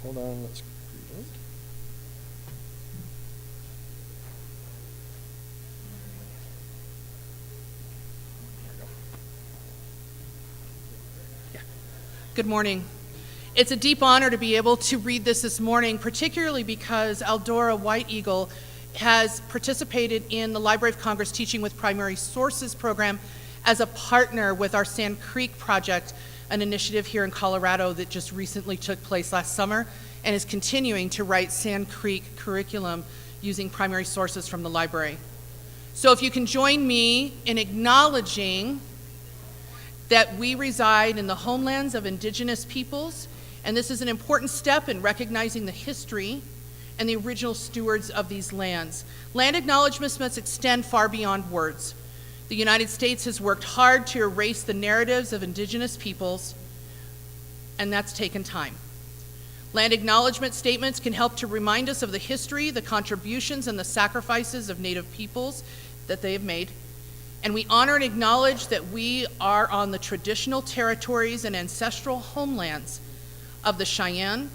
Hold on, let's read it. Good morning. It's a deep honor to be able to read this morning, particularly because Eldora White Eagle has participated in the Library of Congress Teaching with Primary Sources program as a partner with our Sand Creek project, an initiative here in Colorado that just recently took place last summer and is continuing to write Sand Creek curriculum using primary sources from the library. So if you can join me in acknowledging that we reside in the homelands of indigenous peoples, and this is an important step in recognizing the history and the original stewards of these lands. Land acknowledgements must extend far beyond words. The United States has worked hard to erase the narratives of indigenous peoples, and that's taken time. Land acknowledgement statements can help to remind us of the history, the contributions, and the sacrifices of Native peoples that they have made. And we honor and acknowledge that we are on the traditional territories and ancestral homelands of the Cheyenne,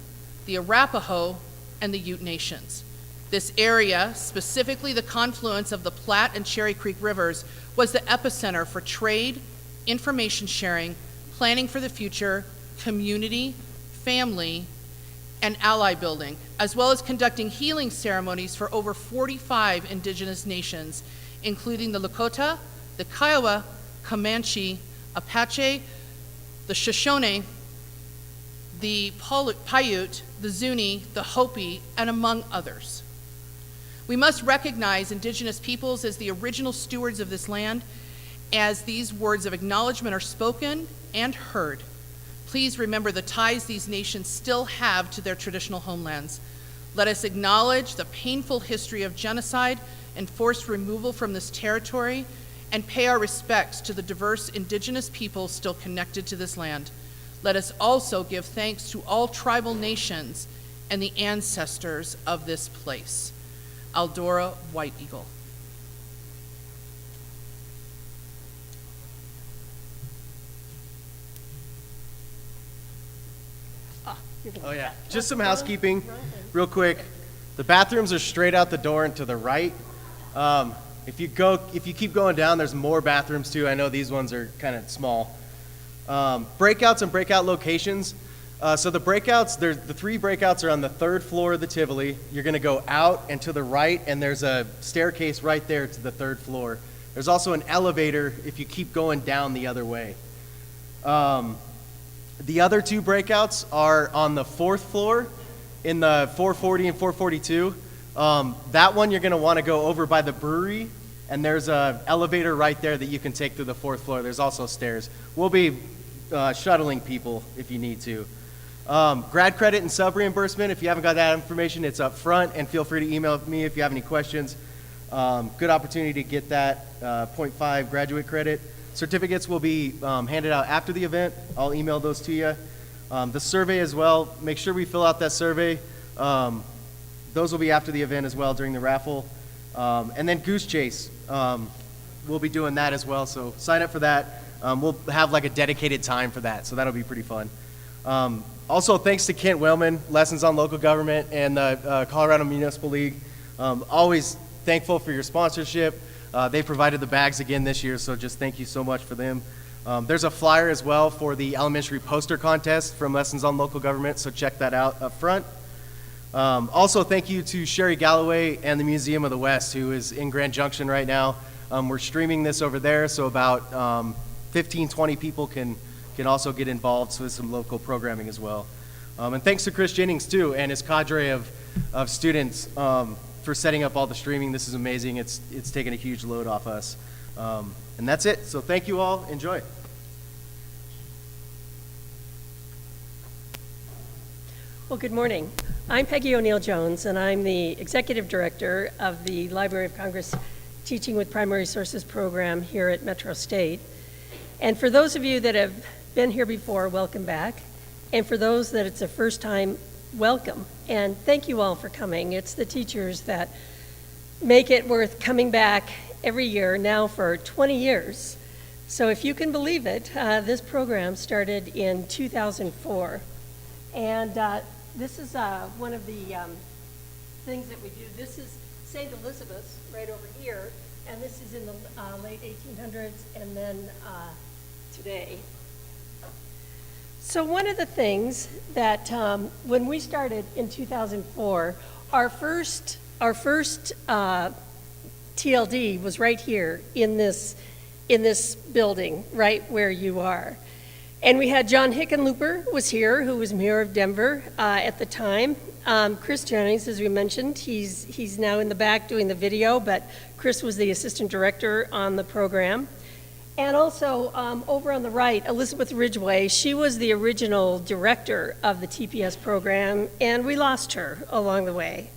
the Arapaho, and the Ute nations. This area, specifically the confluence of the Platte and Cherry Creek rivers, was the epicenter for trade, information sharing, planning for the future, community, family, and ally building, as well as conducting healing ceremonies for over 45 indigenous nations, including the Lakota, the Kiowa, Comanche, Apache, the Shoshone, the Paiute, the Zuni, the Hopi, and among others. We must recognize indigenous peoples as the original stewards of this land as these words of acknowledgement are spoken and heard. Please remember the ties these nations still have to their traditional homelands. Let us acknowledge the painful history of genocide and forced removal from this territory and pay our respects to the diverse indigenous peoples still connected to this land. Let us also give thanks to all tribal nations and the ancestors of this place. Eldora White Eagle. Oh yeah, just some housekeeping real quick. The bathrooms are straight out the door and to the right. If you keep going down, there's more bathrooms too. I know these ones are kind of small. Breakouts and breakout locations. So the breakouts, the three breakouts are on the third floor of the Tivoli. You're gonna go out and to the right, and there's a staircase right there to the third floor. There's also an elevator if you keep going down the other way. The other two breakouts are on the fourth floor in the 440 and 442. That one you're gonna wanna go over by the brewery, and there's an elevator right there that you can take to the fourth floor. There's also stairs. We'll be shuttling people if you need to. Grad credit and sub reimbursement, if you haven't got that information, it's up front, and feel free to email me if you have any questions. Good opportunity to get that 0.5 graduate credit. Certificates will be handed out after the event. I'll email those to you. The survey as well, make sure we fill out that survey. Those will be after the event as well during the raffle. And then GooseChase, we'll be doing that as well, so sign up for that. We'll have like a dedicated time for that, so that'll be pretty fun. Also, thanks to Kent Whaleman, Lessons on Local Government, and the Colorado Municipal League. Always thankful for your sponsorship. They provided the bags again this year, so just thank you so much for them. There's a flyer as well for the elementary poster contest from Lessons on Local Government, so check that out up front. Also, thank you to Sherry Galloway and the Museum of the West, who is in Grand Junction right now. We're streaming this over there, so about 15, 20 people can also get involved with some local programming as well. And thanks to Chris Jennings, too, and his cadre of students for setting up all the streaming. This is amazing. It's taken a huge load off us. And that's it. So thank you all. Enjoy. Well, good morning. I'm Peggy O'Neill-Jones, and I'm the Executive Director of the Library of Congress Teaching with Primary Sources program here at Metro State. And for those of you that have been here before, welcome back. And for those that it's the first time, welcome. And thank you all for coming. It's the teachers that make it worth coming back every year now for 20 years. So if you can believe it, this program started in 2004. And this is one of the things that we do. This is St. Elizabeth's right over here, and this is in the late 1800s, and then today. So one of the things that when we started in 2004, our first TLD was right here in this building, right where you are. And we had John Hickenlooper was here, who was mayor of Denver at the time. Chris Jennings, as we mentioned, he's now in the back doing the video, but Chris was the assistant director on the program. And also over on the right, Elizabeth Ridgway, she was the original director of the TPS program, and we lost her along the way.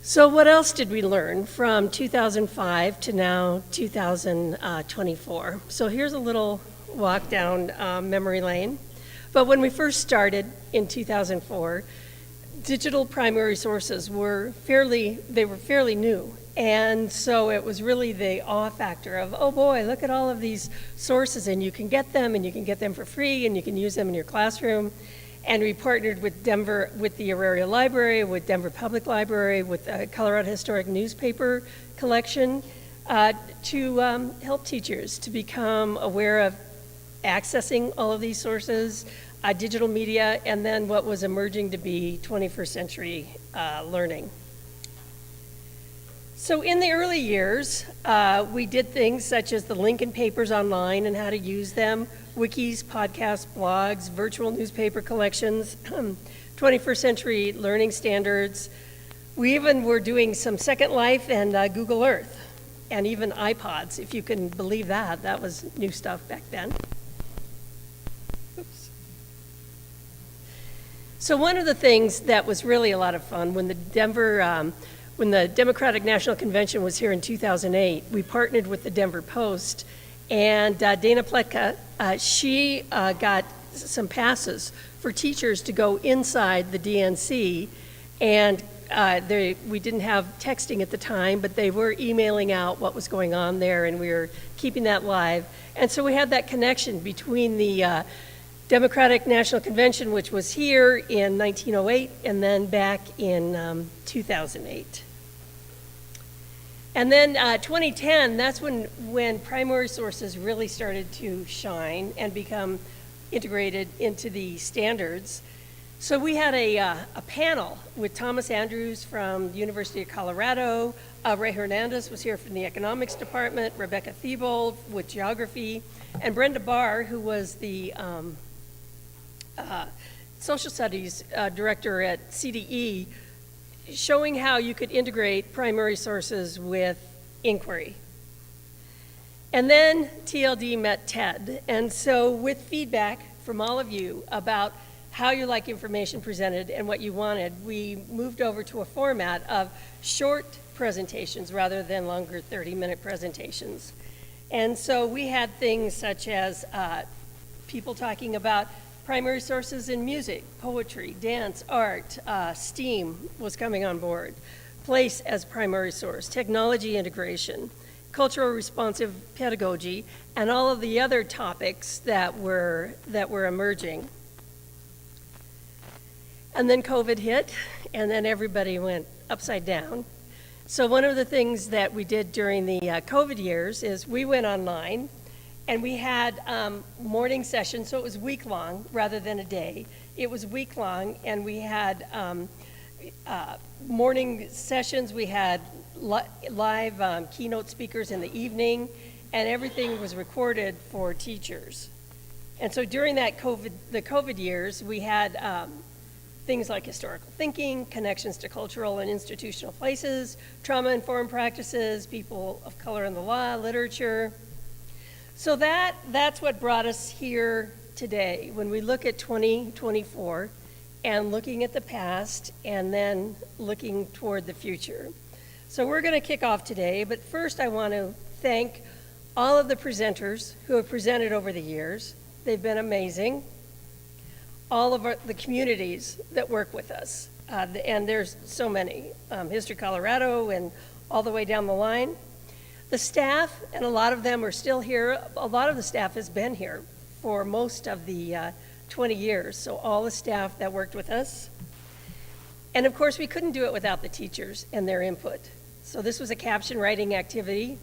So what else did we learn from 2005 to now 2024? So here's a little walk down memory lane. But when we first started in 2004, digital primary sources were fairly new. And so it was really the awe factor of, oh boy, look at all of these sources, and you can get them, and you can get them for free, and you can use them in your classroom. And we partnered with Denver, with the Auraria Library, with Denver Public Library, with the Colorado Historic Newspaper Collection to help teachers to become aware of accessing all of these sources, digital media, and then what was emerging to be 21st century learning. So in the early years, we did things such as the Lincoln Papers online and how to use them, wikis, podcasts, blogs, virtual newspaper collections, 21st century learning standards. We even were doing some Second Life and Google Earth, and even iPods, if you can believe that. That was new stuff back then. Oops. So one of the things that was really a lot of fun when the Democratic National Convention was here in 2008, we partnered with the Denver Post, and Dana Pletka, she got some passes for teachers to go inside the DNC, and we didn't have texting at the time, but they were emailing out what was going on there, and we were keeping that live. And so we had that connection between the Democratic National Convention, which was here in 1908, and then back in 2008. And then 2010, that's when primary sources really started to shine and become integrated into the standards. So we had a panel with Thomas Andrews from the University of Colorado, Ray Hernandez was here from the economics department, Rebecca Thiebold with geography, and Brenda Barr, who was the social studies director at CDE, showing how you could integrate primary sources with inquiry. And then TLD met TED. And so with feedback from all of you about how you like information presented and what you wanted, we moved over to a format of short presentations rather than longer 30-minute presentations. And so we had things such as people talking about primary sources in music, poetry, dance, art, STEAM was coming on board, place as primary source, technology integration, cultural responsive pedagogy, and all of the other topics that were emerging. And then COVID hit, and then everybody went upside down. So one of the things that we did during the COVID years is we went online, and we had morning sessions, so it was week-long rather than a day. It was week-long, and we had morning sessions. We had live keynote speakers in the evening, and everything was recorded for teachers. And so during the COVID years, we had things like historical thinking, connections to cultural and institutional places, trauma-informed practices, people of color in the law, literature. So that's what brought us here today. When we look at 2024 and looking at the past and then looking toward the future. So we're going to kick off today, but first I want to thank all of the presenters who have presented over the years. They've been amazing. All of the communities that work with us, and there's so many, History Colorado and all the way down the line. The staff, and a lot of them are still here, a lot of the staff has been here for most of the 20 years, so all the staff that worked with us. And of course, we couldn't do it without the teachers and their input. So this was a caption writing activity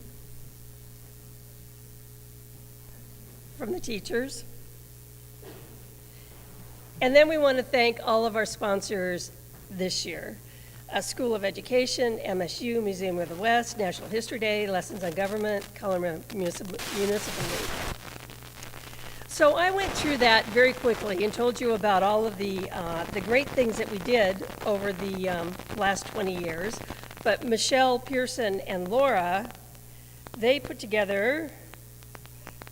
from the teachers. And then we want to thank all of our sponsors this year. School of Education, MSU, Museum of the West, National History Day, Lessons on Government, Colorado Municipal League. So I went through that very quickly and told you about all of the great things that we did over the last 20 years. But Michelle, Pearson, and Laura, they put together,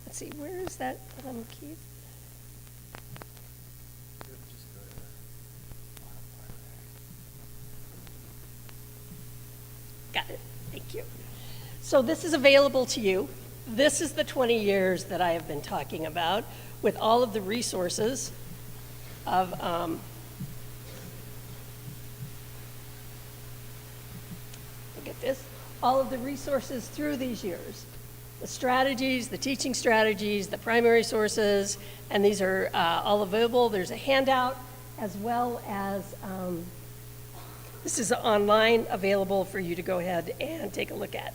let's see, where is that, Keith? Got it, thank you. So this is available to you. This is the 20 years that I have been talking about with all of the resources of look at this, all of the resources through these years. The strategies, the teaching strategies, the primary sources, and these are all available. There's a handout as well as this is online available for you to go ahead and take a look at.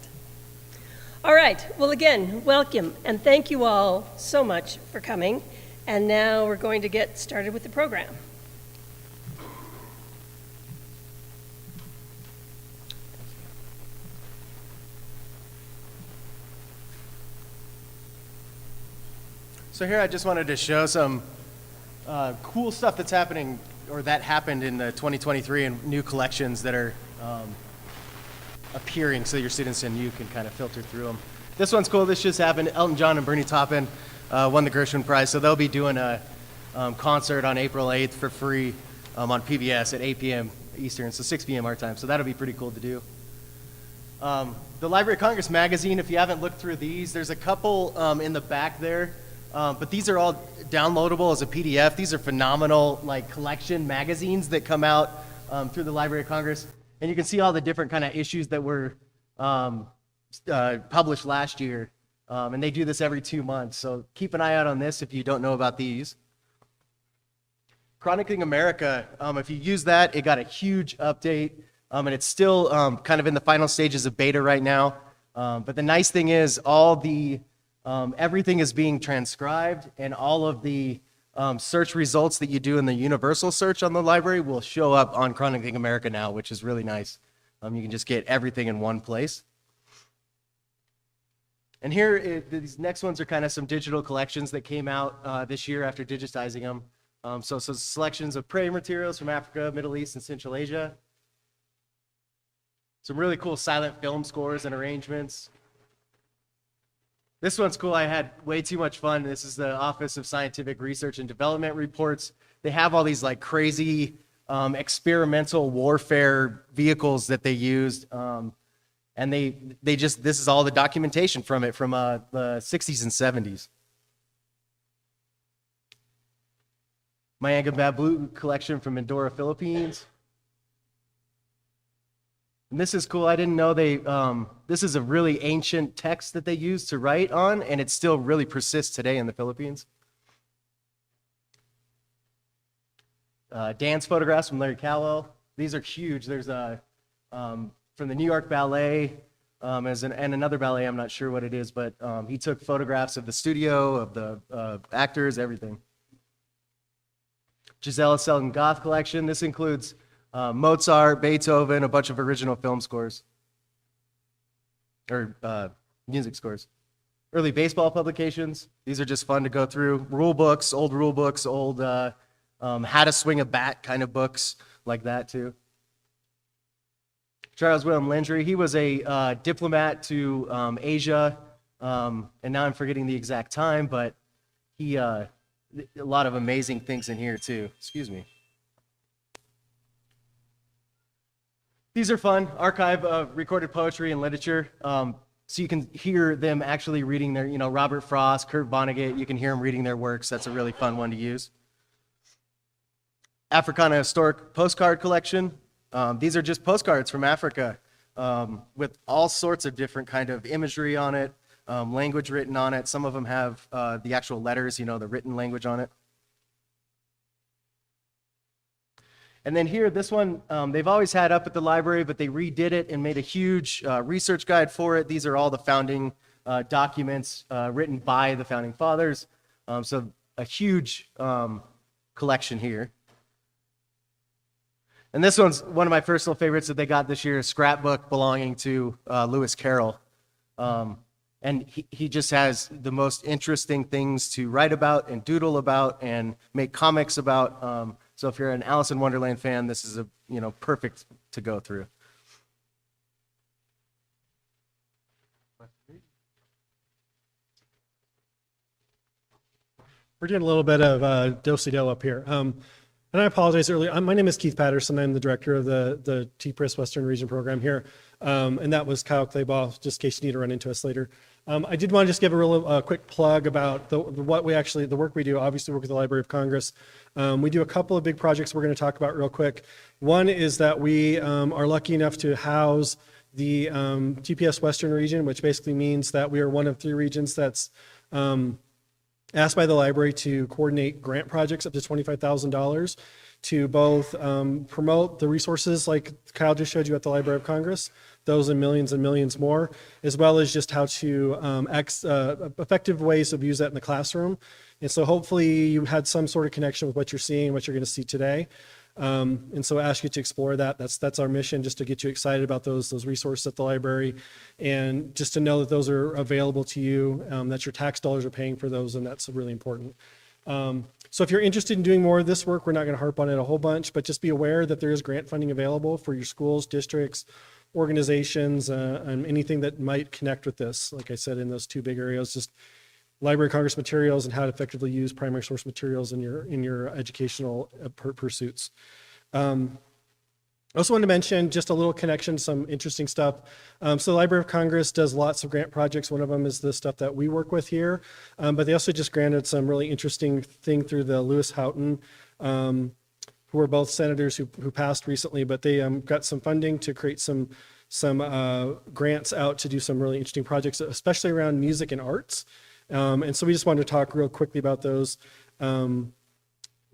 All right, well again, welcome and thank you all so much for coming. And now we're going to get started with the program. So here I just wanted to show some cool stuff that's happening, or that happened in the 2023 and new collections that are appearing, so your students and you can kind of filter through them. This one's cool. This just happened. Elton John and Bernie Taupin won the Gershwin Prize, so they'll be doing a concert on April 8th for free on PBS at 8 p.m. Eastern, so 6 p.m. our time, so that'll be pretty cool to do. The Library of Congress magazine, if you haven't looked through these, there's a couple in the back there, but these are all downloadable as a PDF. These are phenomenal collection magazines that come out through the Library of Congress. And you can see all the different kind of issues that were published last year. And they do this every 2 months. So keep an eye out on this if you don't know about these. Chronicling America, if you use that, it got a huge update. And it's still kind of in the final stages of beta right now. But the nice thing is all the everything is being transcribed, and all of the search results that you do in the universal search on the library will show up on Chronicling America now, which is really nice. You can just get everything in one place. And here, these next ones are kind of some digital collections that came out this year after digitizing them. So selections of prayer materials from Africa, Middle East, and Central Asia. Some really cool silent film scores and arrangements. This one's cool. I had way too much fun. This is the Office of Scientific Research and Development reports. They have all these crazy experimental warfare vehicles that they used. And they just, this is all the documentation from it from the 60s and 70s. Mayanga Babu collection from Mindoro, Philippines. And this is cool. I didn't know this is a really ancient text that they used to write on, and it still really persists today in the Philippines. Dance photographs from Larry Kile. These are huge. There's from the New York Ballet and another ballet, I'm not sure what it is, but he took photographs of the studio, of the actors, everything. Israelsen Goth collection. This includes Mozart, Beethoven, a bunch of original film scores, or music scores. Early baseball publications. These are just fun to go through. Rule books, old how to swing a bat kind of books like that too. Charles William Landry, he was a diplomat to Asia, and now I'm forgetting the exact time, but he, a lot of amazing things in here too. Excuse me. These are fun. Archive of recorded poetry and literature. So you can hear them actually reading their, Robert Frost, Kurt Vonnegut, you can hear them reading their works. That's a really fun one to use. Africana Historic Postcard Collection. These are just postcards from Africa with all sorts of different kind of imagery on it, language written on it. Some of them have the actual letters, the written language on it. And then here, this one, they've always had up at the library, but they redid it and made a huge research guide for it. These are all the founding documents written by the founding fathers. So a huge collection here. And this one's one of my personal favorites that they got this year, a scrapbook belonging to Lewis Carroll. And he just has the most interesting things to write about and doodle about and make comics about. So if you're an Alice in Wonderland fan, this is perfect to go through. We're doing a little bit of do-si-do up here. And I apologize earlier. My name is Keith Patterson. I'm the director of the TPRIS Western Region program here. And that was Kile Clabaugh, just in case you need to run into us later. I did want to just give a real quick plug about the work we do. Obviously, we work with the Library of Congress. We do a couple of big projects we're going to talk about real quick. One is that we are lucky enough to house the TPS Western Region, which basically means that we are one of 3 regions that's asked by the library to coordinate grant projects up to $25,000 to both promote the resources like Kyle just showed you at the Library of Congress, those and millions more, as well as just how to effective ways of use that in the classroom. And so hopefully you had some sort of connection with what you're seeing, what you're going to see today. And so I ask you to explore that. That's our mission, just to get you excited about those resources at the library, and just to know that those are available to you, that your tax dollars are paying for those, and that's really important. So if you're interested in doing more of this work, we're not going to harp on it a whole bunch, but just be aware that there is grant funding available for your schools, districts, organizations, and anything that might connect with this. Like I said, in those 2 big areas, just Library of Congress materials and how to effectively use primary source materials in your educational pursuits. I also wanted to mention just a little connection, some interesting stuff. So the Library of Congress does lots of grant projects. One of them is the stuff that we work with here, but they also just granted some really interesting thing through the Lewis Houghton, who are both senators who passed recently, but they got some funding to create some grants out to do some really interesting projects, especially around music and arts. And so we just wanted to talk real quickly about those.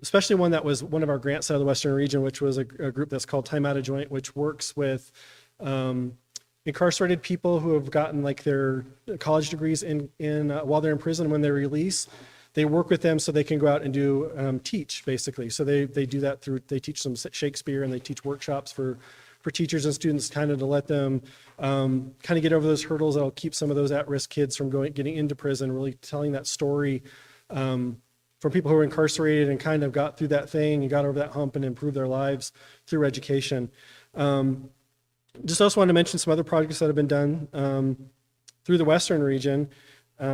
Especially one that was one of our grants out of the Western region, which was a group that's called Time Out of Joint, which works with incarcerated people who have gotten like their college degrees while they're in prison. When they release, they work with them so they can go out and do teach, basically. So they do that they teach some Shakespeare, and they teach workshops for teachers and students, kind of to let them kind of get over those hurdles that'll keep some of those at-risk kids from getting into prison, really telling that story for people who are incarcerated and kind of got through that thing and got over that hump and improved their lives through education. Just also wanted to mention some other projects that have been done through the Western region. We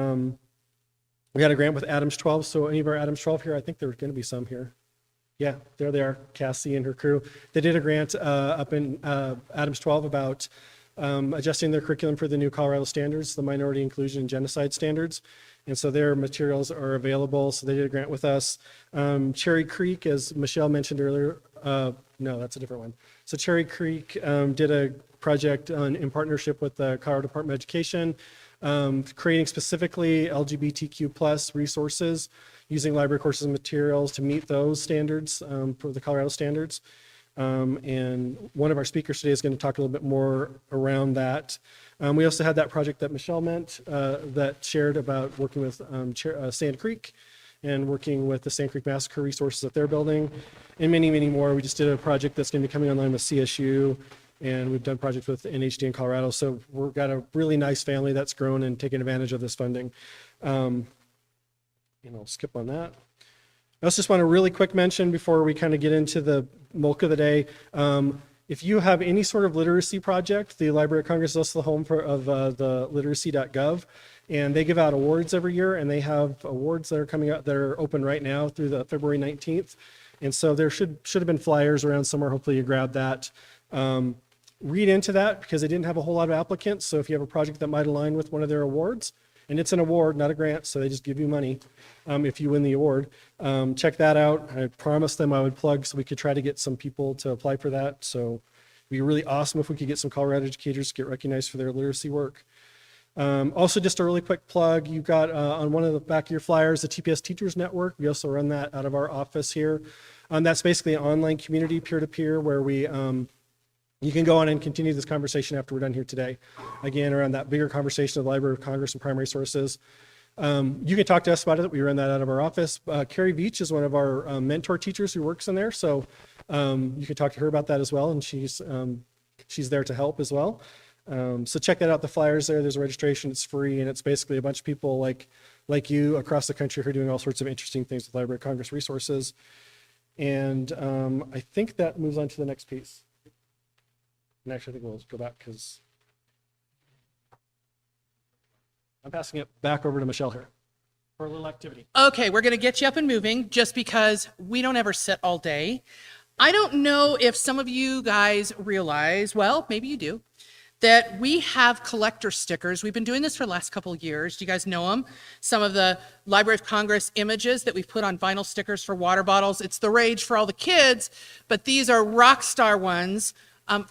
got a grant with Adams 12, so any of our Adams 12 here, I think there's going to be some here. Yeah, there they are, Cassie and her crew. They did a grant up in Adams 12 about adjusting their curriculum for the new Colorado standards, the minority inclusion and genocide standards. And so their materials are available. So they did a grant with us. Cherry Creek, as Michelle mentioned earlier, no, that's a different one. So Cherry Creek did a project in partnership with the Colorado Department of Education, creating specifically LGBTQ+ resources using library courses and materials to meet those standards for the Colorado standards. And one of our speakers today is going to talk a little bit more around that. We also had that project that Michelle that shared about working with Sand Creek and working with the Sand Creek Massacre resources that they're building, and many, many more. We just did a project that's going to be coming online with CSU, and we've done projects with NHD in Colorado. So we've got a really nice family that's grown and taken advantage of this funding. And I'll skip on that. I also just want to really quick mention before we kind of get into the bulk of the day, if you have any sort of literacy project, the Library of Congress is also the home of the literacy.gov, and they give out awards every year, and they have awards that are coming out that are open right now through the February 19th. And so there should have been flyers around somewhere. Hopefully you grabbed that. Read into that because they didn't have a whole lot of applicants. So if you have a project that might align with one of their awards, and it's an award, not a grant, so they just give you money if you win the award. Check that out. I promised them I would plug so we could try to get some people to apply for that. So it'd be really awesome if we could get some Colorado educators to get recognized for their literacy work. Also, just a really quick plug, you've got on one of the back of your flyers, the TPS Teachers Network. We also run that out of our office here. That's basically an online community, peer-to-peer, where you can go on and continue this conversation after we're done here today. Again, around that bigger conversation of the Library of Congress and primary sources. You can talk to us about it. We run that out of our office. Carrie Veach is one of our mentor teachers who works in there, so you can talk to her about that as well, and she's there to help as well. So check that out. The flyers there. There's a registration. It's free, and it's basically a bunch of people like you across the country who are doing all sorts of interesting things with Library of Congress resources. And I think that moves on to the next piece. And actually, I think we'll go back because I'm passing it back over to Michelle here for a little activity. Okay, we're going to get you up and moving just because we don't ever sit all day. I don't know if some of you guys realize, well, maybe you do, that we have collector stickers. We've been doing this for the last couple of years. Do you guys know them? Some of the Library of Congress images that we've put on vinyl stickers for water bottles. It's the rage for all the kids, but these are rock star ones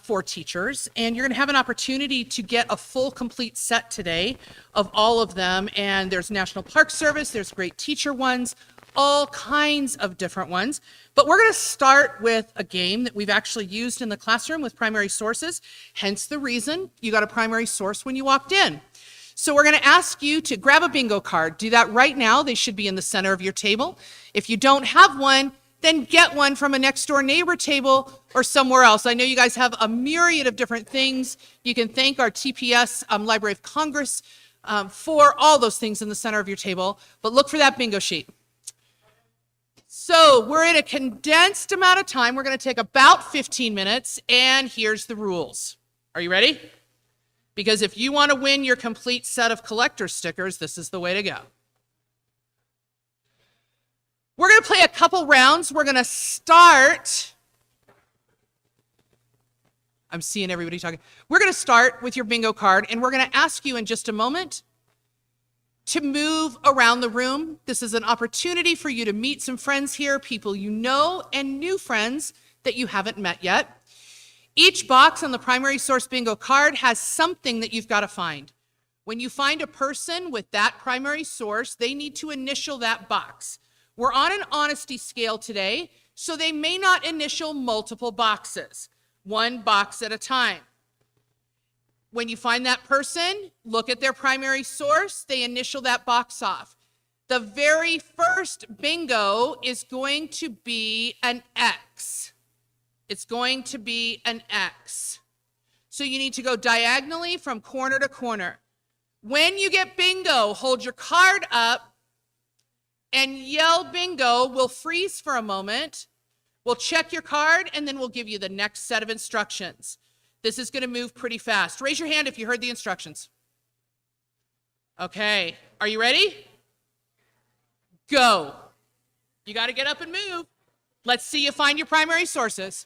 for teachers. And you're going to have an opportunity to get a full, complete set today of all of them. And there's National Park Service, there's great teacher ones, all kinds of different ones. But we're going to start with a game that we've actually used in the classroom with primary sources, hence the reason you got a primary source when you walked in. So we're going to ask you to grab a bingo card. Do that right now. They should be in the center of your table. If you don't have one, then get one from a next door neighbor table or somewhere else. I know you guys have a myriad of different things. You can thank our TPS Library of Congress for all those things in the center of your table, but look for that bingo sheet. So we're in a condensed amount of time. We're going to take about 15 minutes, and here's the rules. Are you ready? Because if you want to win your complete set of collector stickers, this is the way to go. We're going to play a couple rounds. We're going to start. I'm seeing everybody talking. We're going to start with your bingo card, and we're going to ask you in just a moment to move around the room. This is an opportunity for you to meet some friends here, people you know, and new friends that you haven't met yet. Each box on the primary source bingo card has something that you've got to find. When you find a person with that primary source, they need to initial that box. We're on an honesty scale today, so they may not initial multiple boxes, one box at a time. When you find that person, look at their primary source, they initial that box off. The very first bingo is going to be an X. It's going to be an X. So you need to go diagonally from corner to corner. When you get bingo, hold your card up and yell bingo. We'll freeze for a moment. We'll check your card, and then we'll give you the next set of instructions. This is going to move pretty fast. Raise your hand if you heard the instructions. Okay, are you ready? Go. You got to get up and move. Let's see you find your primary sources.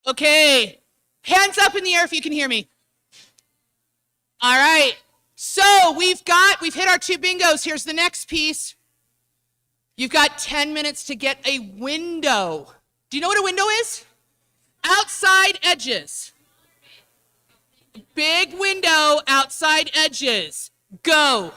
Okay, hands up in the air if you can hear me. All right, so we've hit our 2 bingos. Here's the next piece. You've got 10 minutes to get a window. Do you know what a window is? Outside edges. Big window, outside edges. Go.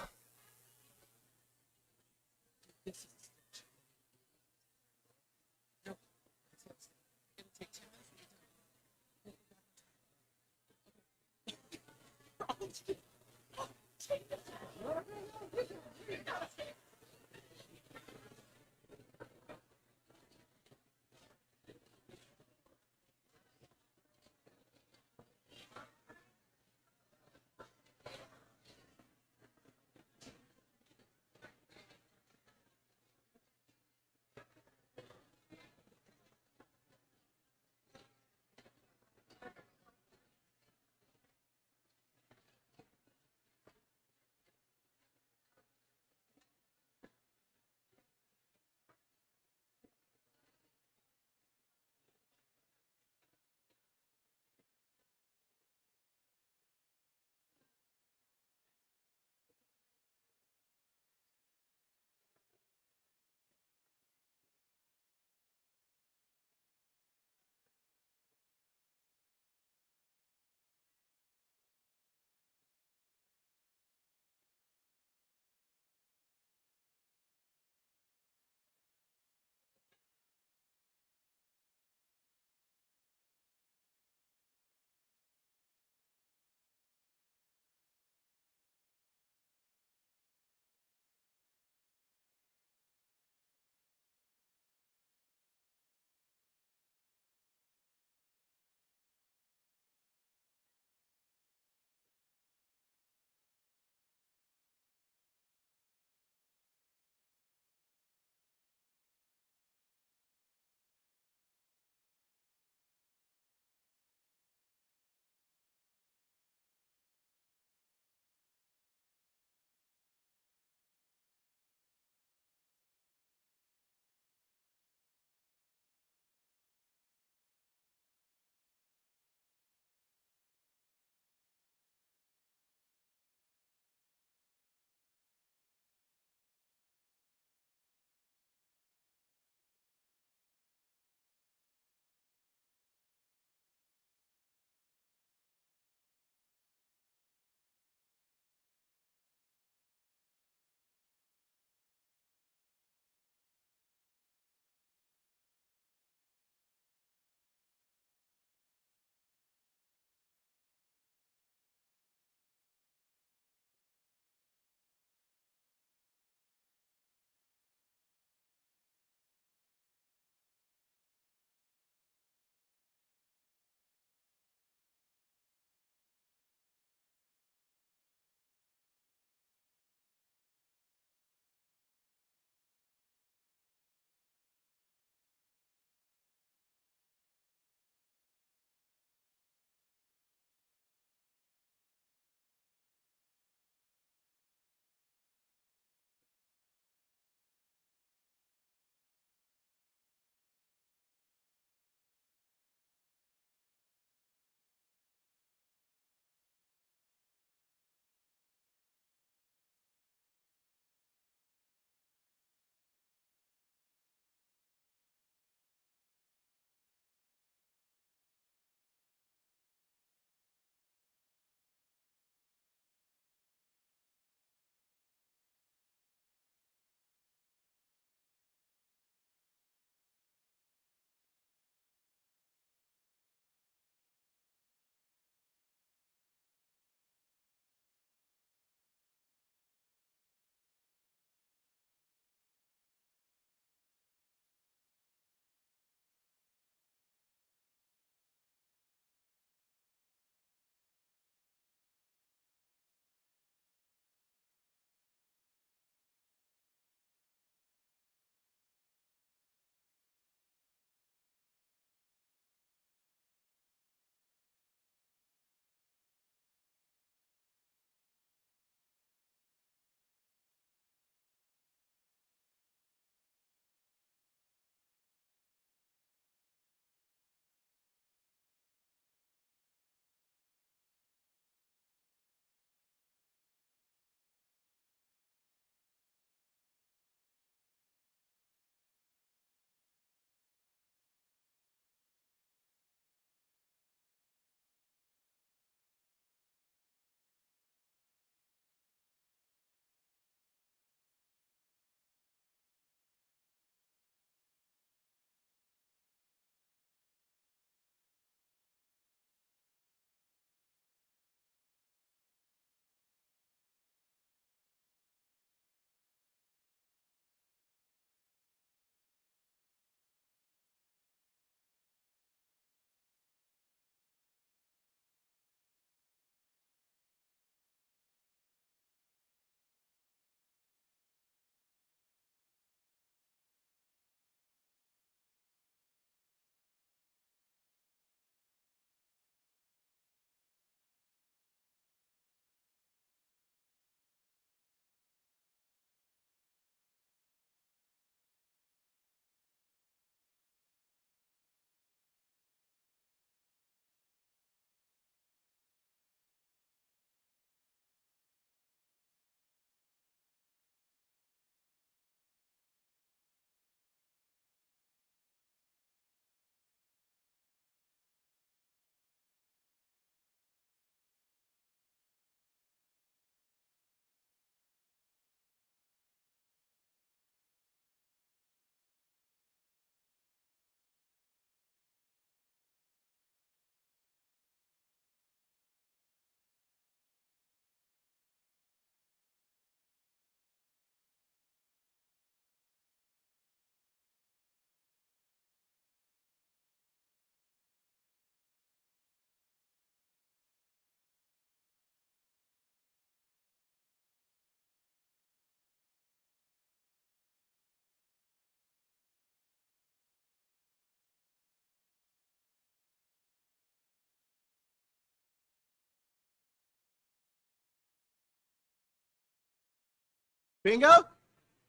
Bingo?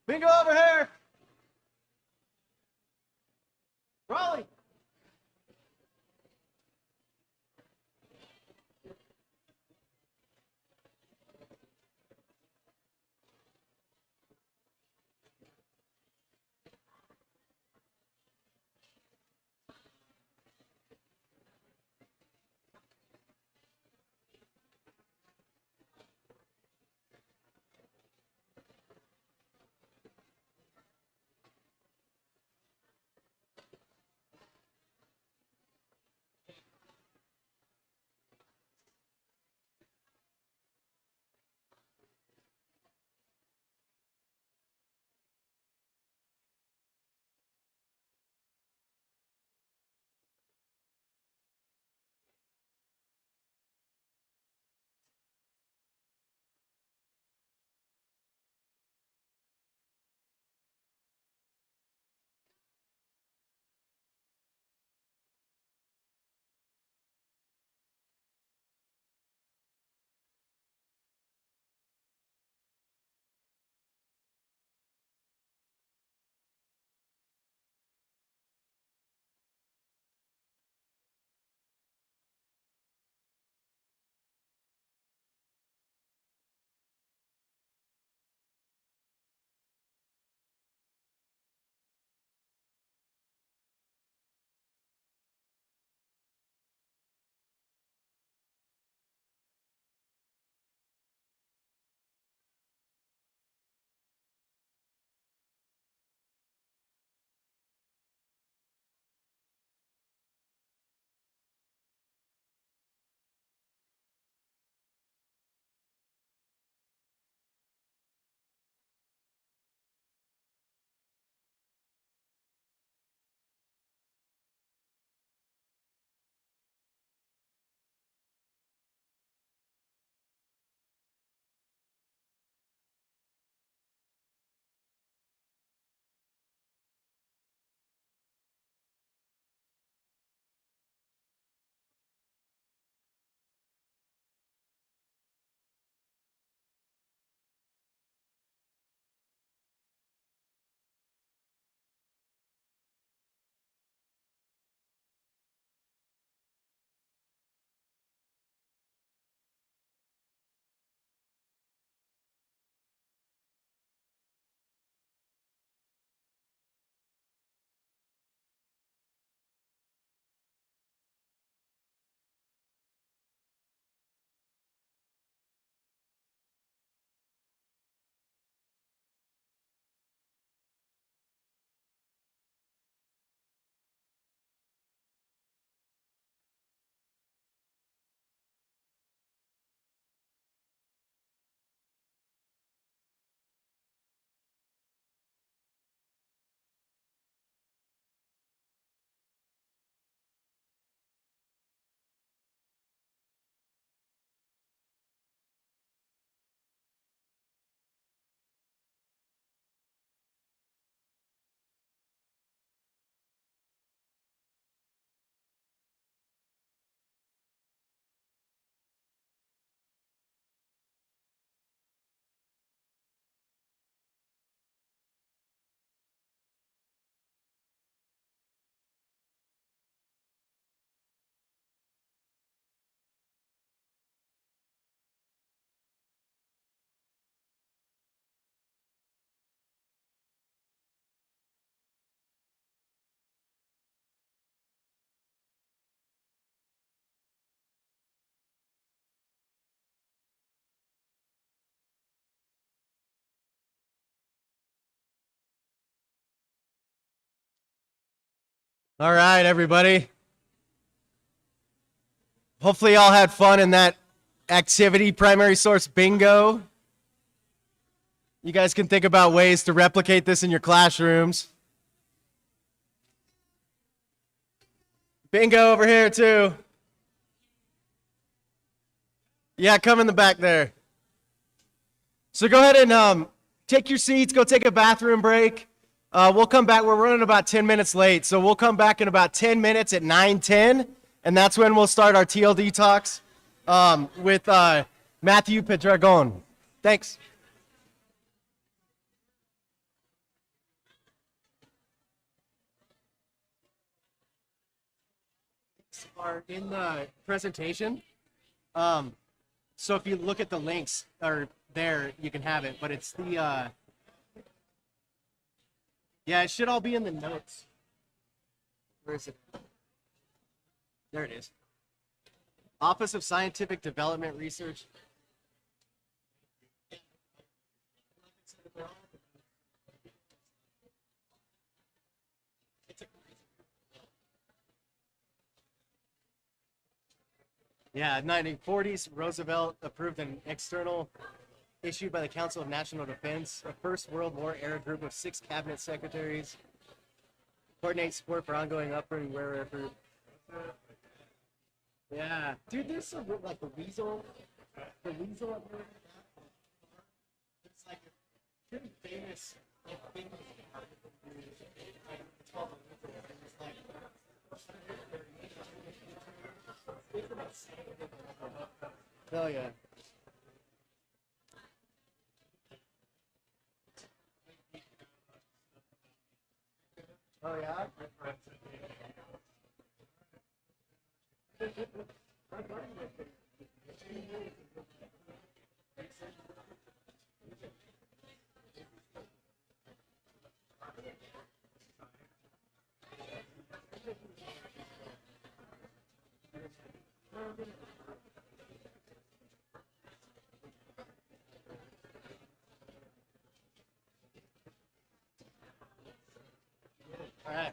Bingo over here. Raleigh. All right, everybody. Hopefully y'all had fun in that activity primary source bingo. You guys can think about ways to replicate this in your classrooms. Bingo over here too. Yeah, come in the back there. So go ahead and take your seats, go take a bathroom break. We'll come back. We're running about 10 minutes late, so we'll come back in about 10 minutes at 9:10, and that's when we'll start our TLD talks with Matthew Pedregón. Thanks. are in the presentation. So if you look at the links, or there, you can have it, but it's the, yeah, it should all be in the notes. Where is it? There it is. Office of Scientific Development Research. Yeah, 1940s, Roosevelt approved an external issued by the Council of National Defense, a First World War era group of 6 cabinet secretaries, coordinate support for ongoing upward and wear effort. Yeah, dude, there's some like the weasel up there. It's like a pretty famous. It's called the weasel. It's like. Hell yeah. Oh yeah? All right.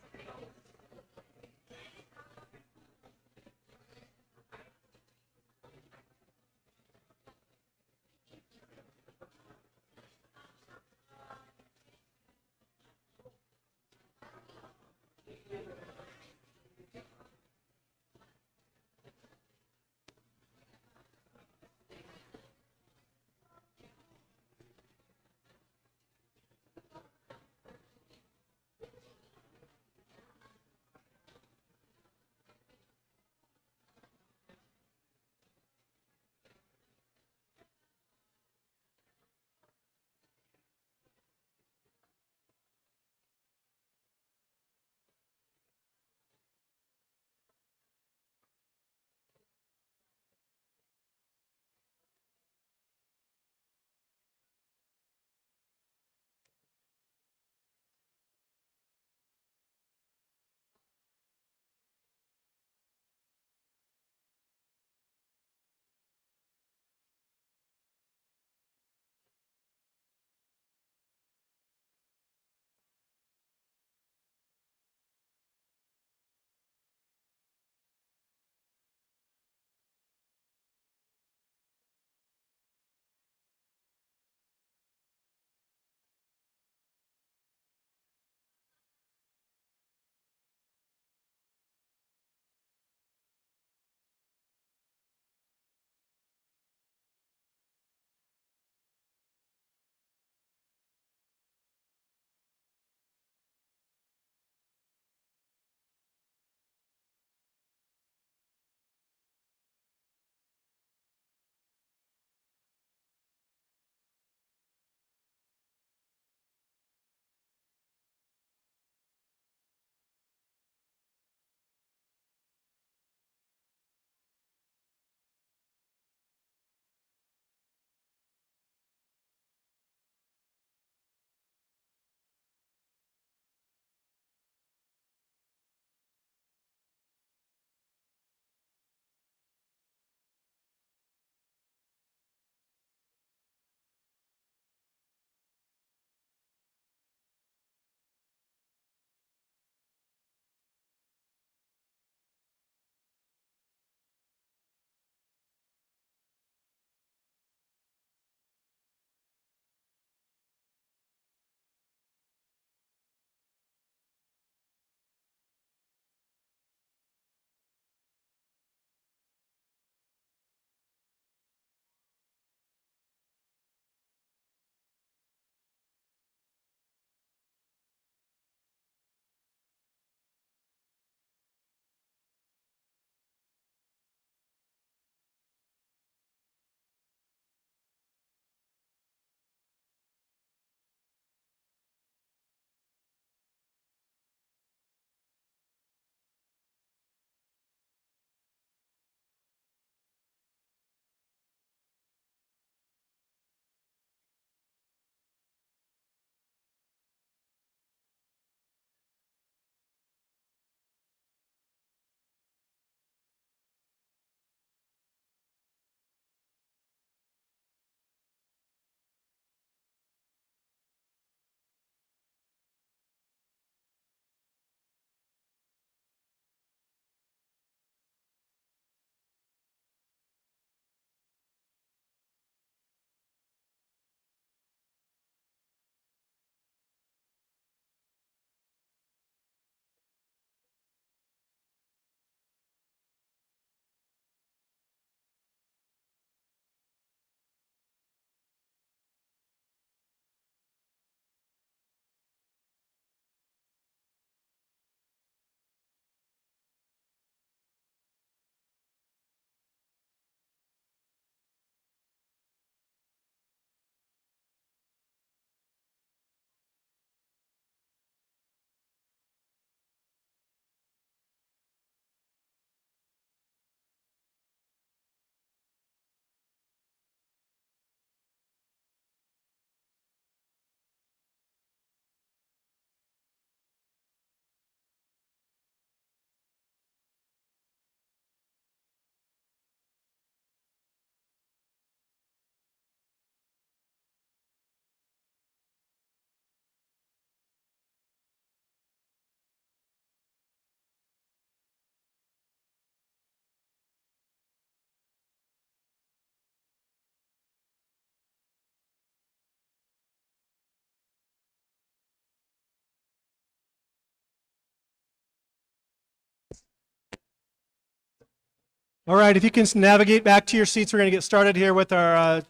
All right, if you can navigate back to your seats, we're going to get started here with our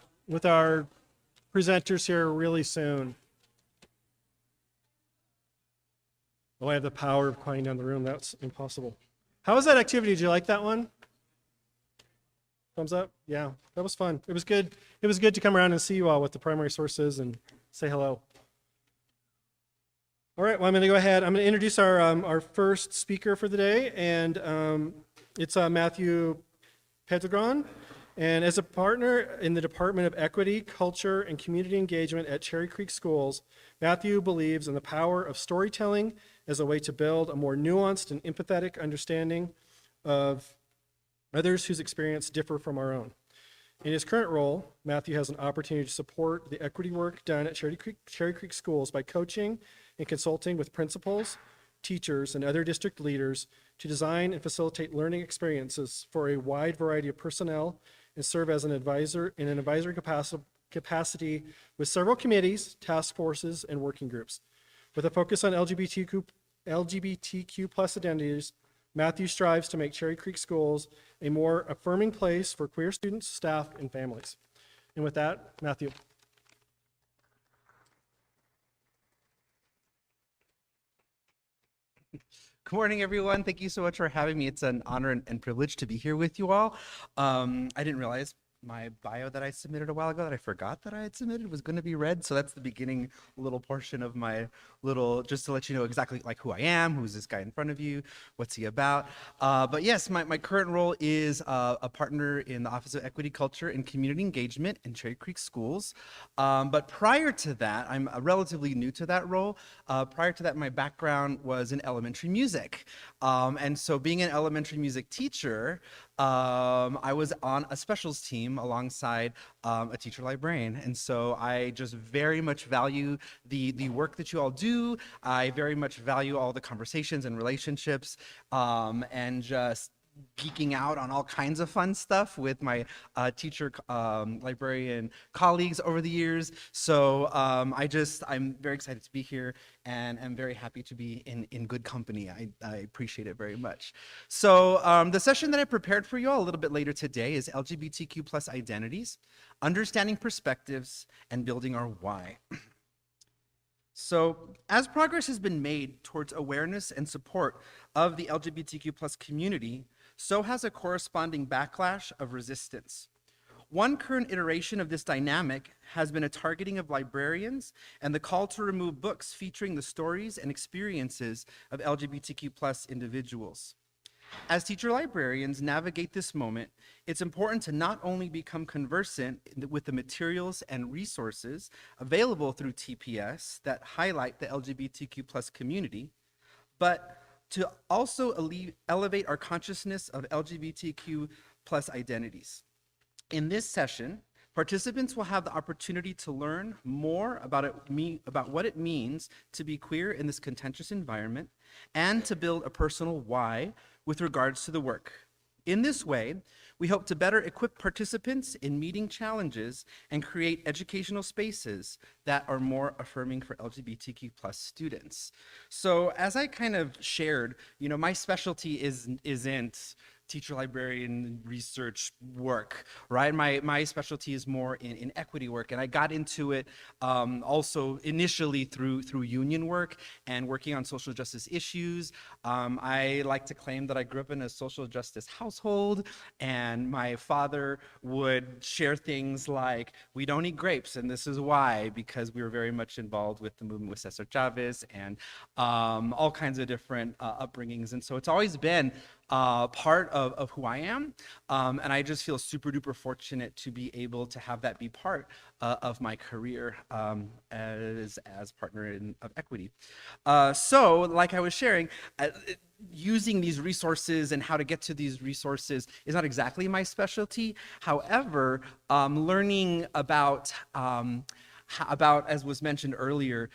presenters here really soon. Oh, I have the power of quieting down the room. That's impossible. How was that activity? Did you like that one? Thumbs up? Yeah, that was fun. It was good. It was good to come around and see you all with the primary sources and say hello. All right, well, I'm going to go ahead. I'm going to introduce our first speaker for the day, and it's Matthew Pedregón. And as a partner in the Department of Equity, Culture, and Community Engagement at Cherry Creek Schools, Matthew believes in the power of storytelling as a way to build a more nuanced and empathetic understanding of others whose experience differ from our own. In his current role, Matthew has an opportunity to support the equity work done at Cherry Creek Schools by coaching and consulting with principals, teachers, and other district leaders to design and facilitate learning experiences for a wide variety of personnel and serve as an advisor in an advisory capacity with several committees, task forces, and working groups. With a focus on LGBTQ plus identities, Matthew strives to make Cherry Creek Schools a more affirming place for queer students, staff, and families. And with that, Matthew. Good morning, everyone. Thank you so much for having me. It's an honor and privilege to be here with you all. I didn't realize my bio that I submitted a while ago that I forgot that I had submitted was going to be read. So that's the beginning little portion of my little, just to let you know exactly like who I am, who's this guy in front of you, what's he about. But yes, my current role is a partner in the Office of Equity, Culture, and Community Engagement in Cherry Creek Schools. But prior to that, I'm relatively new to that role. Prior to that, my background was in elementary music. And so being an elementary music teacher, I was on a specials team alongside a teacher librarian. And so I just very much value the work that you all do. I very much value all the conversations and relationships, and just geeking out on all kinds of fun stuff with my teacher librarian colleagues over the years. So I'm very excited to be here, and I'm very happy to be in good company. I appreciate it very much. So the session that I prepared for you all a little bit later today is LGBTQ plus identities, understanding perspectives, and building our why. So as progress has been made towards awareness and support of the LGBTQ plus community, so has a corresponding backlash of resistance. One current iteration of this dynamic has been a targeting of librarians and the call to remove books featuring the stories and experiences of LGBTQ plus individuals. As teacher librarians navigate this moment, it's important to not only become conversant with the materials and resources available through TPS that highlight the LGBTQ plus community, but to also elevate our consciousness of LGBTQ plus identities. In this session, participants will have the opportunity to learn more about what it means to be queer in this contentious environment and to build a personal why with regards to the work. In this way, we hope to better equip participants in meeting challenges and create educational spaces that are more affirming for LGBTQ plus students. So as I kind of shared, my specialty isn't teacher librarian research work, right? My specialty is more in equity work, and I got into it also initially through union work and working on social justice issues. I like to claim that I grew up in a social justice household, and my father would share things like, we don't eat grapes, and this is why, because we were very much involved with the movement with Cesar Chavez and all kinds of different upbringings. And so it's always been part of who I am, and I just feel super duper fortunate to be able to have that be part of my career as partner of equity. So like I was sharing, using these resources and how to get to these resources is not exactly my specialty. However, learning about about, as was mentioned earlier,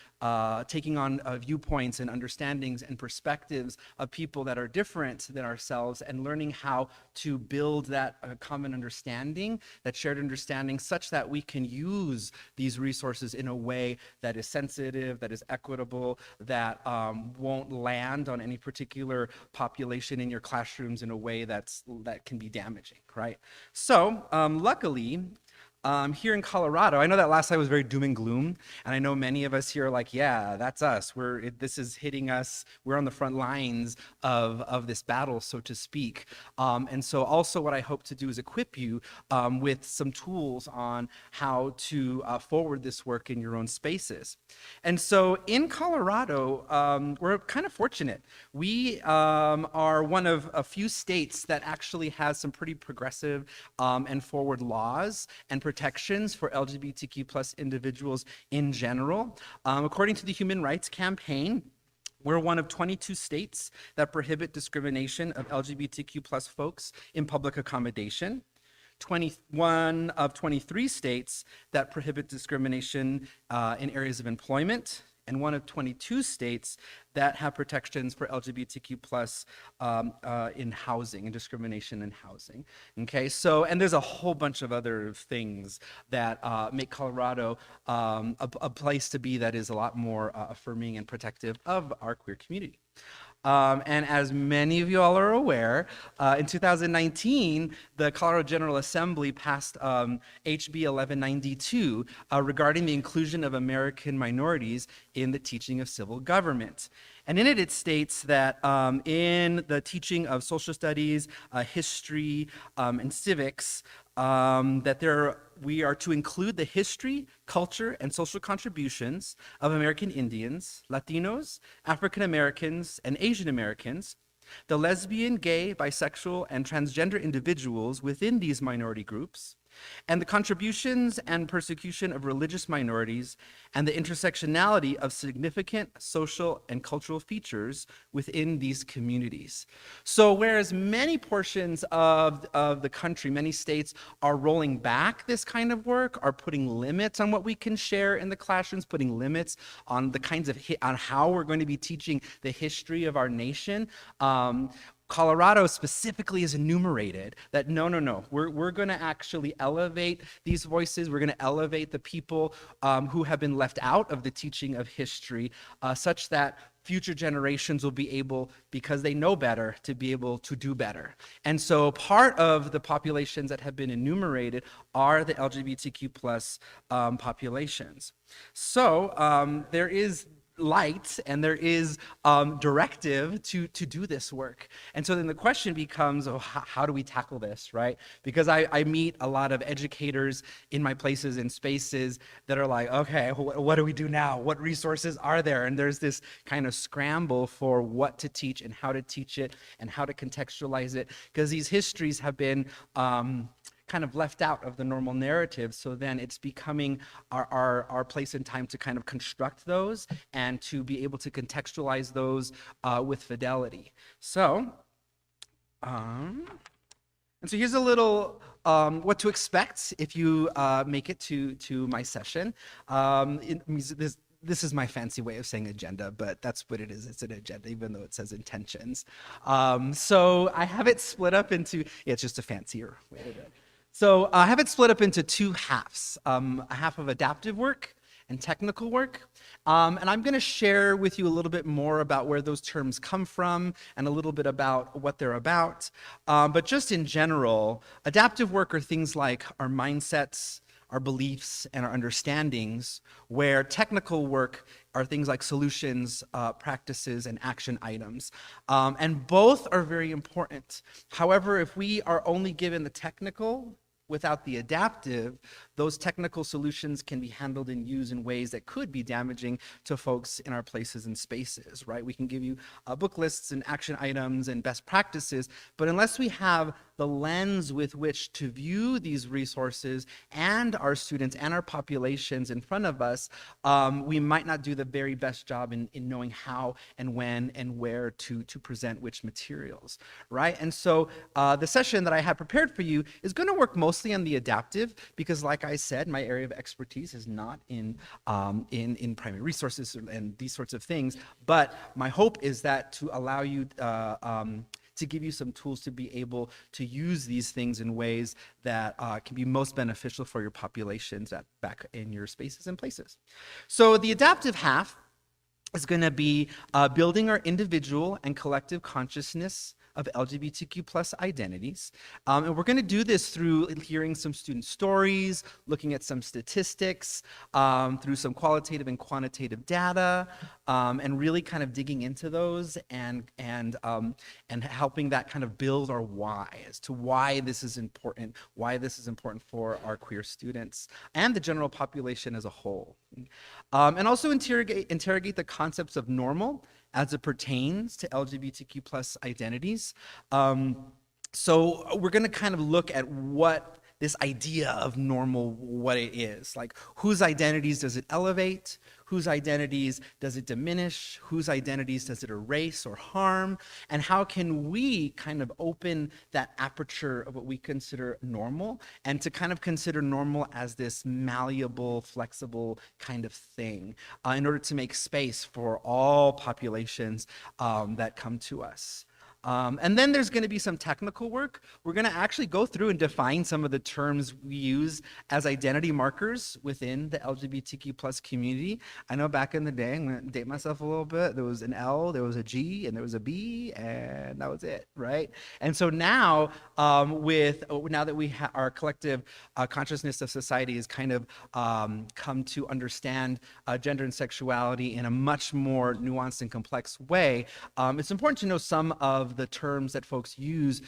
taking on viewpoints and understandings and perspectives of people that are different than ourselves, and learning how to build that common understanding, that shared understanding, such that we can use these resources in a way that is sensitive, that is equitable, that won't land on any particular population in your classrooms in a way that can be damaging, right? So luckily, here in Colorado, I know that last slide was very doom and gloom, and I know many of us here are like, yeah, that's us. This is hitting us. We're on the front lines of this battle, so to speak. And so also what I hope to do is equip you with some tools on how to forward this work in your own spaces. And so in Colorado, we're kind of fortunate. We are one of a few states that actually has some pretty progressive and forward laws and protections for LGBTQ plus individuals in general. According to the Human Rights Campaign, we're one of 22 states that prohibit discrimination of LGBTQ plus folks in public accommodation. 21 of 23 states that prohibit discrimination in areas of employment, and one of 22 states that have protections for LGBTQ plus in housing and discrimination in housing. Okay, so, and there's a whole bunch of other things that make Colorado a place to be that is a lot more affirming and protective of our queer community. And as many of you all are aware, in 2019, the Colorado General Assembly passed HB 1192 regarding the inclusion of American minorities in the teaching of civil government. And in it, it states that in the teaching of social studies, history, and civics, that we are to include the history, culture, and social contributions of American Indians, Latinos, African Americans, and Asian Americans, the lesbian, gay, bisexual, and transgender individuals within these minority groups, and the contributions and persecution of religious minorities, and the intersectionality of significant social and cultural features within these communities. So whereas many portions of the country, many states are rolling back this kind of work, are putting limits on what we can share in the classrooms, putting limits on the kinds of, on how we're going to be teaching the history of our nation, Colorado specifically is enumerated that no, we're going to actually elevate these voices. We're going to elevate the people who have been left out of the teaching of history, such that future generations will be able, because they know better, to be able to do better. And so part of the populations that have been enumerated are the LGBTQ plus populations. So there is light and there is directive to do this work. And so then the question becomes, how do we tackle this, right? Because I meet a lot of educators in my places and spaces that are like, okay, what do we do now? What resources are there? And there's this kind of scramble for what to teach and how to teach it and how to contextualize it, because these histories have been kind of left out of the normal narrative. So then it's becoming our place and time to kind of construct those and to be able to contextualize those with fidelity. So, and so here's a little what to expect if you make it to my session. This is my fancy way of saying agenda, but that's what it is. It's an agenda, even though it says intentions. So I have it split up into, yeah, it's just a fancier way to do it. So I have it split up into two halves, a half of adaptive work and technical work. And I'm going to share with you a little bit more about where those terms come from and a little bit about what they're about. But just in general, adaptive work are things like our mindsets, our beliefs, and our understandings, where technical work are things like solutions, practices, and action items. And both are very important. However, if we are only given the technical without the adaptive, those technical solutions can be handled and used in ways that could be damaging to folks in our places and spaces, right? We can give you book lists and action items and best practices, but unless we have the lens with which to view these resources and our students and our populations in front of us, we might not do the very best job in knowing how and when and where to present which materials, right? And so the session that I have prepared for you is going to work mostly on the adaptive, because like like I said, my area of expertise is not in primary resources and these sorts of things, but my hope is that to allow you to give you some tools to be able to use these things in ways that can be most beneficial for your populations back in your spaces and places. So the adaptive half is going to be building our individual and collective consciousness of LGBTQ plus identities. And we're going to do this through hearing some student stories, looking at some statistics, through some qualitative and quantitative data, and really kind of digging into those and helping that kind of build our why as to why this is important for our queer students and the general population as a whole. And also interrogate the concepts of normal as it pertains to LGBTQ plus identities. So we're going to kind of look at what this idea of normal, what it is. Like, whose identities does it elevate? Whose identities does it diminish? Whose identities does it erase or harm? And how can we kind of open that aperture of what we consider normal and to kind of consider normal as this malleable, flexible kind of thing in order to make space for all populations that come to us. And then there's going to be some technical work. We're going to actually go through and define some of the terms we use as identity markers within the LGBTQ plus community. I know back in the day, I'm going to date myself a little bit, there was an L, there was a G, and there was a B, and that was it, right? And so now, now that we our collective consciousness of society has kind of come to understand gender and sexuality in a much more nuanced and complex way, it's important to know some of the terms that folks use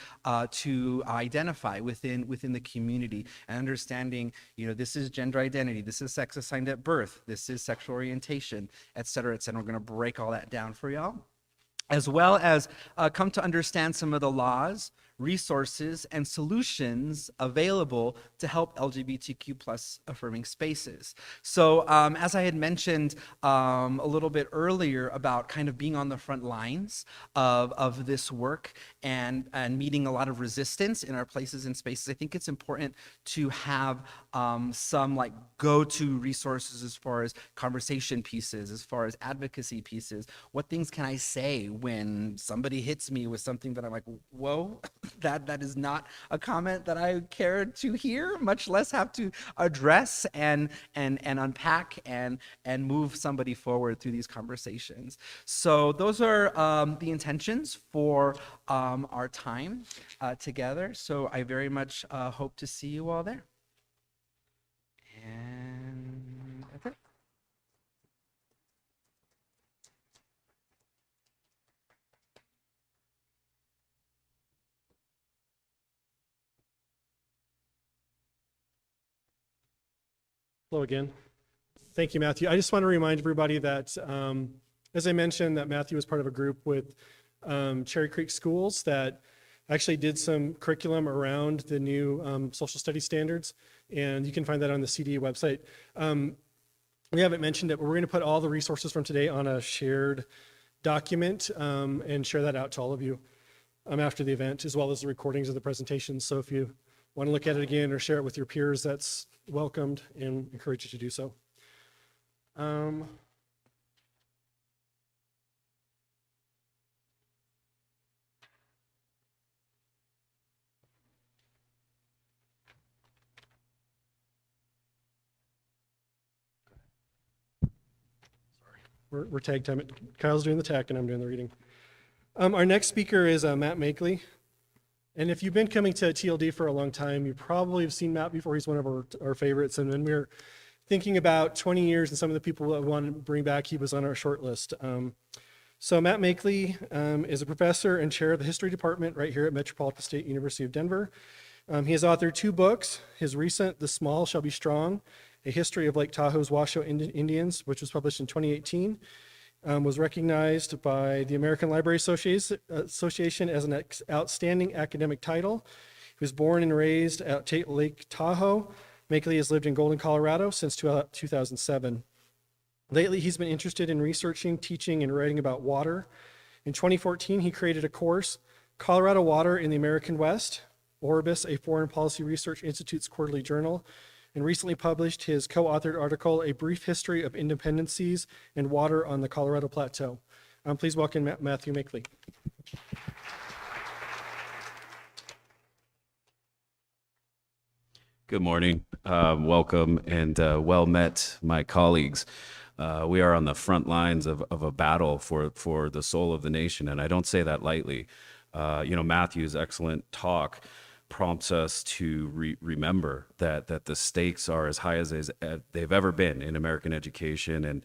to identify within the community, and understanding, this is gender identity, this is sex assigned at birth, this is sexual orientation, et cetera, et cetera. We're going to break all that down for y'all, as well as come to understand some of the laws, resources, and solutions available to help LGBTQ plus affirming spaces. So as I had mentioned a little bit earlier about kind of being on the front lines of this work and meeting a lot of resistance in our places and spaces, I think it's important to have some like go-to resources as far as conversation pieces, as far as advocacy pieces. What things can I say when somebody hits me with something that I'm like, whoa, that is not a comment that I care to hear, much less have to address and unpack and move somebody forward through these conversations. So those are the intentions for our time together. So I very much hope to see you all there. And that's it. Hello again. Thank you, Matthew. I just want to remind everybody that, as I mentioned, that Matthew was part of a group with Cherry Creek Schools that actually did some curriculum around the new social studies standards, and you can find that on the CDE website. We haven't mentioned it, but we're going to put all the resources from today on a shared document and share that out to all of you after the event, as well as the recordings of the presentations. So if you want to look at it again or share it with your peers, that's welcomed and encourage you to do so. We're tag time. Kyle's doing the tech and I'm doing the reading. Our next speaker is Matt Makley. And if you've been coming to TLD for a long time, you probably have seen Matt before. He's one of our favorites. And when we were thinking about 20 years and some of the people that we want to bring back, he was on our short list. So Matt Makley is a professor and chair of the history department right here at Metropolitan State University of Denver. He has authored 2 books. His recent, The Small Shall Be Strong, A History of Lake Tahoe's Washoe Indians, which was published in 2018, was recognized by the American Library Association as an outstanding academic title. He was born and raised at Lake Tahoe. Makley has lived in Golden, Colorado since 2007. Lately, he's been interested in researching, teaching, and writing about water. In 2014, he created a course, Colorado Water in the American West, Orbis, a Foreign Policy Research Institute's quarterly journal, and recently published his co-authored article, A Brief History of Independencies and Water on the Colorado Plateau. Please welcome Matthew Makley. Good morning. Welcome and well met, my colleagues. We are on the front lines of a battle for the soul of the nation, and I don't say that lightly. Matthew's excellent talk prompts us to remember that the stakes are as high as they've ever been in American education. And,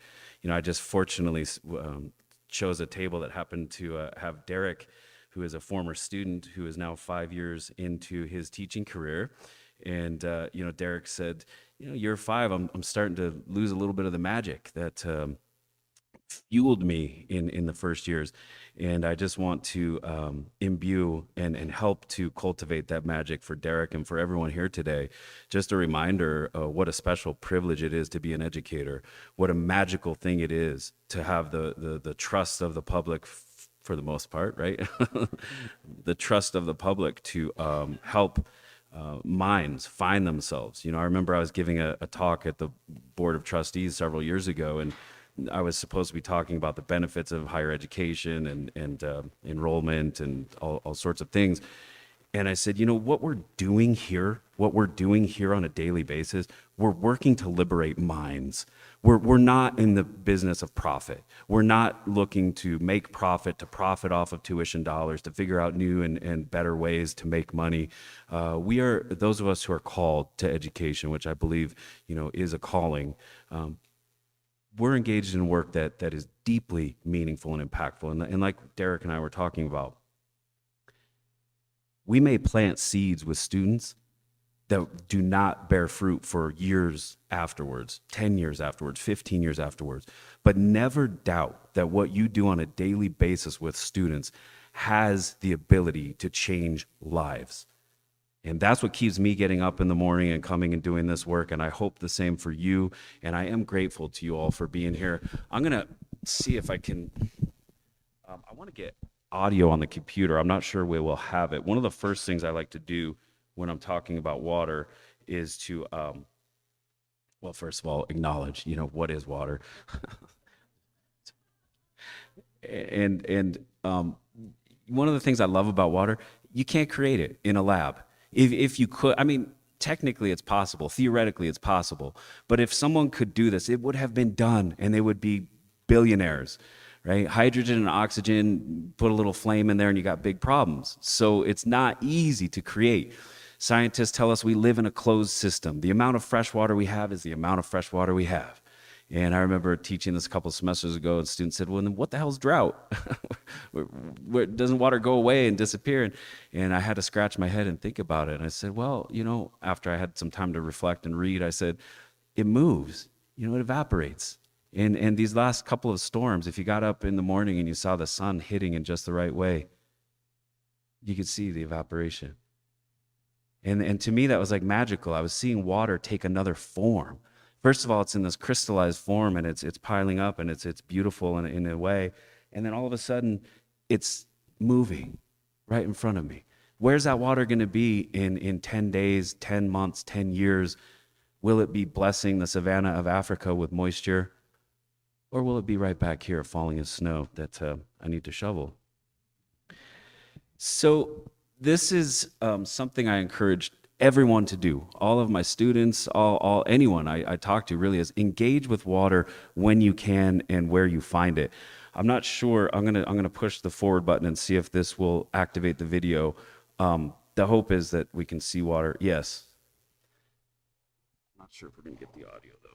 I just fortunately chose a table that happened to have Derek, who is a former student who is now 5 years into his teaching career. And, Derek said, year 5, I'm starting to lose a little bit of the magic that fueled me in the first years. And I just want to imbue and help to cultivate that magic for Derek and for everyone here today. Just a reminder what a special privilege it is to be an educator, what a magical thing it is to have the trust of the public for the most part, right? The trust of the public to help minds find themselves. I remember I was giving a talk at the Board of Trustees several years ago, and I was supposed to be talking about the benefits of higher education and enrollment and all sorts of things. And I said, what we're doing here on a daily basis, we're working to liberate minds. We're not in the business of profit. We're not looking to make profit, to profit off of tuition dollars, to figure out new and better ways to make money. We are, those of us who are called to education, which I believe, is a calling. We're engaged in work that is deeply meaningful and impactful. And like Derek and I were talking about, we may plant seeds with students that do not bear fruit for years afterwards, 10 years afterwards, 15 years afterwards. But never doubt that what you do on a daily basis with students has the ability to change lives. And that's what keeps me getting up in the morning and coming and doing this work. And I hope the same for you. And I am grateful to you all for being here. I'm going to see if I can, I want to get audio on the computer. I'm not sure we will have it. One of the first things I like to do when I'm talking about water is to, well, first of all, acknowledge, what is water? and one of the things I love about water, you can't create it in a lab. If you could, technically it's possible. Theoretically it's possible. But if someone could do this, it would have been done and they would be billionaires. Right? Hydrogen and oxygen, put a little flame in there and you got big problems. So it's not easy to create. Scientists tell us we live in a closed system. The amount of fresh water we have is the amount of fresh water we have. And I remember teaching this a couple of semesters ago, and students said, well, then what the hell is drought? Doesn't water go away and disappear? And I had to scratch my head and think about it. And I said, well, after I had some time to reflect and read, I said, it moves, it evaporates. And these last couple of storms, if you got up in the morning and you saw the sun hitting in just the right way, you could see the evaporation. And to me, that was like magical. I was seeing water take another form. First of all, it's in this crystallized form, and it's piling up, and it's beautiful in a way. And then all of a sudden, it's moving right in front of me. Where's that water going to be in 10 days, 10 months, 10 years? Will it be blessing the savanna of Africa with moisture? Or will it be right back here falling as snow that I need to shovel? So this is something I encourage everyone to do. All of my students, anyone I talk to really is engage with water when you can and where you find it. I'm not sure. I'm gonna push the forward button and see if this will activate the video. The hope is that we can see water. Yes. Not sure if we're gonna get the audio though.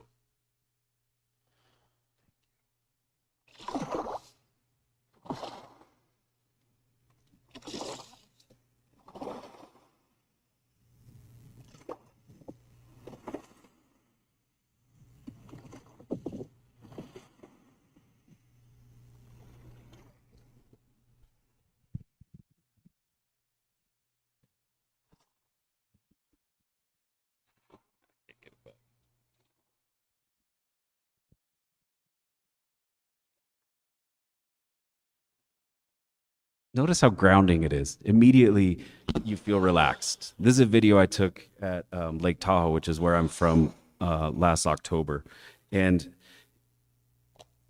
notice how grounding it is. Immediately, you feel relaxed. This is a video I took at Lake Tahoe, which is where I'm from, last October. And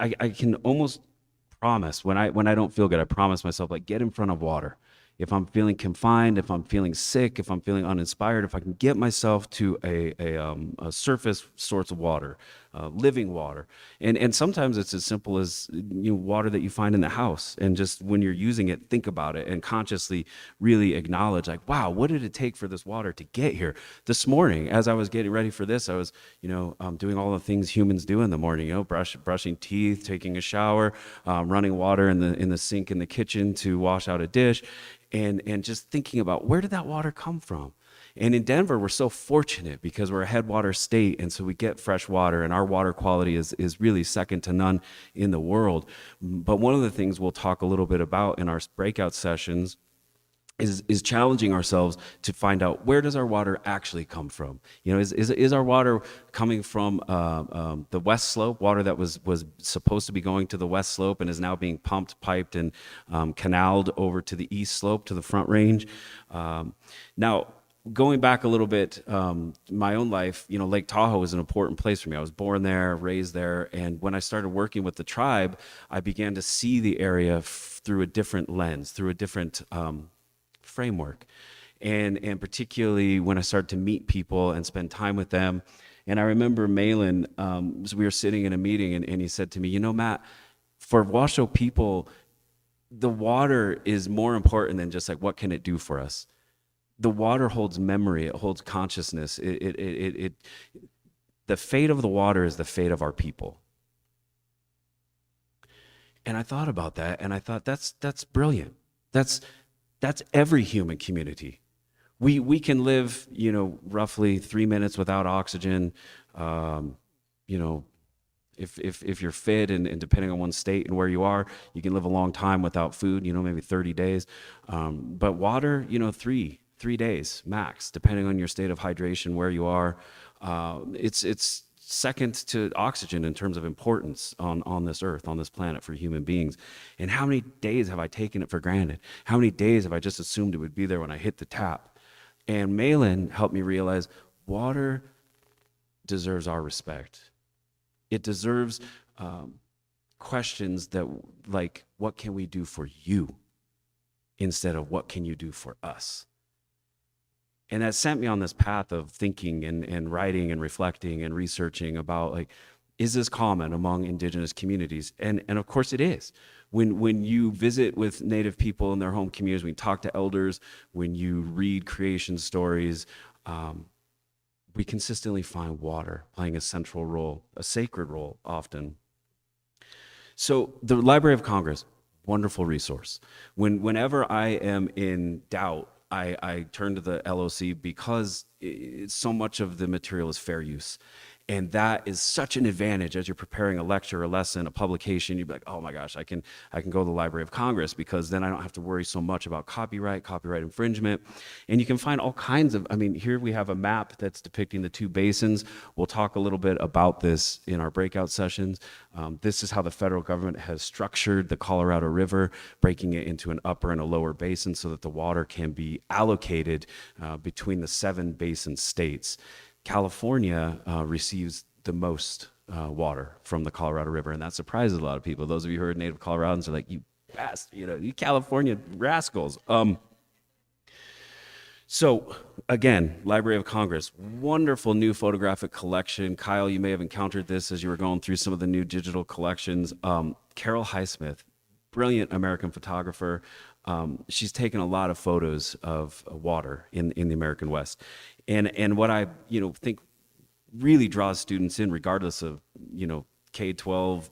I can almost promise when I don't feel good, I promise myself, like, get in front of water. If I'm feeling confined, if I'm feeling sick, if I'm feeling uninspired, if I can get myself to a surface source of water, living water, and sometimes it's as simple as water that you find in the house, and just when you're using it, think about it and consciously really acknowledge, like, wow, what did it take for this water to get here? This morning, as I was getting ready for this, I was doing all the things humans do in the morning, brushing teeth, taking a shower, running water in the sink in the kitchen to wash out a dish. And just thinking about, where did that water come from? And in Denver, we're so fortunate because we're a headwater state, and so we get fresh water, and our water quality is really second to none in the world. But one of the things we'll talk a little bit about in our breakout sessions is challenging ourselves to find out, where does our water actually come from? Is our water coming from the west slope, water that was supposed to be going to the west slope and is now being pumped, piped, and canaled over to the east slope, to the Front Range? Now, going back a little bit, my own life, Lake Tahoe was an important place for me. I was born there, raised there, and when I started working with the tribe, I began to see the area through a different lens, through a different framework, and particularly when I started to meet people and spend time with them. And I remember Malin, so we were sitting in a meeting, and he said to me, Matt, for Washoe people, the water is more important than just like, what can it do for us? The water holds memory, it holds consciousness. The fate of the water is the fate of our people. And I thought about that, and I thought, that's brilliant. That's every human community. We can live, roughly 3 minutes without oxygen. If you're fit, and depending on one state and where you are, you can live a long time without food, maybe 30 days. But water, 3 days max, depending on your state of hydration, where you are. It's second to oxygen in terms of importance on this earth, on this planet, for human beings. And how many days have I taken it for granted? How many days have I just assumed it would be there when I hit the tap? And Malin helped me realize water deserves our respect. It deserves questions that, like, what can we do for you, instead of what can you do for us? And that sent me on this path of thinking and writing and reflecting and researching about, like, is this common among indigenous communities? And of course it is. When you visit with Native people in their home communities, when you talk to elders, when you read creation stories, we consistently find water playing a central role, a sacred role often. So the Library of Congress, wonderful resource. Whenever I am in doubt, I turn to the LOC, because so much of the material is fair use. And that is such an advantage as you're preparing a lecture, a lesson, a publication. You'd be like, oh my gosh, I can go to the Library of Congress, because then I don't have to worry so much about copyright infringement. And you can find all kinds of, here we have a map that's depicting the two basins. We'll talk a little bit about this in our breakout sessions. This is how the federal government has structured the Colorado River, breaking it into an upper and a lower basin so that the water can be allocated between the 7 basin states. California receives the most water from the Colorado River, and that surprises a lot of people. Those of you who are native Coloradans are like, you bastard, you California rascals. So again, Library of Congress, wonderful new photographic collection. Kyle, you may have encountered this as you were going through some of the new digital collections. Carol Highsmith, brilliant American photographer. She's taken a lot of photos of water in the American West. And what I think really draws students in, regardless of K-12,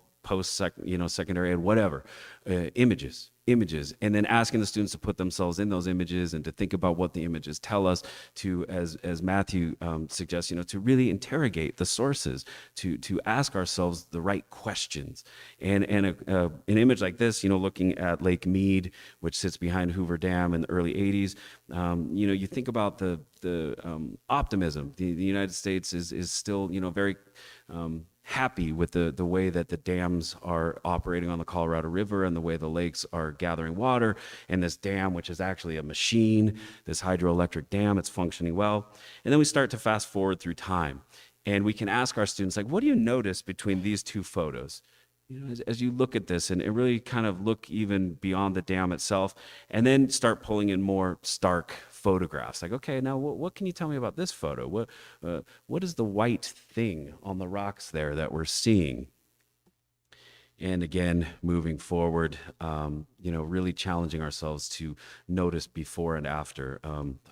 secondary and whatever, images, and then asking the students to put themselves in those images and to think about what the images tell us, to, as Matthew suggests, to really interrogate the sources, to ask ourselves the right questions. And an image like this, looking at Lake Mead, which sits behind Hoover Dam in the early 80s, you think about the optimism. The United States is still, very happy with the way that the dams are operating on the Colorado River and the way the lakes are gathering water. And this dam, which is actually a machine, this hydroelectric dam, it's functioning well. And then we start to fast forward through time. And we can ask our students, like, what do you notice between these two photos? You know, as you look at this and really kind of look even beyond the dam itself, and then start pulling in more stark photographs. Like, okay, now what can you tell me about this photo? What is the white thing on the rocks there that we're seeing? And again, moving forward, really challenging ourselves to notice before and after.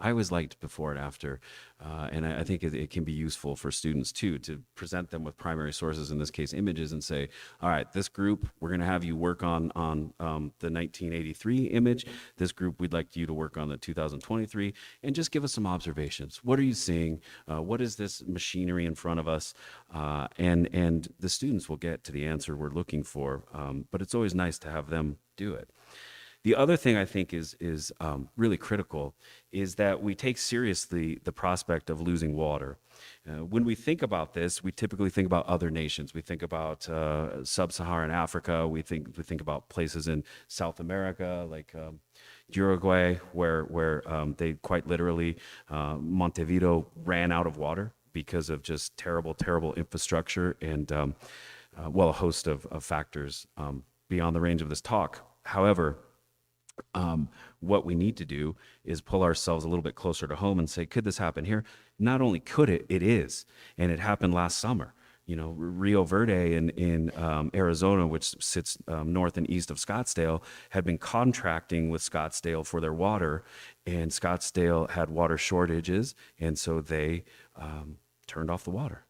I always liked before and after, and I think it can be useful for students too, to present them with primary sources, in this case images, and say, all right, this group, we're going to have you work on the 1983 image. This group, we'd like you to work on the 2023, and just give us some observations. What are you seeing? What is this machinery in front of us? And the students will get to the answer we're looking for, but it's always nice to have them do it. The other thing I think is really critical is that we take seriously the prospect of losing water. When we think about this, we typically think about other nations. We think about sub-Saharan Africa. We think about places in South America, like Uruguay, where they quite literally, Montevideo ran out of water because of just terrible infrastructure and a host of factors beyond the range of this talk. However, what we need to do is pull ourselves a little bit closer to home and say, could this happen here? Not only could it is, and it happened last summer. You know, Rio Verde in Arizona, which sits north and east of Scottsdale, had been contracting with Scottsdale for their water, and Scottsdale had water shortages, and so they turned off the water.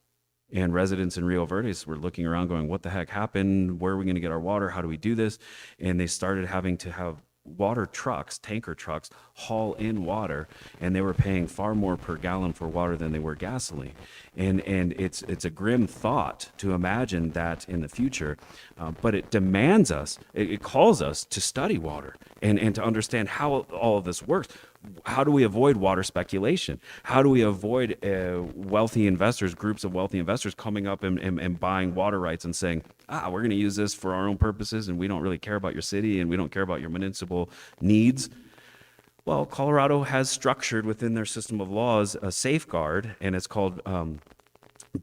And residents in Rio Verde were looking around going, what the heck happened? Where are we going to get our water? How do we do this? And they started having to have water trucks, tanker trucks, haul in water, and they were paying far more per gallon for water than they were gasoline. And it's a grim thought to imagine that in the future, but it demands us, it calls us to study water and to understand how all of this works. How do we avoid water speculation? How do we avoid wealthy investors, groups of wealthy investors coming up and buying water rights and saying, we're going to use this for our own purposes and we don't really care about your city and we don't care about your municipal needs? Well, Colorado has structured within their system of laws a safeguard, and it's called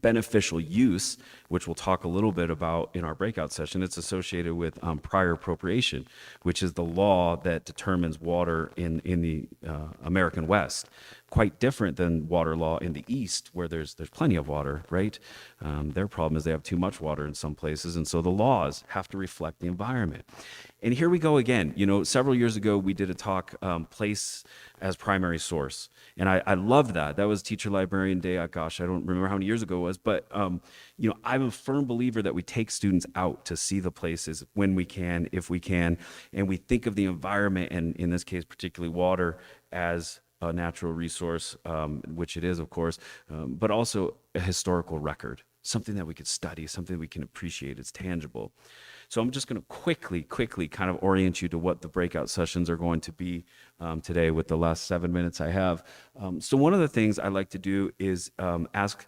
beneficial use, which we'll talk a little bit about in our breakout session. It's associated with prior appropriation, which is the law that determines water in the American West. Quite different than water law in the East, where there's plenty of water, right? Their problem is they have too much water in some places, and so the laws have to reflect the environment. And here we go again. You know, several years ago, we did a talk, Place as Primary Source. And I loved that. That was Teacher Librarian Day. Gosh, I don't remember how many years ago it was. But, I'm a firm believer that we take students out to see the places when we can, if we can. And we think of the environment, and in this case, particularly water, as a natural resource, which it is, of course, but also a historical record, something that we could study, something we can appreciate. It's tangible. So I'm just going to quickly kind of orient you to what the breakout sessions are going to be today with the last 7 minutes I have. So one of the things I like to do is ask,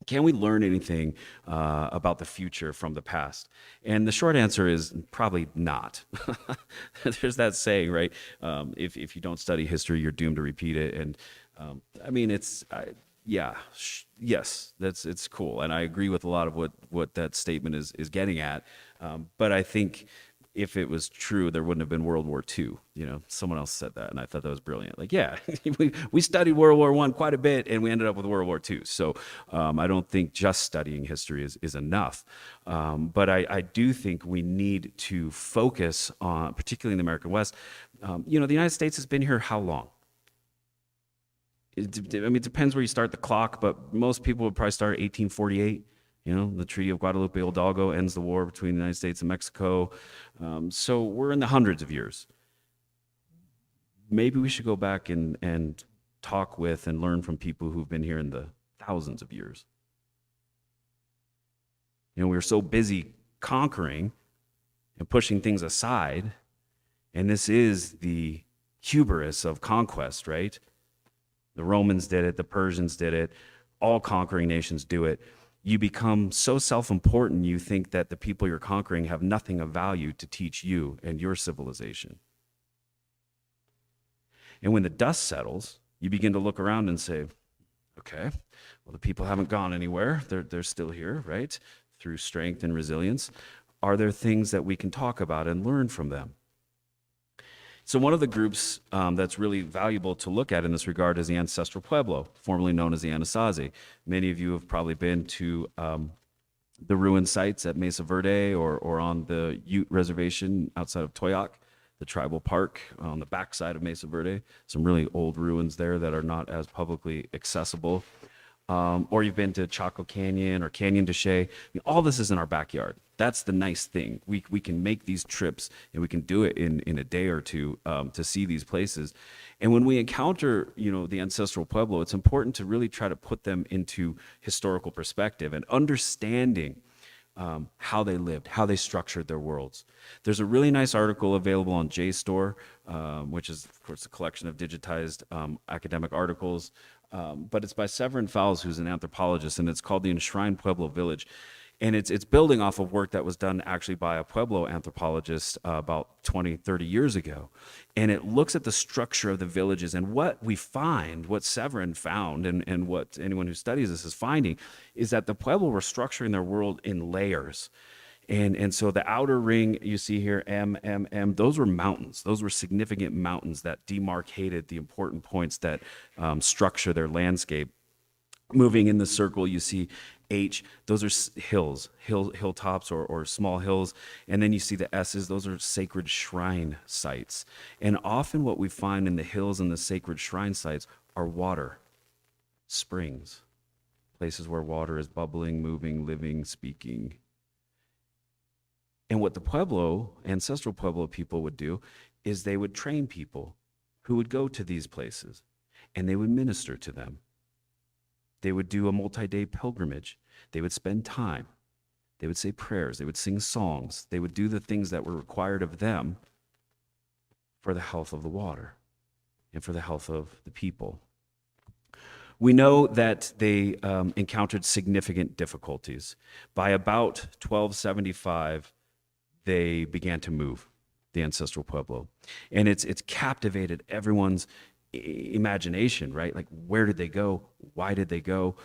can we learn anything about the future from the past? And the short answer is probably not. There's that saying, right? If you don't study history, you're doomed to repeat it. And yes, it's cool. And I agree with a lot of what that statement is getting at. But I think if it was true, there wouldn't have been World War II. You know, someone else said that, and I thought that was brilliant. Like, yeah, we studied World War I quite a bit, and we ended up with World War II. So I don't think just studying history is enough. But I do think we need to focus on, particularly in the American West, the United States has been here how long? It depends where you start the clock, but most people would probably start at 1848. You know, the Treaty of Guadalupe Hidalgo ends the war between the United States and Mexico. So we're in the hundreds of years. Maybe we should go back and talk with and learn from people who've been here in the thousands of years. You know, we were so busy conquering and pushing things aside, and this is the hubris of conquest, right? The Romans did it, the Persians did it, all conquering nations do it. you become so self-important you think that the people you're conquering have nothing of value to teach you and your civilization. And when the dust settles, you begin to look around and say, okay, well, the people haven't gone anywhere. They're still here, right? Through strength and resilience. Are there things that we can talk about and learn from them? So one of the groups that's really valuable to look at in this regard is the Ancestral Pueblo, formerly known as the Anasazi. Many of you have probably been to the ruined sites at Mesa Verde or on the Ute Reservation outside of Toyac, the tribal park on the backside of Mesa Verde. Some really old ruins there that are not as publicly accessible. Or you've been to Chaco Canyon or Canyon de Chelly. I mean, all this is in our backyard. That's the nice thing. We can make these trips and we can do it in a day or two to see these places. And when we encounter, the Ancestral Pueblo, it's important to really try to put them into historical perspective and understanding how they lived, how they structured their worlds. There's a really nice article available on JSTOR, which is, of course, a collection of digitized academic articles. But it's by Severin Fowles, who's an anthropologist, and it's called The Enshrined Pueblo Village. And it's building off of work that was done actually by a Pueblo anthropologist about 20, 30 years ago. And it looks at the structure of the villages, and what we find, what Severin found, and what anyone who studies this is finding, is that the Pueblo were structuring their world in layers. And so the outer ring you see here, M, those were mountains. Those were significant mountains that demarcated the important points that structure their landscape. Moving in the circle, you see H, those are hills, hilltops or small hills. And then you see the S's, those are sacred shrine sites. And often what we find in the hills and the sacred shrine sites are water, springs, places where water is bubbling, moving, living, speaking. And what the Ancestral Pueblo people would do is they would train people who would go to these places and they would minister to them. They would do a multi-day pilgrimage. They would spend time. They would say prayers. They would sing songs. They would do the things that were required of them for the health of the water and for the health of the people. We know that they encountered significant difficulties. By about 1275, they began to move, the Ancestral Pueblo. And it's captivated everyone's imagination, right? Like, where did they go? Why did they go?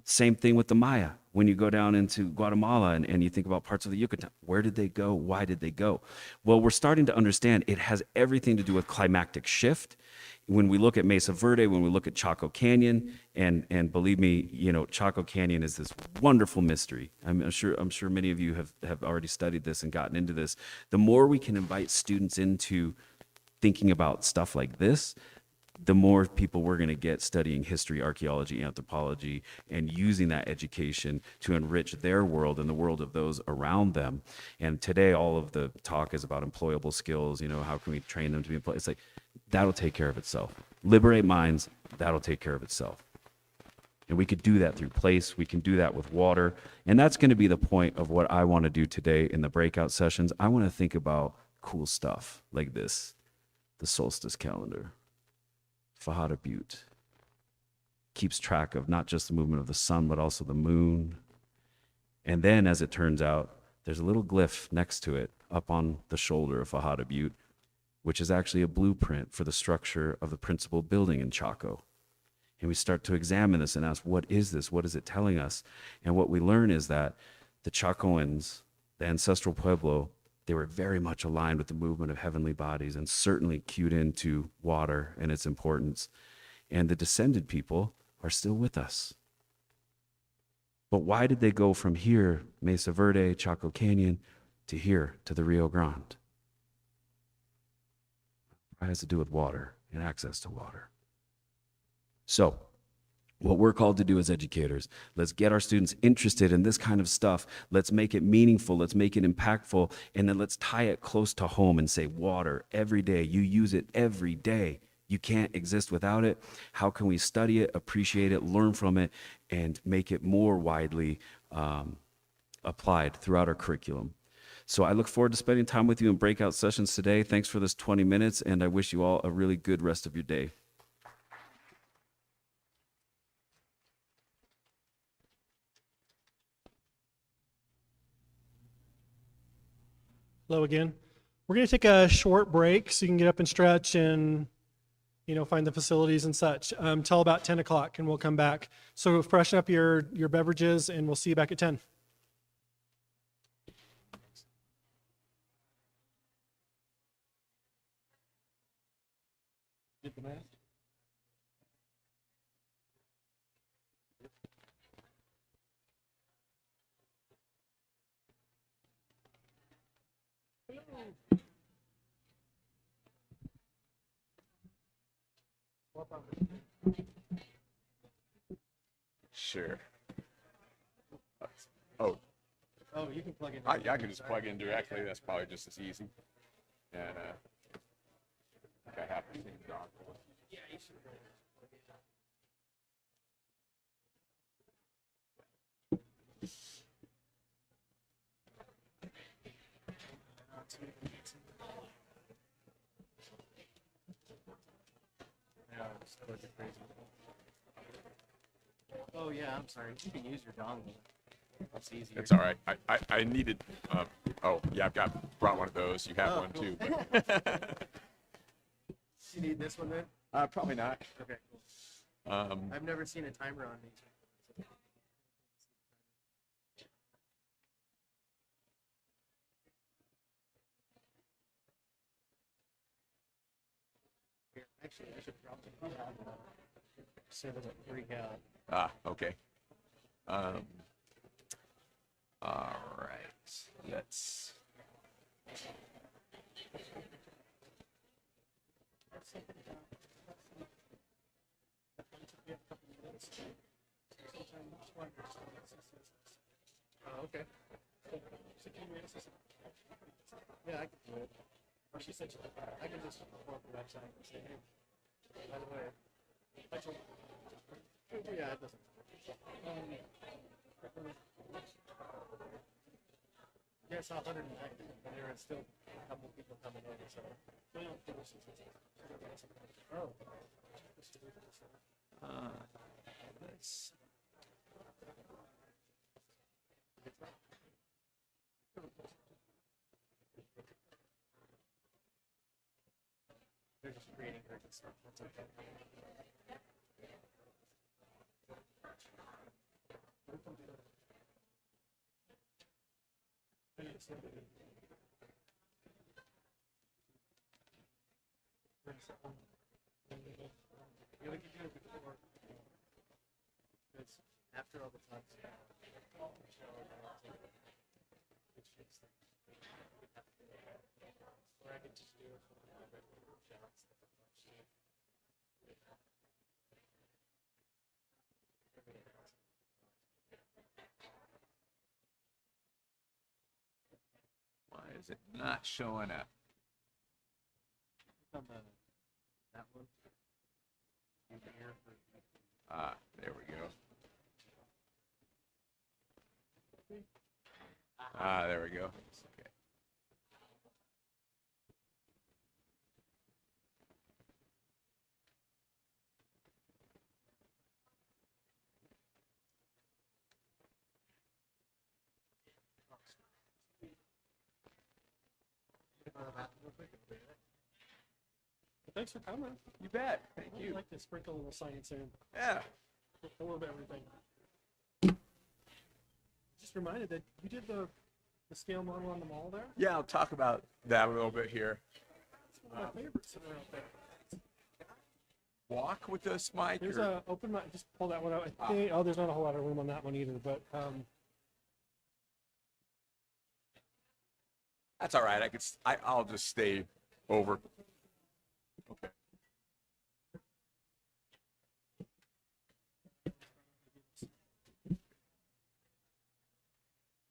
Same thing with the Maya. When you go down into Guatemala and you think about parts of the Yucatan, where did they go? Why did they go? Well, we're starting to understand it has everything to do with climactic shift. When we look at Mesa Verde, when we look at Chaco Canyon, and believe me, Chaco Canyon is this wonderful mystery. I'm sure many of you have already studied this and gotten into this. The more we can invite students into thinking about stuff like this, the more people we're going to get studying history, archaeology, anthropology, and using that education to enrich their world and the world of those around them. And today, all of the talk is about employable skills. How can we train them to be employed? It's like, that'll take care of itself. Liberate minds, that'll take care of itself. And we could do that through place. We can do that with water. And that's going to be the point of what I want to do today in the breakout sessions. I want to think about cool stuff like this, the solstice calendar. Fajada Butte keeps track of not just the movement of the sun, but also the moon. And then, as it turns out, there's a little glyph next to it up on the shoulder of Fajada Butte, which is actually a blueprint for the structure of the principal building in Chaco. And we start to examine this and ask, what is this? What is it telling us? And what we learn is that the Chacoans, the Ancestral Pueblo, they were very much aligned with the movement of heavenly bodies and certainly cued into water and its importance. And the descended people are still with us. But why did they go from here, Mesa Verde, Chaco Canyon, to here, to the Rio Grande? It has to do with water and access to water. So, what we're called to do as educators, let's get our students interested in this kind of stuff. Let's make it meaningful. Let's make it impactful. And then let's tie it close to home and say, water, every day. You use it every day. You can't exist without it. How can we study it, appreciate it, learn from it, and make it more widely applied throughout our curriculum? So I look forward to spending time with you in breakout sessions today. Thanks for this 20 minutes, and I wish you all a really good rest of your day. Hello again. We're going to take a short break so you can get up and stretch and, find the facilities and such till about 10 o'clock, and we'll come back. So freshen up your beverages, and we'll see you back at 10. Get the mask. Sure. Oh, Oh, you can plug in. I can just plug in directly. That's probably just as easy. And I think I have the same dongle. Oh, yeah, I'm sorry. You can use your dongle. That's easier. It's all right. I needed. Oh yeah, brought one of those. You have one too. But You need this one then? probably not. Okay, cool. I've never seen a timer on these. Here, actually, I should probably have so it doesn't freak out. Okay. All right. Let's. Oh, okay. Yeah, I can do it. Or she said I can just pull up the website and say, hey, by the way, yeah, it doesn't. Yeah, I saw 190, but there are still a couple people coming in, so. Oh. Let's. They're just creating her and stuff. That's okay. Yeah, we can do it before. Because after all the talks, or I could just do it for the shots. Why is it not showing up? On that one. Over here for There we go. There we go. Okay. Thanks for coming. You bet. Thank I'd you. like to sprinkle a little science in. Yeah. A little bit of everything. Just reminded that you did the scale model on the mall there. Yeah, I'll talk about that a little bit here. It's one of my favorites that are out there. Walk with us, Mike. There's or- a open mic. Just pull that one out. I think, there's not a whole lot of room on that one either, but That's all right. I'll just stay over. Okay.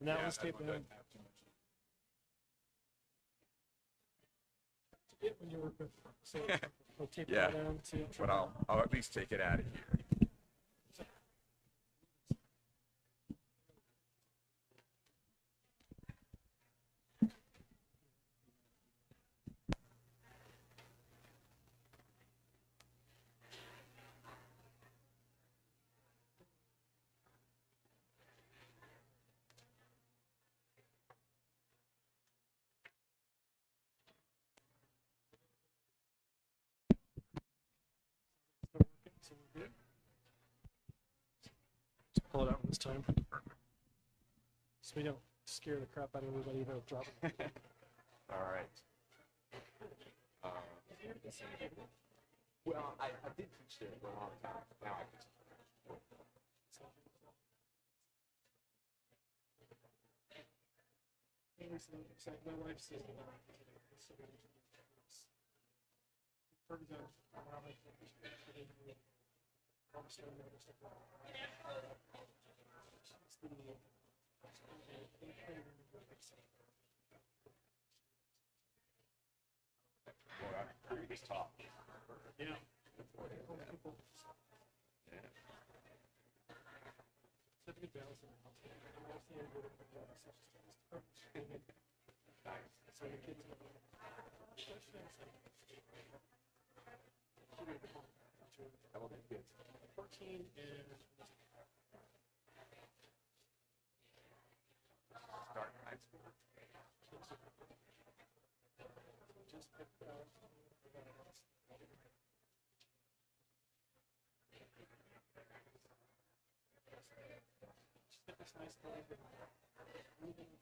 and that Yeah, one's that taped one down. doesn't have too much. When you work with, so I'll tape Yeah. that down too. But I'll at least take it out of here. So we're good. Just pull it out this time. So we don't scare the crap out of everybody about dropping. All right. Well, I did teach there for a long time. Now I can. It's like my wife says, Boy, I just talk. yeah. Such a good balance. So the kids How old are the kids? 14 and Start high school. just picked out. Just get this nice little bit. Moving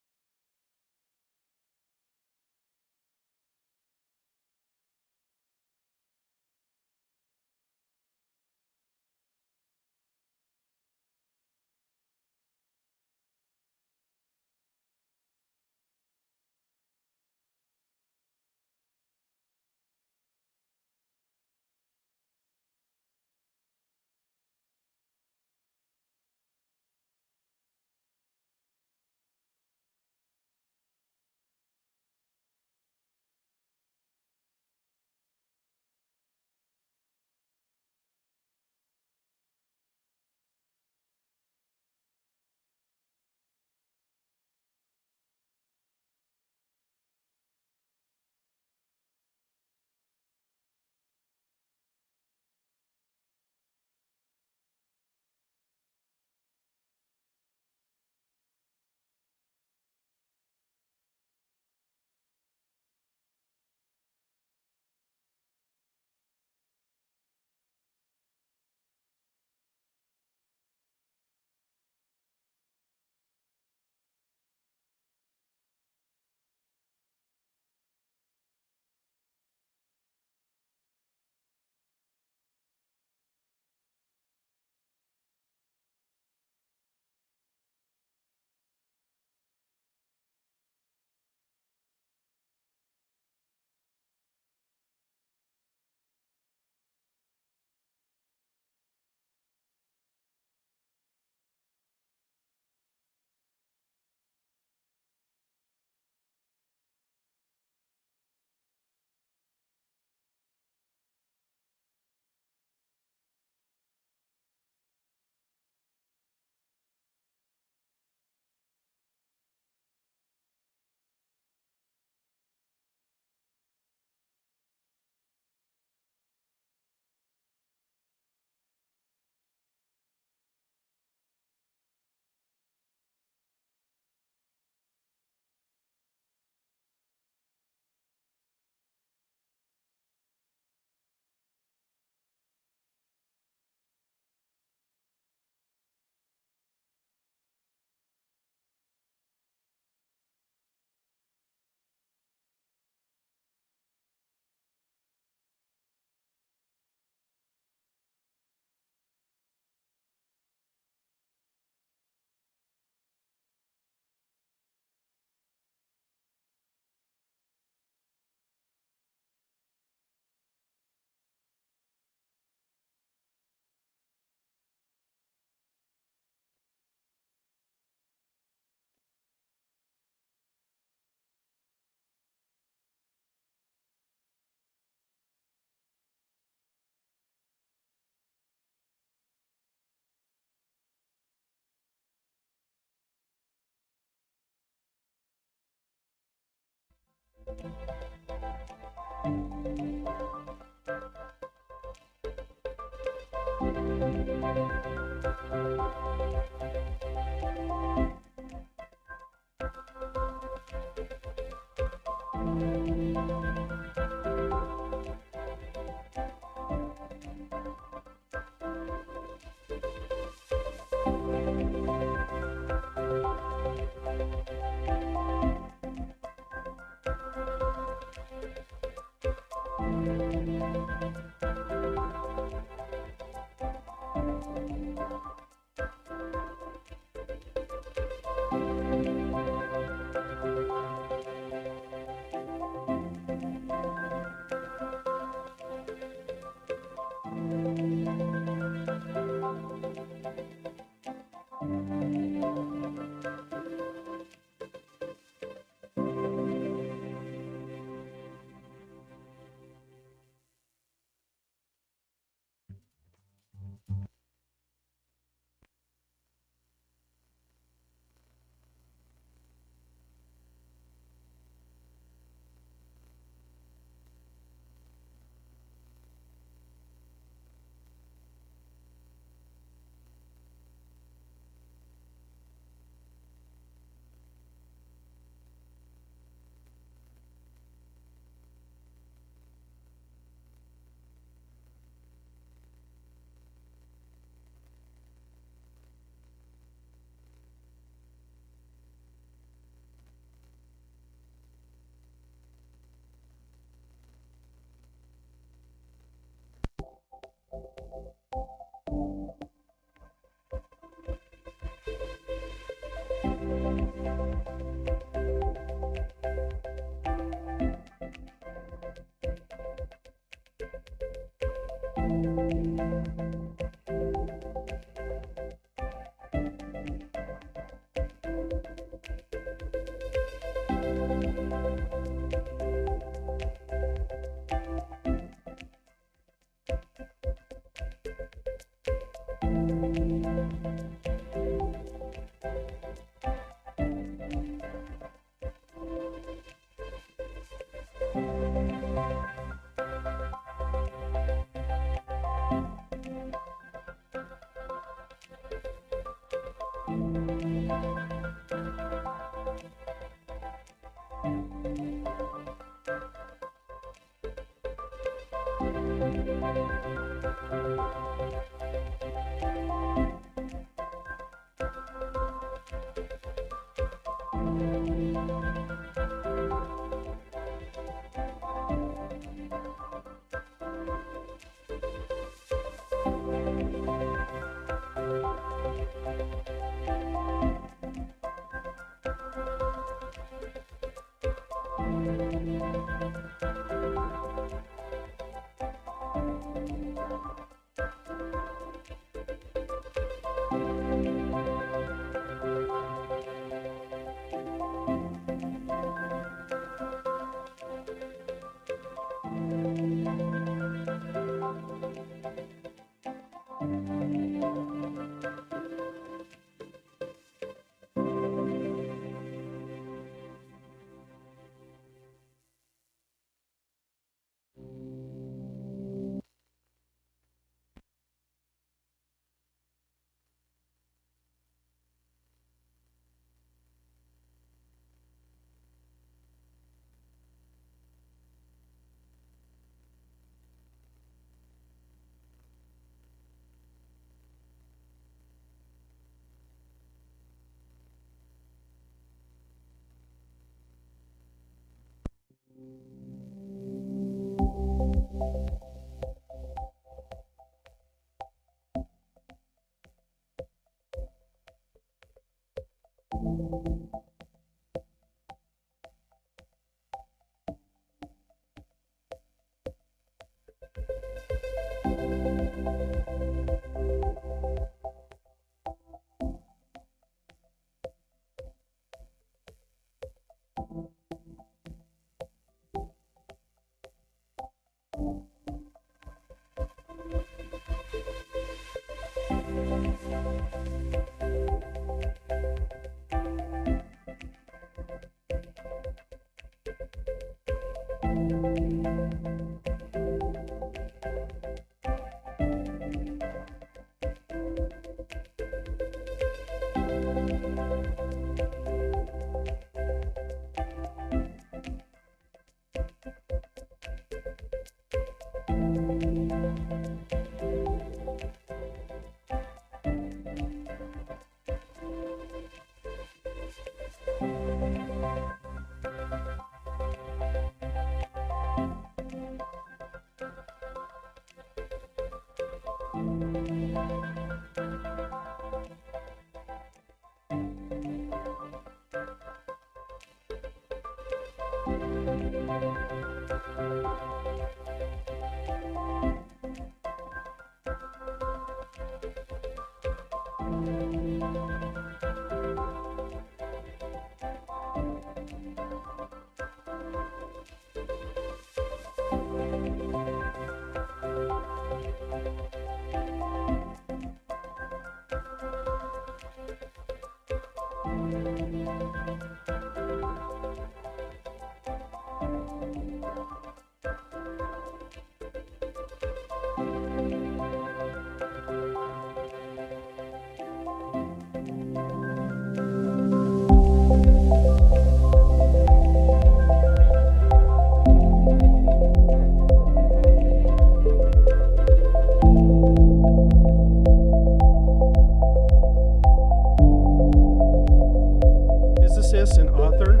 Physicist and author,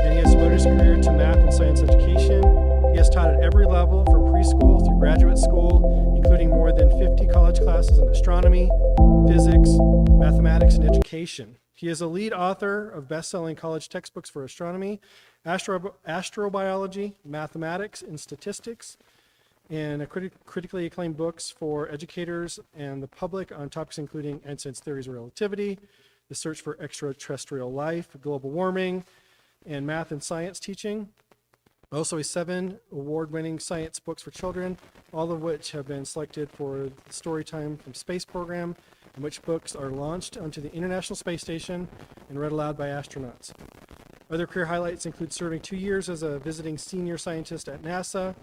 and he has devoted his career to math and science education. He has taught at every level from preschool through graduate school, including more than 50 college classes in astronomy, physics, mathematics, and education. He is a lead author of best-selling college textbooks for astronomy, astrobiology, mathematics, and statistics, and critically acclaimed books for educators and the public on topics including Einstein's theories of relativity, the search for extraterrestrial life, global warming, and math and science teaching. Also, 7 award-winning science books for children, all of which have been selected for the Storytime from Space program, in which books are launched onto the International Space Station and read aloud by astronauts. Other career highlights include serving 2 years as a visiting senior scientist at NASA,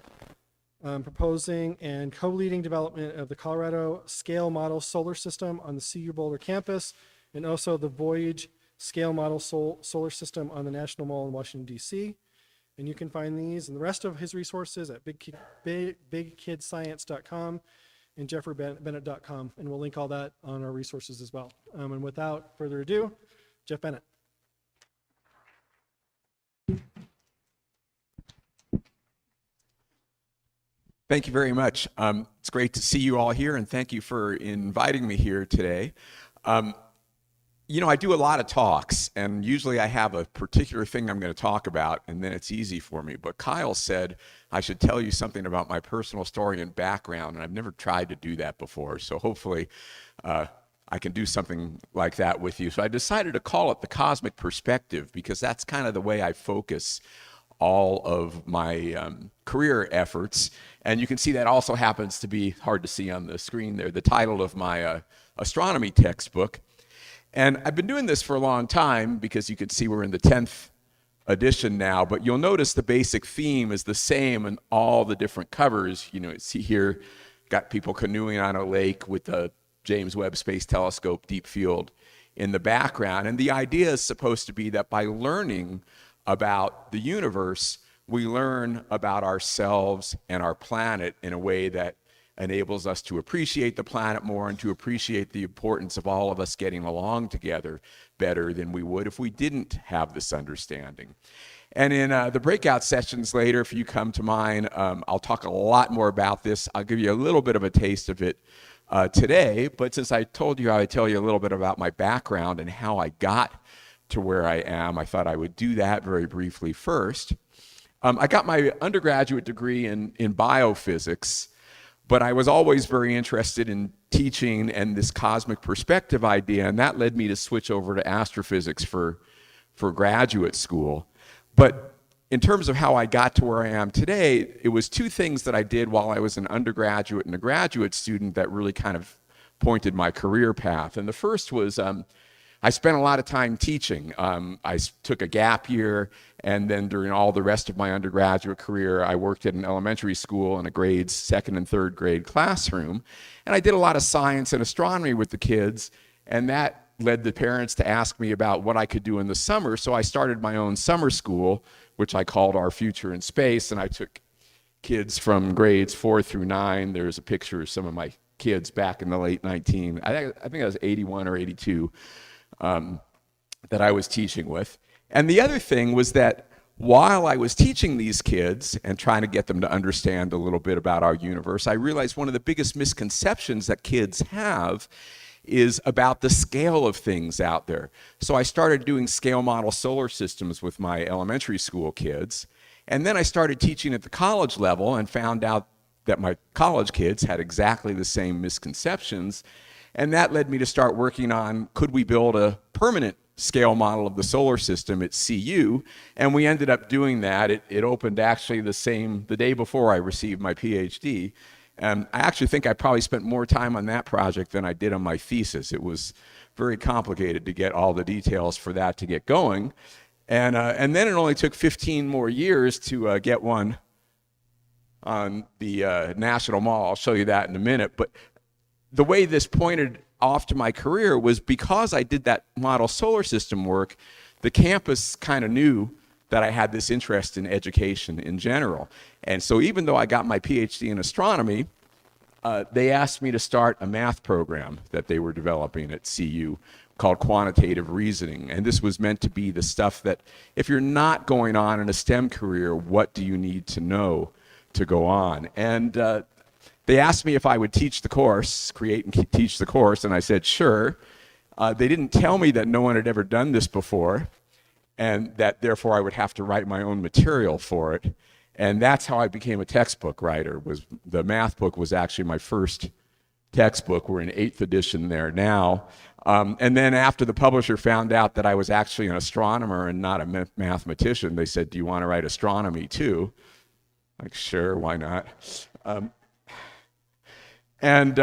proposing and co-leading development of the Colorado Scale Model Solar System on the CU Boulder campus, and also the Voyage Scale Model Solar System on the National Mall in Washington, D.C. And you can find these and the rest of his resources at bigkidscience.com and jeffreybennett.com, and we'll link all that on our resources as well. And without further ado, Jeff Bennett. Thank you very much. It's great to see you all here, and thank you for inviting me here today. You know, I do a lot of talks, and usually I have a particular thing I'm going to talk about, and then it's easy for me. But Kyle said I should tell you something about my personal story and background, and I've never tried to do that before, so hopefully I can do something like that with you. So I decided to call it the cosmic perspective, because that's kind of the way I focus all of my career efforts. And you can see that also happens to be, hard to see on the screen there, the title of my astronomy textbook. And I've been doing this for a long time, because you can see we're in the 10th edition now, but you'll notice the basic theme is the same in all the different covers. You know, see here, got people canoeing on a lake with the James Webb Space Telescope deep field in the background. And the idea is supposed to be that by learning about the universe, we learn about ourselves and our planet in a way that enables us to appreciate the planet more and to appreciate the importance of all of us getting along together better than we would if we didn't have this understanding. And in the breakout sessions later, if you come to mine, I'll talk a lot more about this. I'll give you a little bit of a taste of it today, but since I told you I would tell you a little bit about my background and how I got to where I am, I thought I would do that very briefly first. I got my undergraduate degree in biophysics, but I was always very interested in teaching and this cosmic perspective idea, and that led me to switch over to astrophysics for graduate school. But in terms of how I got to where I am today, it was 2 things that I did while I was an undergraduate and a graduate student that really kind of pointed my career path. And the first was I spent a lot of time teaching. I took a gap year, and then during all the rest of my undergraduate career, I worked at an elementary school in a grades 2nd and 3rd grade classroom. And I did a lot of science and astronomy with the kids, and that led the parents to ask me about what I could do in the summer. So I started my own summer school, which I called Our Future in Space, and I took kids from grades 4 through 9. There's a picture of some of my kids back in the late I think I was 81 or 82 that I was teaching with. And the other thing was that while I was teaching these kids and trying to get them to understand a little bit about our universe, I realized one of the biggest misconceptions that kids have is about the scale of things out there. So I started doing scale model solar systems with my elementary school kids. And then I started teaching at the college level and found out that my college kids had exactly the same misconceptions. And that led me to start working on, could we build a permanent scale model of the solar system at CU? And we ended up doing that. It opened actually the day before I received my PhD. And I actually think I probably spent more time on that project than I did on my thesis. It was very complicated to get all the details for that to get going. And then it only took 15 more years to get one on the National Mall. I'll show you that in a minute. But the way this pointed off to my career was because I did that model solar system work, the campus kind of knew that I had this interest in education in general. And so even though I got my PhD in astronomy, they asked me to start a math program that they were developing at CU called quantitative reasoning. And this was meant to be the stuff that if you're not going on in a STEM career, what do you need to know to go on? And they asked me if I would teach the course, create and teach the course, and I said, sure. They didn't tell me that no one had ever done this before, and that therefore I would have to write my own material for it. And that's how I became a textbook writer. The math book was actually my first textbook. We're in 8th edition there now. And then after the publisher found out that I was actually an astronomer and not a mathematician, they said, do you want to write astronomy too? Like, sure, why not? Around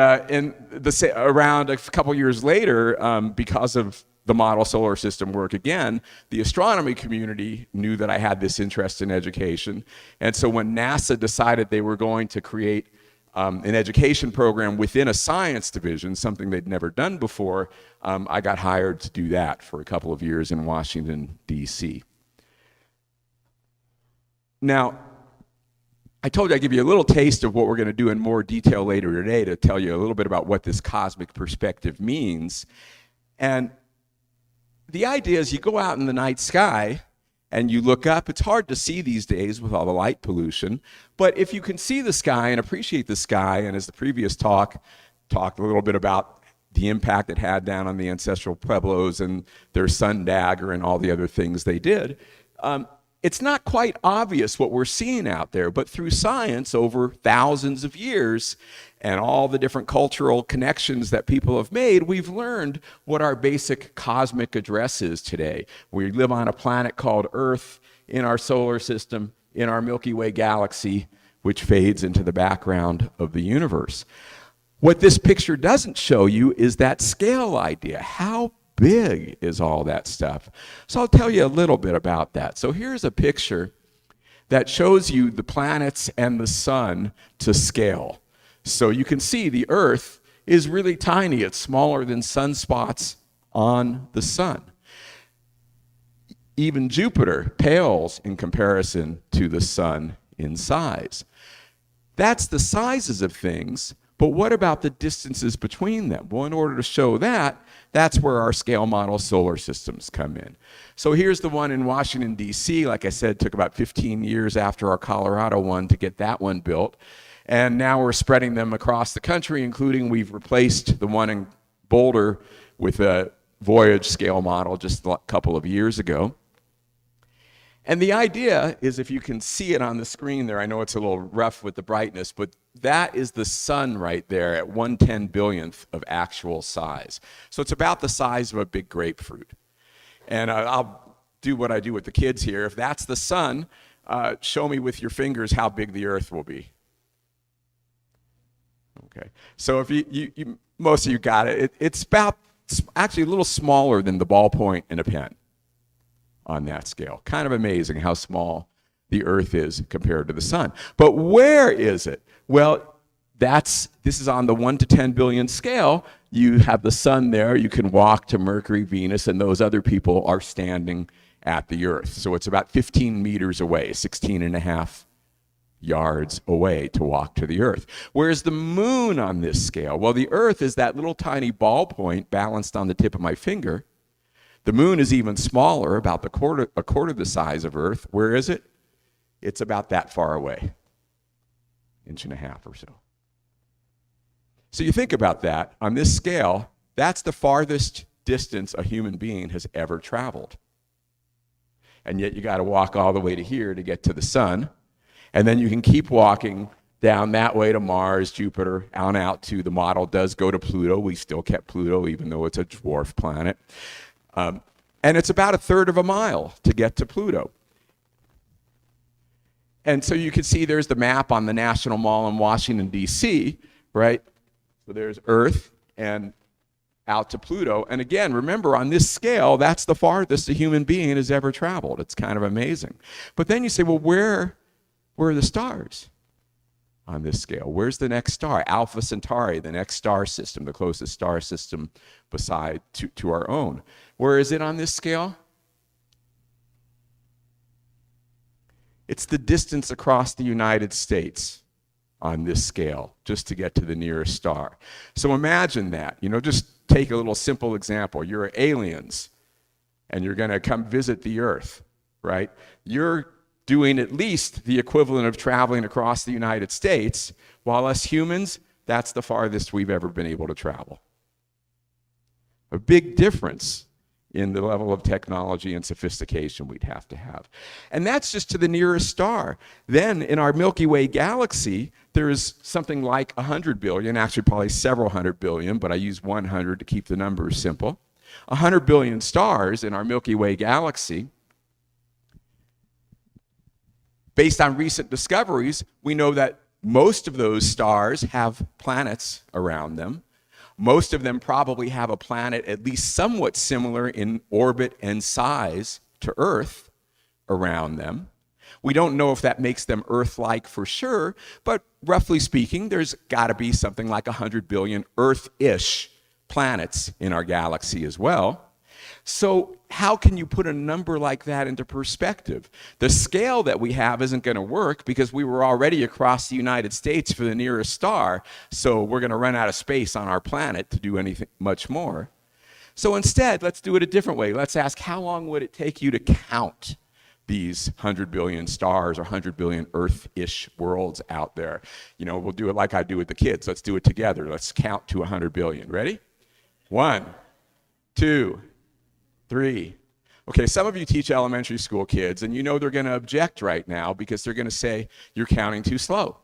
a couple years later, because of the model solar system work again, the astronomy community knew that I had this interest in education. And so when NASA decided they were going to create an education program within a science division, something they'd never done before, I got hired to do that for a couple of years in Washington, D.C. Now, I told you I'd give you a little taste of what we're going to do in more detail later today to tell you a little bit about what this cosmic perspective means. And the idea is you go out in the night sky and you look up. It's hard to see these days with all the light pollution, but if you can see the sky and appreciate the sky, and as the previous talk talked a little bit about the impact it had down on the ancestral Pueblos and their sun dagger and all the other things they did, it's not quite obvious what we're seeing out there, but through science over thousands of years and all the different cultural connections that people have made, we've learned what our basic cosmic address is today. We live on a planet called Earth in our solar system, in our Milky Way galaxy, which fades into the background of the universe. What this picture doesn't show you is that scale idea. How big is all that stuff? So I'll tell you a little bit about that. So here's a picture that shows you the planets and the sun to scale. So you can see the Earth is really tiny. It's smaller than sunspots on the sun. Even Jupiter pales in comparison to the sun in size. That's the sizes of things, but what about the distances between them? Well, in order to show that, that's where our scale model solar systems come in. So here's the one in Washington, D.C. Like I said, it took about 15 years after our Colorado one to get that one built. And now we're spreading them across the country, including we've replaced the one in Boulder with a Voyage scale model just a couple of years ago. And the idea is, if you can see it on the screen there, I know it's a little rough with the brightness, but that is the sun right there at 1/10 billionth of actual size. So it's about the size of a big grapefruit. And I'll do what I do with the kids here. If that's the sun, show me with your fingers how big the Earth will be. Okay, so if you most of you got it. It's about actually a little smaller than the ballpoint in a pen on that scale. Kind of amazing how small the Earth is compared to the sun. But where is it? Well, This is on the 1 to 10 billion scale. You have the sun there. You can walk to Mercury, Venus, and those other people are standing at the Earth. So it's about 15 meters away, 16 and a half yards away to walk to the Earth. Whereas the moon on this scale, well, the Earth is that little tiny ballpoint balanced on the tip of my finger. The moon is even smaller, about a quarter the size of Earth. Where is it? It's about that far away, inch and a half or so. So you think about that, on this scale, that's the farthest distance a human being has ever traveled. And yet you got to walk all the way to here to get to the sun. And then you can keep walking down that way to Mars, Jupiter, on out to the model does go to Pluto. We still kept Pluto, even though it's a dwarf planet. And it's about a third of a mile to get to Pluto. And so you can see there's the map on the National Mall in Washington, D.C., right? So there's Earth and out to Pluto. And again, remember, on this scale, that's the farthest a human being has ever traveled. It's kind of amazing. But then you say, well, where are the stars on this scale? Where's the next star? Alpha Centauri, the next star system, the closest star system beside to our own. Where is it on this scale? It's the distance across the United States on this scale, just to get to the nearest star. So imagine that, just take a little simple example. You're aliens, and you're going to come visit the Earth, right? You're doing at least the equivalent of traveling across the United States, while us humans, that's the farthest we've ever been able to travel. A big difference in the level of technology and sophistication we'd have to have. And that's just to the nearest star. Then in our Milky Way galaxy, there's something like 100 billion, actually probably several hundred billion, but I use 100 to keep the numbers simple. 100 billion stars in our Milky Way galaxy. Based on recent discoveries, we know that most of those stars have planets around them. Most of them probably have a planet at least somewhat similar in orbit and size to Earth around them. We don't know if that makes them Earth-like for sure, but roughly speaking, there's got to be something like 100 billion Earth-ish planets in our galaxy as well. So how can you put a number like that into perspective? The scale that we have isn't going to work because we were already across the United States for the nearest star, so we're going to run out of space on our planet to do anything much more. So instead, let's do it a different way. Let's ask, how long would it take you to count these 100 billion stars or 100 billion Earth-ish worlds out there? We'll do it like I do with the kids. Let's do it together. Let's count to 100 billion. Ready? 1, 2, 3. Okay, some of you teach elementary school kids, and they're going to object right now because they're going to say, you're counting too slow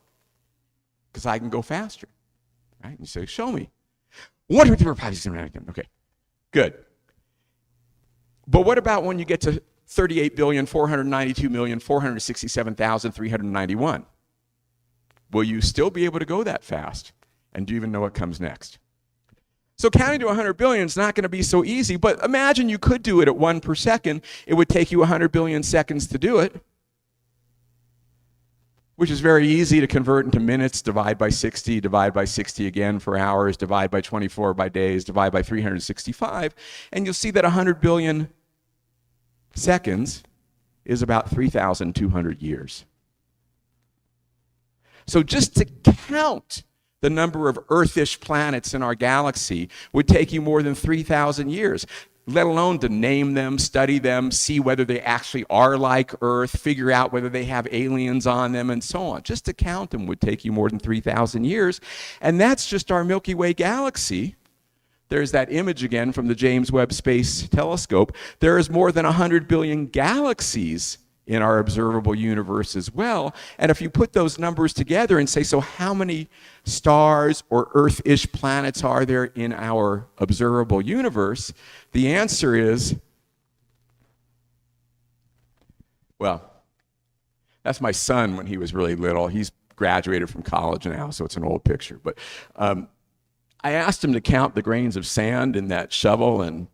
because I can go faster. Right? And you say, show me. 1, 2, 3, 4, 5, 6, 7, 8, 9, 10. Okay, good. But what about when you get to 38,492,467,391? Will you still be able to go that fast? And do you even know what comes next? So counting to 100 billion is not going to be so easy, but imagine you could do it at 1 per second. It would take you 100 billion seconds to do it, which is very easy to convert into minutes, divide by 60 again for hours, divide by 24 by days, divide by 365, and you'll see that 100 billion seconds is about 3,200 years. So just to count the number of Earth-ish planets in our galaxy would take you more than 3,000 years, let alone to name them, study them, see whether they actually are like Earth, figure out whether they have aliens on them, and so on. Just to count them would take you more than 3,000 years. And that's just our Milky Way galaxy. There's that image again from the James Webb Space Telescope. There is more than 100 billion galaxies in our observable universe as well. And if you put those numbers together and say, so how many stars or Earth-ish planets are there in our observable universe? The answer is, well, that's my son when he was really little. He's graduated from college now, so it's an old picture. But I asked him to count the grains of sand in that shovel, and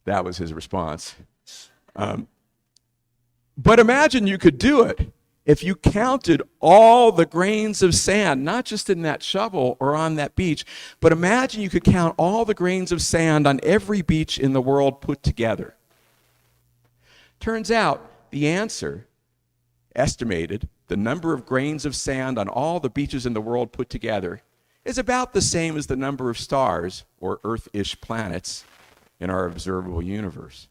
that was his response. But imagine you could do it if you counted all the grains of sand, not just in that shovel or on that beach, but imagine you could count all the grains of sand on every beach in the world put together. Turns out the answer, estimated, the number of grains of sand on all the beaches in the world put together, is about the same as the number of stars, or Earth-ish planets, in our observable universe.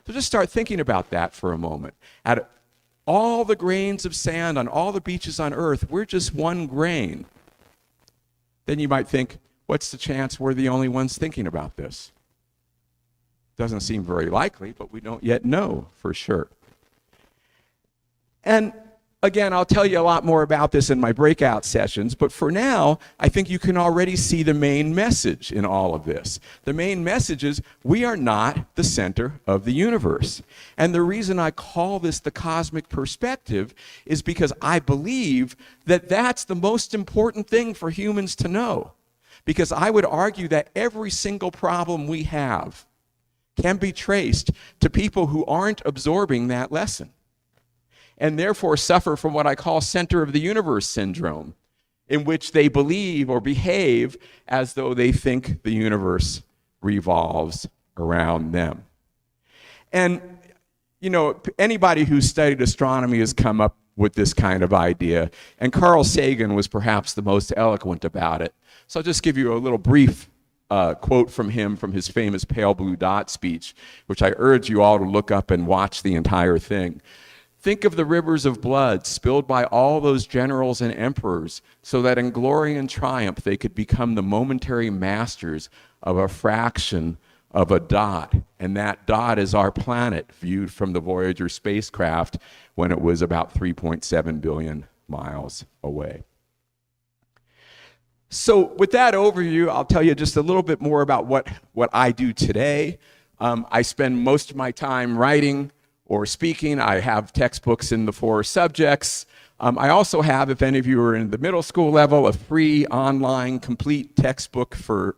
So just start thinking about that for a moment. At all the grains of sand on all the beaches on Earth, we're just one grain. Then you might think, what's the chance we're the only ones thinking about this? Doesn't seem very likely, but we don't yet know for sure. And again, I'll tell you a lot more about this in my breakout sessions, but for now, I think you can already see the main message in all of this. The main message is we are not the center of the universe. And the reason I call this the cosmic perspective is because I believe that that's the most important thing for humans to know. Because I would argue that every single problem we have can be traced to people who aren't absorbing that lesson, and therefore suffer from what I call center of the universe syndrome, in which they believe or behave as though they think the universe revolves around them. And, you know, anybody who's studied astronomy has come up with this kind of idea, and Carl Sagan was perhaps the most eloquent about it. So I'll just give you a little brief quote from him from his famous Pale Blue Dot speech, which I urge you all to look up and watch the entire thing. Think of the rivers of blood spilled by all those generals and emperors, so that in glory and triumph they could become the momentary masters of a fraction of a dot. And that dot is our planet, viewed from the Voyager spacecraft when it was about 3.7 billion miles away. So with that overview, I'll tell you just a little bit more about what I do today. I spend most of my time writing or speaking. I have textbooks in the 4 subjects. I also have, if any of you are in the middle school level, a free online complete textbook for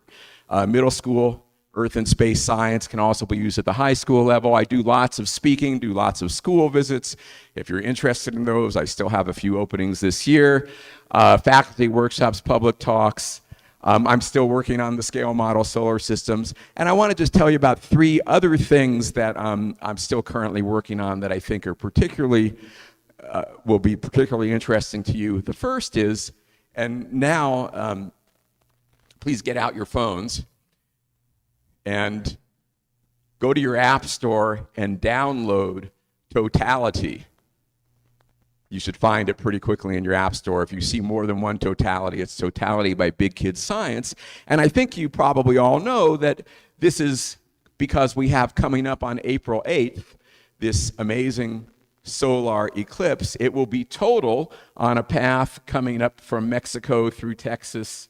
middle school. Earth and space science can also be used at the high school level. I do lots of speaking, do lots of school visits. If you're interested in those, I still have a few openings this year. Faculty workshops, public talks. I'm still working on the scale model solar systems. And I want to just tell you about 3 other things that I'm still currently working on that I think are will be particularly interesting to you. The first is, and now please get out your phones and go to your app store and download Totality. You should find it pretty quickly in your app store. If you see more than one Totality, it's Totality by Big Kid Science. And I think you probably all know that this is because we have coming up on April 8th, this amazing solar eclipse. It will be total on a path coming up from Mexico through Texas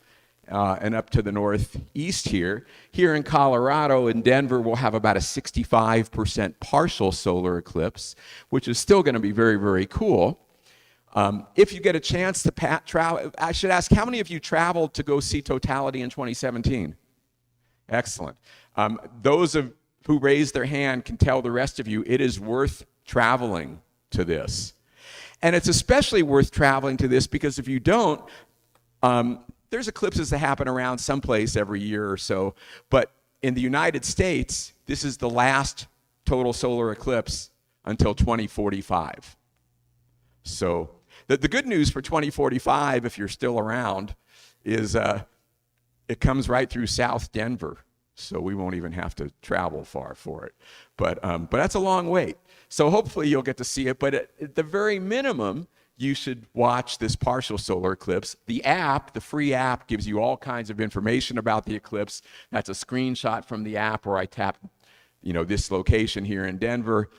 and up to the northeast here. Here in Colorado, in Denver, we'll have about a 65% partial solar eclipse, which is still going to be very, very cool. If you get a chance to travel, I should ask, how many of you traveled to go see Totality in 2017? Excellent. Those who raised their hand can tell the rest of you it is worth traveling to this. And it's especially worth traveling to this because if you don't, there's eclipses that happen around someplace every year or so, but in the United States, this is the last total solar eclipse until 2045. So the good news for 2045, if you're still around, is it comes right through South Denver, so we won't even have to travel far for it. But that's a long wait. So hopefully you'll get to see it, but at the very minimum, you should watch this partial solar eclipse. The app, the free app, gives you all kinds of information about the eclipse. That's a screenshot from the app where I tap, this location here in Denver.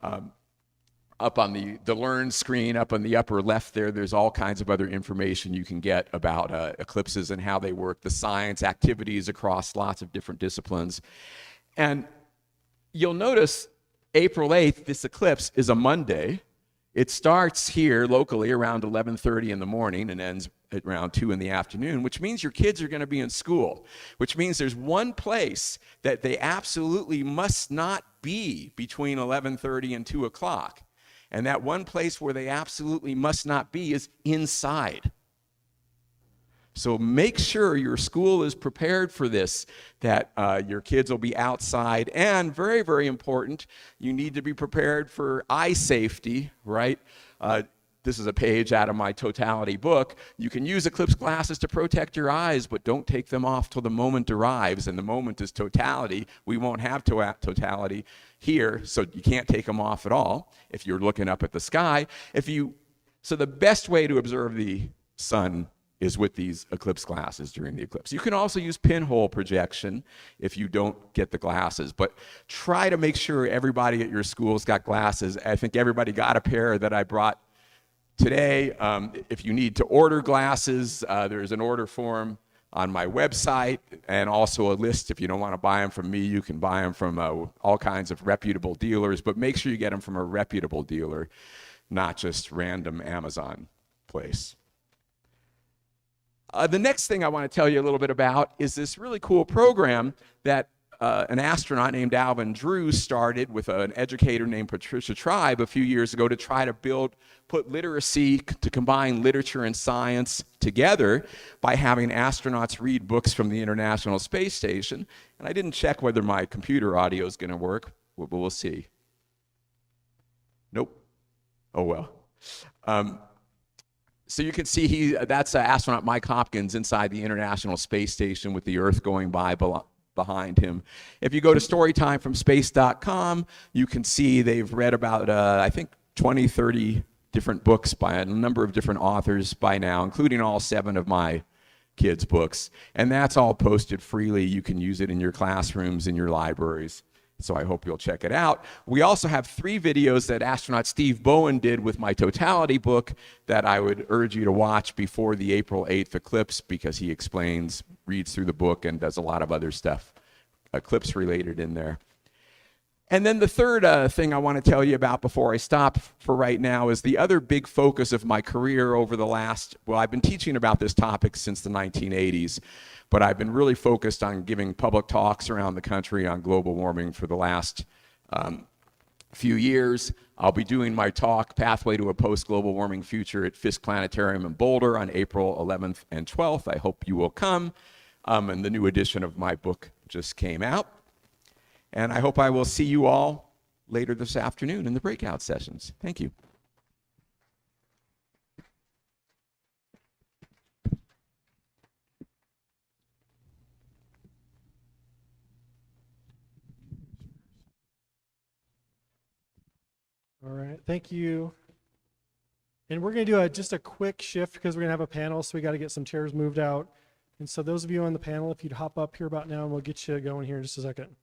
Up on the Learn screen, up on the upper left there's all kinds of other information you can get about eclipses and how they work, the science, activities across lots of different disciplines. And you'll notice April 8th, this eclipse is a Monday. It starts here locally around 11:30 in the morning and ends at around 2 in the afternoon, which means your kids are going to be in school, which means there's one place that they absolutely must not be between 11:30 and 2 o'clock. And that one place where they absolutely must not be is inside. So make sure your school is prepared for this, that your kids will be outside. And very, very important, you need to be prepared for eye safety, right? This is a page out of my totality book. You can use eclipse glasses to protect your eyes, but don't take them off till the moment arrives. And the moment is totality. We won't have totality here, so you can't take them off at all if you're looking up at the sky. So the best way to observe the sun is with these eclipse glasses during the eclipse. You can also use pinhole projection if you don't get the glasses, but try to make sure everybody at your school's got glasses. I think everybody got a pair that I brought today. If you need to order glasses, there's an order form on my website, and also a list. If you don't want to buy them from me, you can buy them from all kinds of reputable dealers, but make sure you get them from a reputable dealer, not just random Amazon place. The next thing I want to tell you a little bit about is this really cool program that an astronaut named Alvin Drew started with an educator named Patricia Tribe a few years ago to try to put literacy, to combine literature and science together by having astronauts read books from the International Space Station. And I didn't check whether my computer audio is going to work, but we'll see. Nope. Oh well. So you can see that's astronaut Mike Hopkins inside the International Space Station with the Earth going by behind him. If you go to storytimefromspace.com, you can see they've read about, I think, 20, 30 different books by a number of different authors by now, including all 7 of my kids' books. And that's all posted freely. You can use it in your classrooms, in your libraries. So I hope you'll check it out. We also have 3 videos that astronaut Steve Bowen did with my totality book that I would urge you to watch before the April 8th eclipse, because he reads through the book and does a lot of other stuff, eclipse related in there. And then the third thing I want to tell you about before I stop for right now is the other big focus of my career over the I've been teaching about this topic since the 1980s, but I've been really focused on giving public talks around the country on global warming for the last few years. I'll be doing my talk, Pathway to a Post-Global Warming Future, at Fisk Planetarium in Boulder on April 11th and 12th. I hope you will come. And the new edition of my book just came out. And I hope I will see you all later this afternoon in the breakout sessions. Thank you. All right, thank you. And we're going to do just a quick shift because we're going to have a panel, so we got to get some chairs moved out. And so those of you on the panel, if you'd hop up here about now, and we'll get you going here in just a second.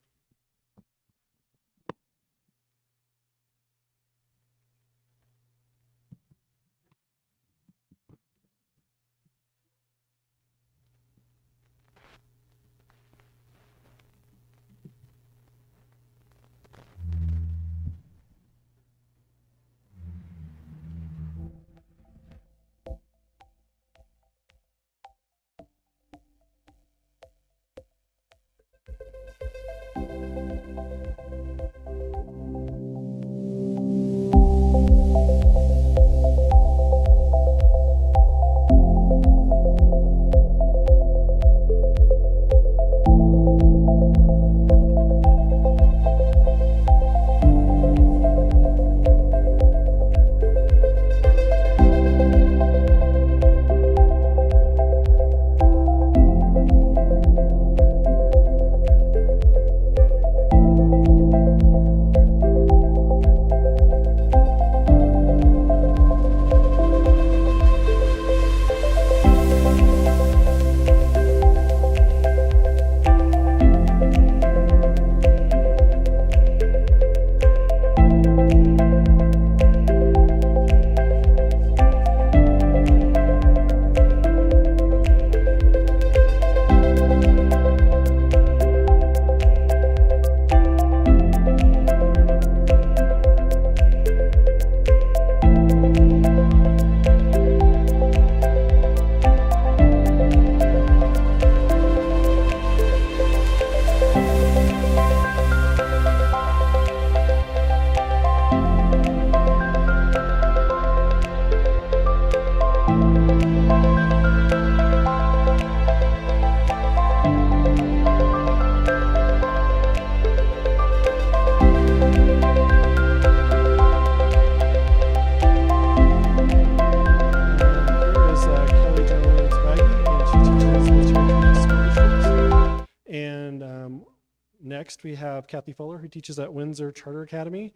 next, we have Kathy Fuller, who teaches at Windsor Charter Academy.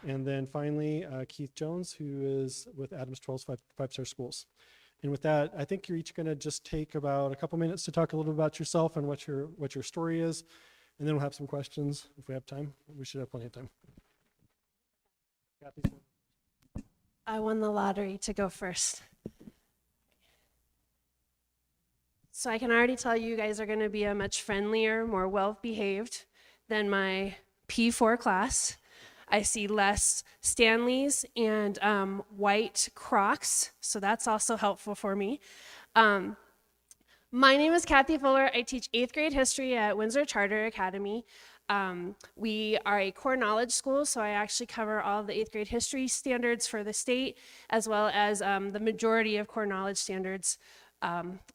And then finally, Keith Jones, who is with Adams 12's five-star schools. And with that, I think you're each going to just take about a couple minutes to talk a little bit about yourself and what your story is. And then we'll have some questions if we have time. We should have plenty of time. Kathy. I won the lottery to go first. So I can already tell you guys are going to be a much friendlier, more well-behaved than my P4 class. I see less Stanleys and white Crocs, so that's also helpful for me. My name is Kathy Fuller. I teach 8th grade history at Windsor Charter Academy. We are a core knowledge school, so I actually cover all the 8th grade history standards for the state, as well as the majority of core knowledge standards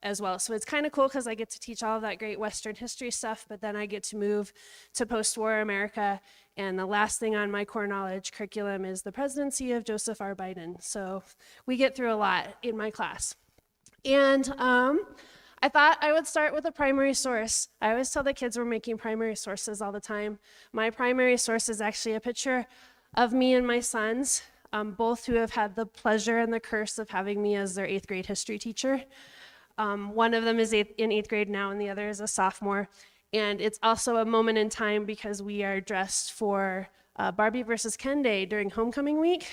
as well. So it's kind of cool because I get to teach all of that great Western history stuff, but then I get to move to post-war America, and the last thing on my core knowledge curriculum is the presidency of Joseph R. Biden. So we get through a lot in my class. And I thought I would start with a primary source. I always tell the kids we're making primary sources all the time. My primary source is actually a picture of me and my sons, both who have had the pleasure and the curse of having me as their 8th grade history teacher. One of them is in 8th grade now, and the other is a sophomore. And it's also a moment in time because we are dressed for Barbie versus Ken Day during homecoming week.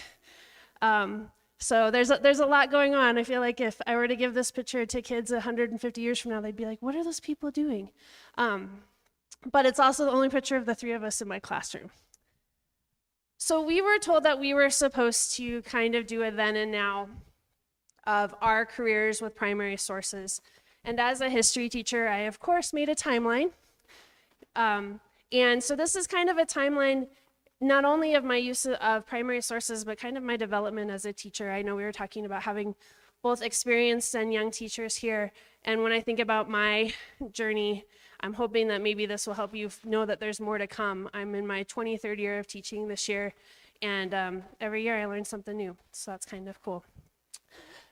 So there's a lot going on. I feel like if I were to give this picture to kids 150 years from now, they'd be like, what are those people doing? But it's also the only picture of the 3 of us in my classroom. So we were told that we were supposed to kind of do a then and now of our careers with primary sources. And as a history teacher, I of course made a timeline. And so this is kind of a timeline not only of my use of primary sources, but kind of my development as a teacher. I know we were talking about having both experienced and young teachers here. And when I think about my journey, I'm hoping that maybe this will help you know that there's more to come. I'm in my 23rd year of teaching this year, and every year I learn something new. So that's kind of cool.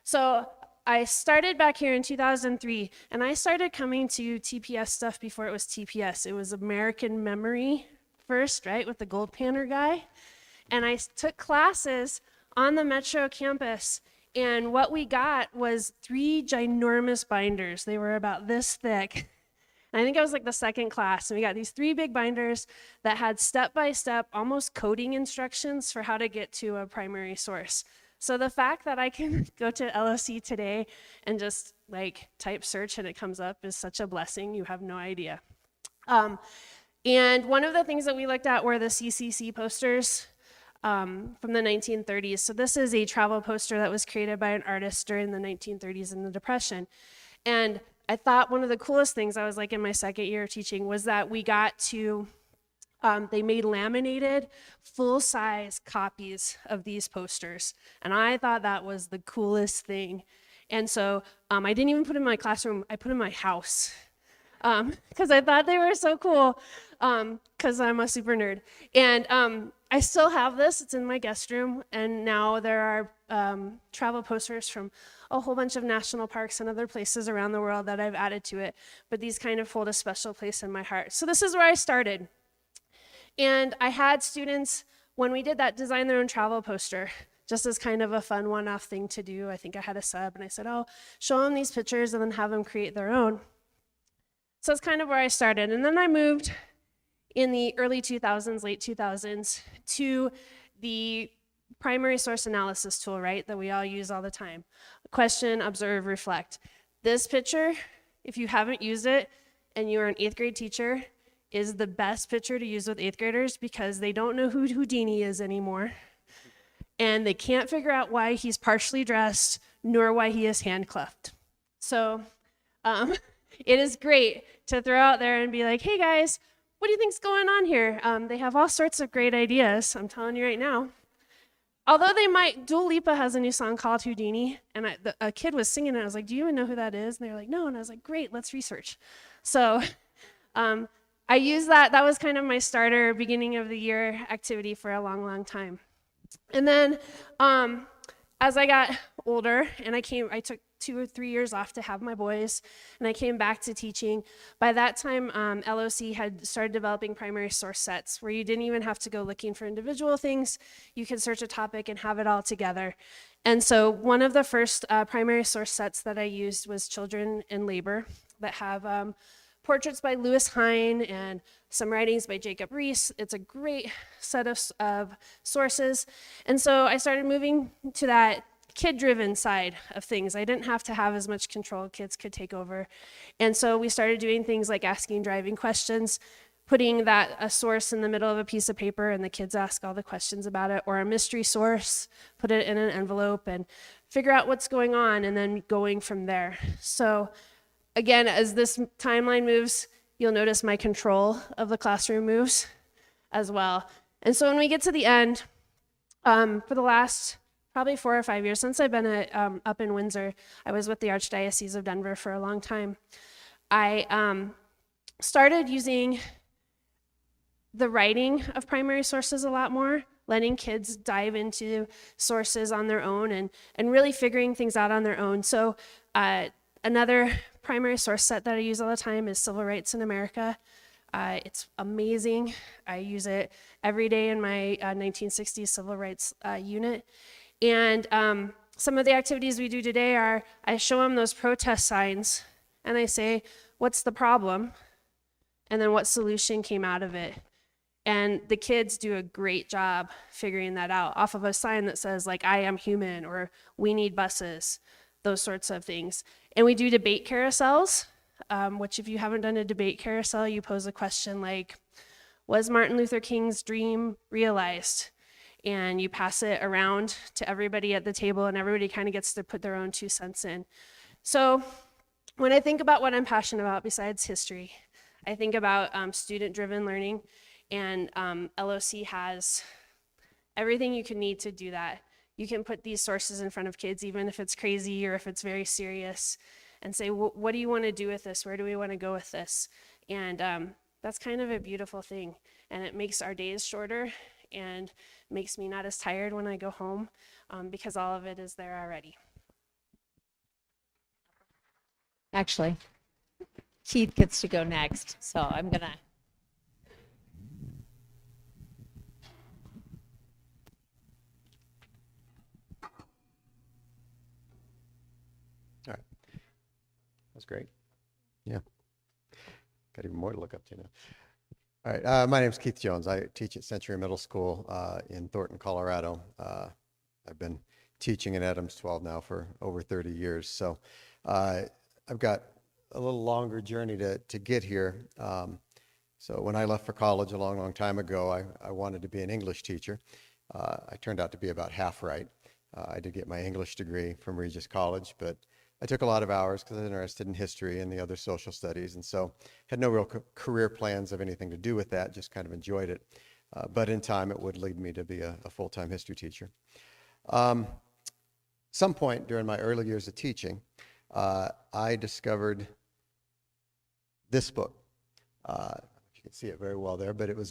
So I started back here in 2003, and I started coming to TPS stuff before it was TPS. It was American Memory first, right, with the gold panner guy. And I took classes on the Metro campus, and what we got was 3 ginormous binders. They were about this thick. And I think I was like the second class, and we got these 3 big binders that had step-by-step, almost coding instructions for how to get to a primary source. So the fact that I can go to LSE today and just like type search and it comes up is such a blessing. You have no idea. And one of the things that we looked at were the CCC posters from the 1930s. So this is a travel poster that was created by an artist during the 1930s and the Depression. And I thought one of the coolest things, I was like in my second year of teaching, was that we got to they made laminated, full-size copies of these posters. And I thought that was the coolest thing. And so I didn't even put them in my classroom, I put them in my house. Because I thought they were so cool, because I'm a super nerd. And I still have this, it's in my guest room, and now there are travel posters from a whole bunch of national parks and other places around the world that I've added to it. But these kind of hold a special place in my heart. So this is where I started. And I had students, when we did that, design their own travel poster, just as kind of a fun one-off thing to do. I think I had a sub, and I said, oh, show them these pictures and then have them create their own. So that's kind of where I started. And then I moved in the early 2000s, late 2000s, to the primary source analysis tool, right, that we all use all the time. Question, observe, reflect. This picture, if you haven't used it and you're an 8th grade teacher, is the best picture to use with 8th graders because they don't know who Houdini is anymore. And they can't figure out why he's partially dressed, nor why he is handcuffed. So it is great to throw out there and be like, hey guys, what do you think's going on here? They have all sorts of great ideas, I'm telling you right now. Although they might, Dua Lipa has a new song called Houdini, and a kid was singing it, I was like, do you even know who that is? And they were like, no, and I was like, great, let's research. So I used that was kind of my starter beginning of the year activity for a long, long time. And then as I got older and I took 2 or 3 years off to have my boys, and I came back to teaching. By that time, LOC had started developing primary source sets where you didn't even have to go looking for individual things. You could search a topic and have it all together. And so one of the first primary source sets that I used was Children in Labor, that have portraits by Lewis Hine and some writings by Jacob Rees. It's a great set of sources. And so I started moving to that kid-driven side of things. I didn't have to have as much control. Kids could take over. And so we started doing things like asking driving questions, putting a source in the middle of a piece of paper and the kids ask all the questions about it, or a mystery source, put it in an envelope and figure out what's going on, and then going from there. So again, as this timeline moves, you'll notice my control of the classroom moves as well. And so when we get to the end, for the last probably 4 or 5 years, since I've been up in Windsor, I was with the Archdiocese of Denver for a long time, I started using the writing of primary sources a lot more, letting kids dive into sources on their own and really figuring things out on their own. So another primary source set that I use all the time is Civil Rights in America. It's amazing. I use it every day in my 1960s civil rights unit. And some of the activities we do today are, I show them those protest signs and I say, what's the problem? And then what solution came out of it? And the kids do a great job figuring that out off of a sign that says, like, I am human, or we need buses, those sorts of things. And we do debate carousels, which if you haven't done a debate carousel, you pose a question like, was Martin Luther King's dream realized? And you pass it around to everybody at the table, and everybody kind of gets to put their own 2 cents in. So when I think about what I'm passionate about besides history, I think about student-driven learning, and LOC has everything you can need to do that. You can put these sources in front of kids, even if it's crazy or if it's very serious, and say, what do you want to do with this? Where do we want to go with this? And that's kind of a beautiful thing. And it makes our days shorter and makes me not as tired when I go home because all of it is there already. Actually, Keith gets to go next, so I'm gonna. All right, that's great. Yeah, got even more to look up to now. All right, my name is Keith Jones. I teach at Century Middle School in Thornton, Colorado. I've been teaching at Adams 12 now for over 30 years, so I've got a little longer journey to get here. So when I left for college a long, long time ago, I wanted to be an English teacher. I turned out to be about half right. I did get my English degree from Regis College, but I took a lot of hours because I was interested in history and the other social studies, and so had no real career plans of anything to do with that, just kind of enjoyed it. But in time, it would lead me to be a full-time history teacher. Some point during my early years of teaching, I discovered this book. You can see it very well there, but it was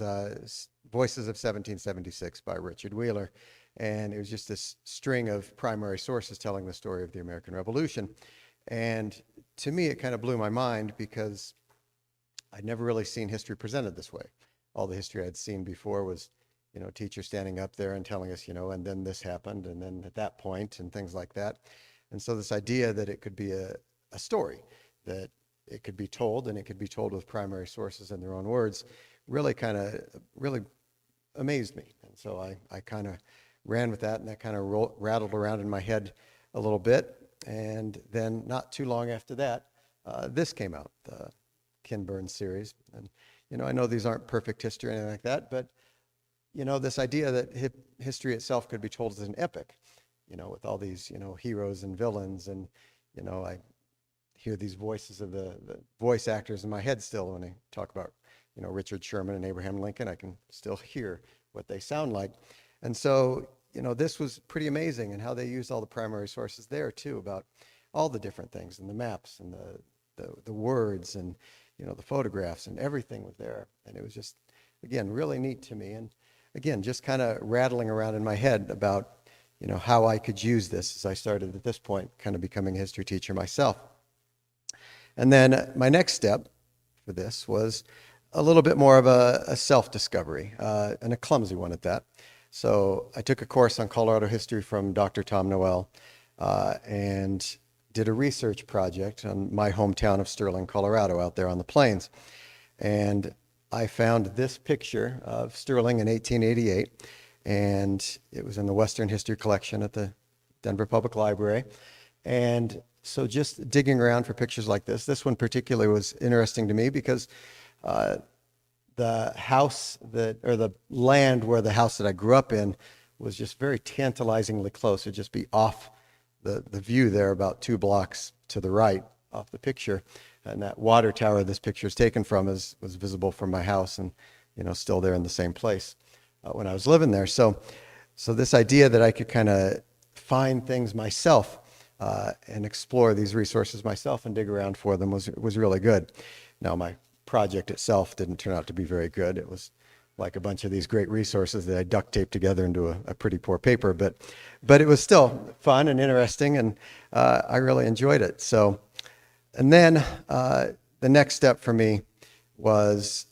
Voices of 1776 by Richard Wheeler. And it was just this string of primary sources telling the story of the American Revolution. And to me, it kind of blew my mind because I'd never really seen history presented this way. All the history I'd seen before was, teachers standing up there and telling us, and then this happened, and then at that point, and things like that. And so this idea that it could be a story, that it could be told, and it could be told with primary sources in their own words, really amazed me. And so I kind of ran with that, and that kind of rattled around in my head a little bit. And then not too long after that, this came out, the Ken Burns series. And, I know these aren't perfect history or anything like that, but, this idea that history itself could be told as an epic, with all these, heroes and villains. And, I hear these voices of the voice actors in my head still when I talk about, Richard Sherman and Abraham Lincoln. I can still hear what they sound like. And so, this was pretty amazing, and how they used all the primary sources there too, about all the different things, and the maps and the words, and the photographs, and everything was there. And it was just, again, really neat to me. And again, just kind of rattling around in my head about how I could use this as I started at this point, kind of becoming a history teacher myself. And then my next step for this was a little bit more of a self-discovery, and a clumsy one at that. So I took a course on Colorado history from Dr. Tom Noel, and did a research project on my hometown of Sterling, Colorado, out there on the plains. And I found this picture of Sterling in 1888, and it was in the Western History Collection at the Denver Public Library. And so just digging around for pictures like this one particularly was interesting to me because the house or the land where the house that I grew up in was just very tantalizingly close. It'd just be off the view there about 2 blocks to the right off the picture. And that water tower this picture is taken from was visible from my house and, still there in the same place when I was living there. So this idea that I could kind of find things myself and explore these resources myself and dig around for them was really good. Now, my project itself didn't turn out to be very good. It was like a bunch of these great resources that I duct taped together into a pretty poor paper, but it was still fun and interesting, and I really enjoyed it. So, and then the next step for me was,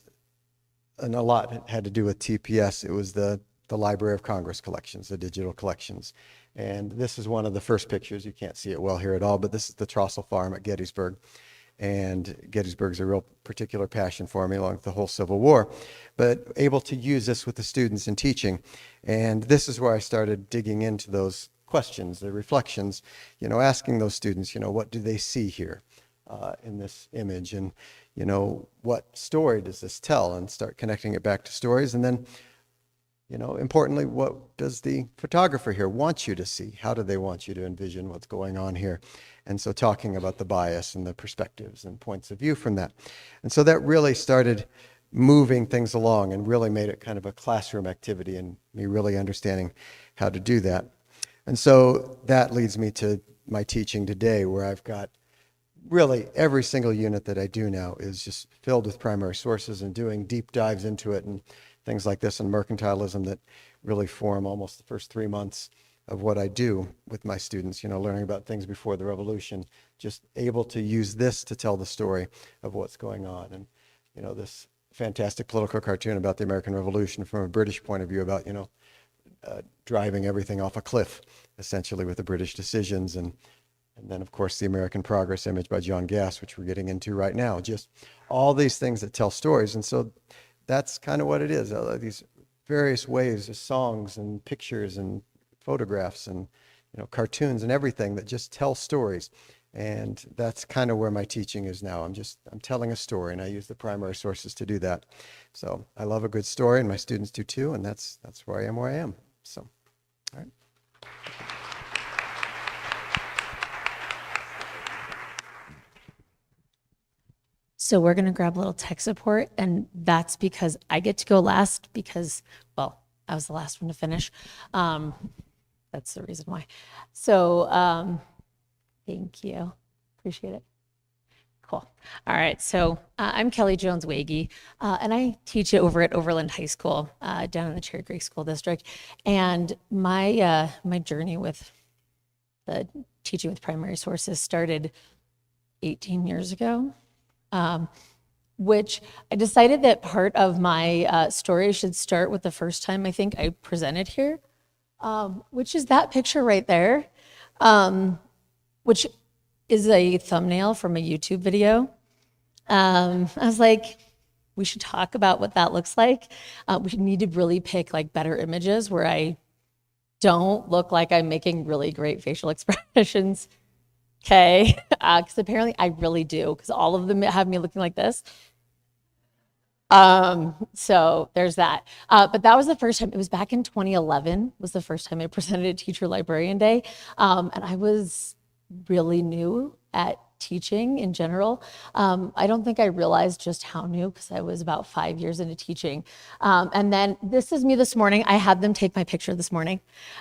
and a lot had to do with TPS. It was the Library of Congress collections, the digital collections. And this is one of the first pictures. You can't see it well here at all, but this is the Trossel Farm at Gettysburg. And Gettysburg's a real particular passion for me, along with the whole Civil War, but able to use this with the students in teaching. And this is where I started digging into those questions, the reflections, asking those students, what do they see here in this image? And, what story does this tell? And start connecting it back to stories. And then, importantly, what does the photographer here want you to see? How do they want you to envision what's going on here? And so talking about the bias and the perspectives and points of view from that. And so that really started moving things along and really made it kind of a classroom activity and me really understanding how to do that. And so that leads me to my teaching today, where I've got really every single unit that I do now is just filled with primary sources and doing deep dives into it and things like this and mercantilism that really form almost the first 3 months of what I do with my students, learning about things before the revolution, just able to use this to tell the story of what's going on. And, this fantastic political cartoon about the American Revolution from a British point of view about, driving everything off a cliff, essentially, with the British decisions. And then, of course, the American Progress image by John Gass, which we're getting into right now. Just all these things that tell stories. And so that's kind of what it is. These various ways of songs and pictures and photographs and cartoons and everything that just tell stories. And that's kind of where my teaching is now. I'm telling a story, and I use the primary sources to do that. So I love a good story, and my students do too, and that's where I am. So, all right. So we're going to grab a little tech support, and that's because I get to go last because, well, I was the last one to finish. That's the reason why. So thank you. Appreciate it. Cool. All right. So I'm Kelly Jones-Wagy, and I teach over at Overland High School down in the Cherry Creek School District. And my journey with the teaching with primary sources started 18 years ago. Which I decided that part of my story should start with the first time I think I presented here, which is that picture right there, which is a thumbnail from a YouTube video. I was like, we should talk about what that looks like. We need to really pick like better images where I don't look like I'm making really great facial expressions. Okay, because apparently I really do, because all of them have me looking like this. So there's that. But that was the first time. It was back in 2011 was the first time I presented at Teacher Librarian Day. And I was really new at teaching in general. I don't think I realized just how new, because I was about 5 years into teaching. And then this is me this morning. I had them take my picture this morning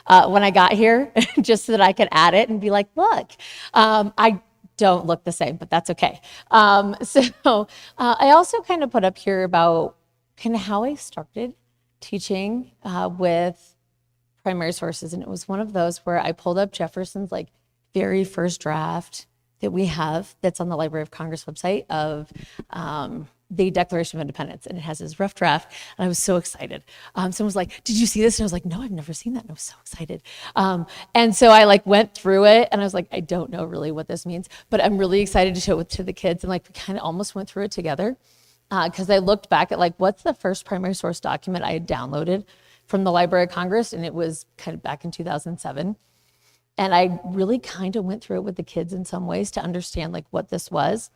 when I got here, just so that I could add it and be like, look, I don't look the same, but that's okay. So I also kind of put up here about kind of how I started teaching with primary sources. And it was one of those where I pulled up Jefferson's like very first draft that we have that's on the Library of Congress website of the Declaration of Independence. And it has his rough draft. And I was so excited. Someone was like, did you see this? And I was like, no, I've never seen that. And I was so excited. And so I like went through it and I was like, I don't know really what this means, but I'm really excited to show it to the kids. And like, we kind of almost went through it together because I looked back at like, what's the first primary source document I had downloaded from the Library of Congress? And it was kind of back in 2007. And I really kind of went through it with the kids in some ways to understand like what this was.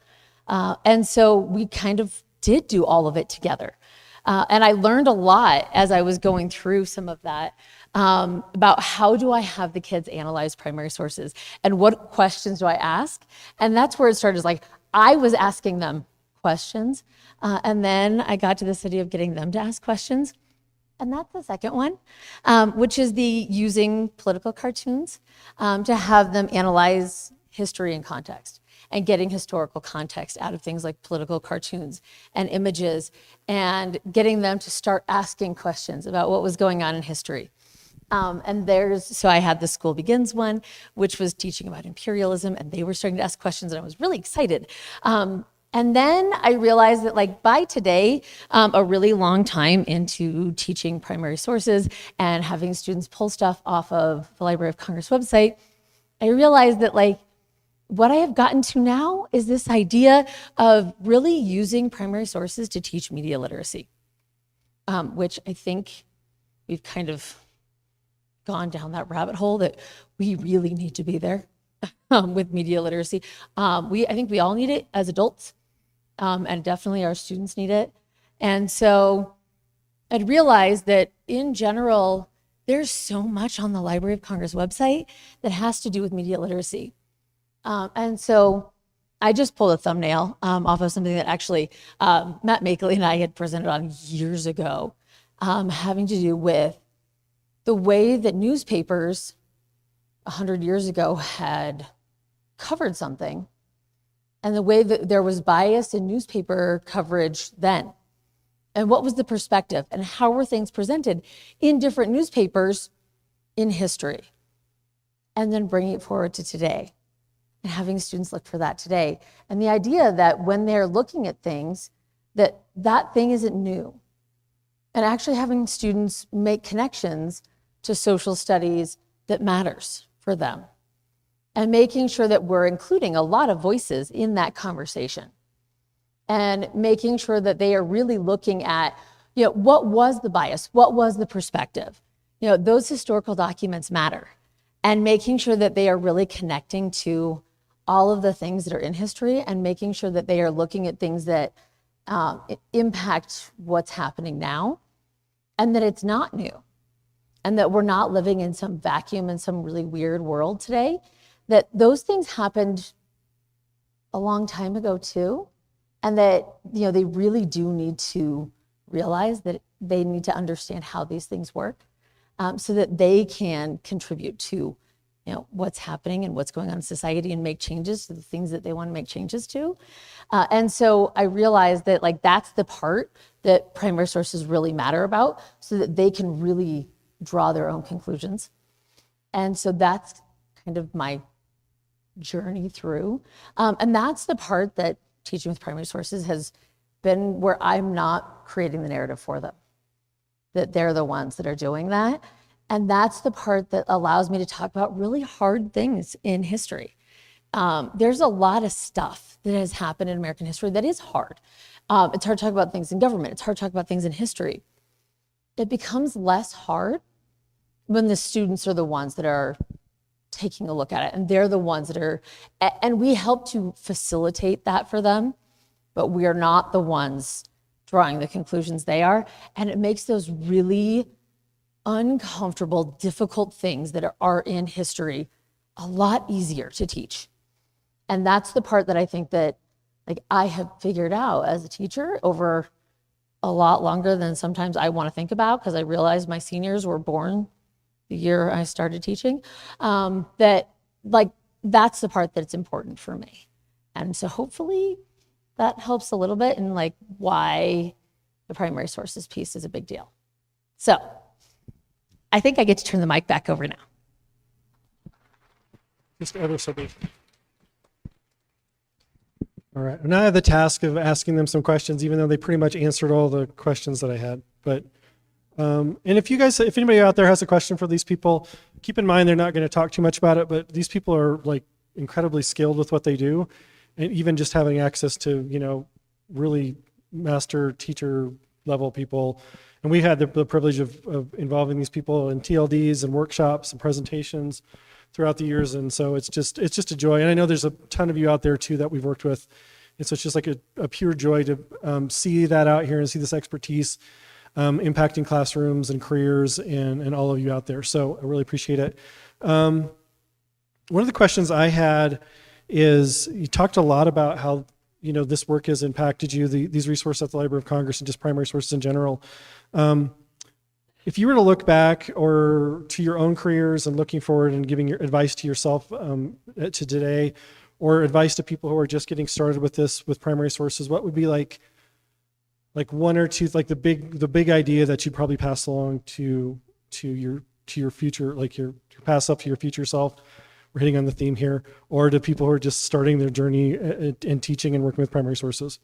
And so we kind of did do all of it together. And I learned a lot as I was going through some of that about how do I have the kids analyze primary sources and what questions do I ask? And that's where it started, is like I was asking them questions. And then I got to the city of getting them to ask questions. And that's the second one, which is the using political cartoons to have them analyze history and context and getting historical context out of things like political cartoons and images and getting them to start asking questions about what was going on in history. So I had the School Begins one, which was teaching about imperialism, and they were starting to ask questions and I was really excited. And then I realized that like by today, a really long time into teaching primary sources and having students pull stuff off of the Library of Congress website, I realized that like what I have gotten to now is this idea of really using primary sources to teach media literacy, which I think we've kind of gone down that rabbit hole that we really need to be there with media literacy. I think we all need it as adults. And definitely our students need it. And so I'd realized that in general, there's so much on the Library of Congress website that has to do with media literacy. And so I just pulled a thumbnail off of something that actually Matt Makley and I had presented on years ago, having to do with the way that newspapers 100 years ago had covered something and the way that there was bias in newspaper coverage then. And what was the perspective and how were things presented in different newspapers in history? And then bringing it forward to today and having students look for that today. And the idea that when they're looking at things, that that thing isn't new. And actually having students make connections to social studies that matters for them. And making sure that we're including a lot of voices in that conversation. And making sure that they are really looking at, what was the bias? What was the perspective? Those historical documents matter. And making sure that they are really connecting to all of the things that are in history and making sure that they are looking at things that impact what's happening now and that it's not new. And that we're not living in some vacuum in some really weird world today. That those things happened a long time ago too, and that they really do need to realize that they need to understand how these things work, so that they can contribute to what's happening and what's going on in society and make changes to the things that they want to make changes to. And so I realized that like that's the part that primary sources really matter about, so that they can really draw their own conclusions. And so that's kind of my journey through. And that's the part that teaching with primary sources has been where I'm not creating the narrative for them, that they're the ones that are doing that. And that's the part that allows me to talk about really hard things in history. There's a lot of stuff that has happened in American history that is hard. It's hard to talk about things in government. It's hard to talk about things in history. It becomes less hard when the students are the ones that are taking a look at it, and they're the ones that are, and we help to facilitate that for them, but we are not the ones drawing the conclusions they are, and it makes those really uncomfortable, difficult things that are in history a lot easier to teach. And that's the part that I think that like I have figured out as a teacher over a lot longer than sometimes I want to think about, because I realized my seniors were born the year I started teaching, that like that's the part that's important for me. And so hopefully that helps a little bit in like why the primary sources piece is a big deal. So I think I get to turn the mic back over now. Just ever so brief. All right. Now I have the task of asking them some questions, even though they pretty much answered all the questions that I had. But and if anybody out there has a question for these people, keep in mind they're not going to talk too much about it. But these people are like incredibly skilled with what they do, and even just having access to really master teacher level people. And we had the privilege of involving these people in TLDs and workshops and presentations throughout the years. And so it's just a joy. And I know there's a ton of you out there too that we've worked with. And so it's just like a pure joy to see that out here and see this expertise impacting classrooms and careers and all of you out there. So I really appreciate it. One of the questions I had is, you talked a lot about how this work has impacted you, these resources at the Library of Congress and just primary sources in general. If you were to look back or to your own careers and looking forward and giving your advice to yourself to today, or advice to people who are just getting started with primary sources, what would be like one or two, like the big idea that you'd probably pass along to your future, like your past self to your future self? We're hitting on the theme here, or to people who are just starting their journey in teaching and working with primary sources.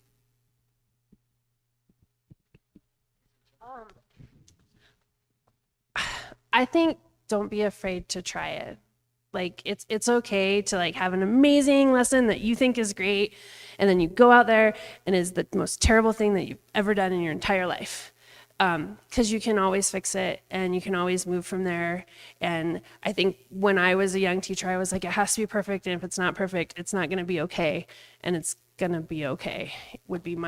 I think don't be afraid to try it. Like it's okay to like have an amazing lesson that you think is great, and then you go out there and it's the most terrible thing that you've ever done in your entire life. Because you can always fix it and you can always move from there. And I think when I was a young teacher, I was like, it has to be perfect, and if it's not perfect, it's not going to be okay, and it's going to be okay would be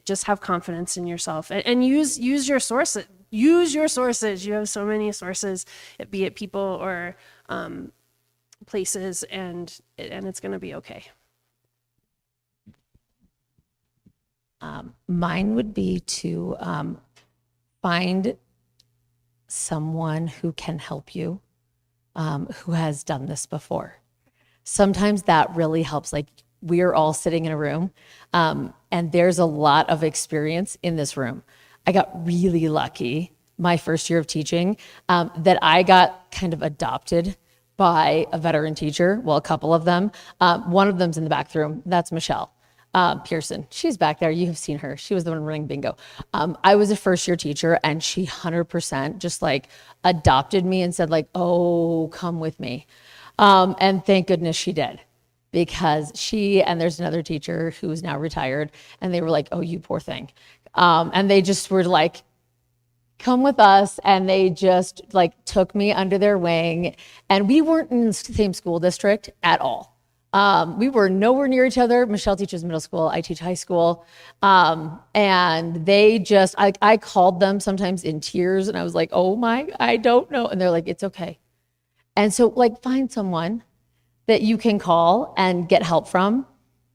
just have confidence in yourself and use your sources. Use your sources. You have so many sources, be it people or places, and it's going to be okay. Mine would be to find someone who can help you, who has done this before. Sometimes that really helps. Like, we are all sitting in a room, and there's a lot of experience in this room. I got really lucky my first year of teaching that I got kind of adopted by a veteran teacher. Well, a couple of them. One of them's in the back room. That's Michelle Pearson. She's back there. You have seen her. She was the one running bingo. I was a first year teacher, and she 100% just like adopted me and said like, oh, come with me. And thank goodness she did, because she and there's another teacher who is now retired, and they were like, oh, you poor thing. And they just were like, come with us. And they just like took me under their wing, and we weren't in the same school district at all. We were nowhere near each other. Michelle teaches middle school. I teach high school. And they just, I called them sometimes in tears, and I was like, oh my, I don't know. And they're like, it's okay. And so like, find someone that you can call and get help from,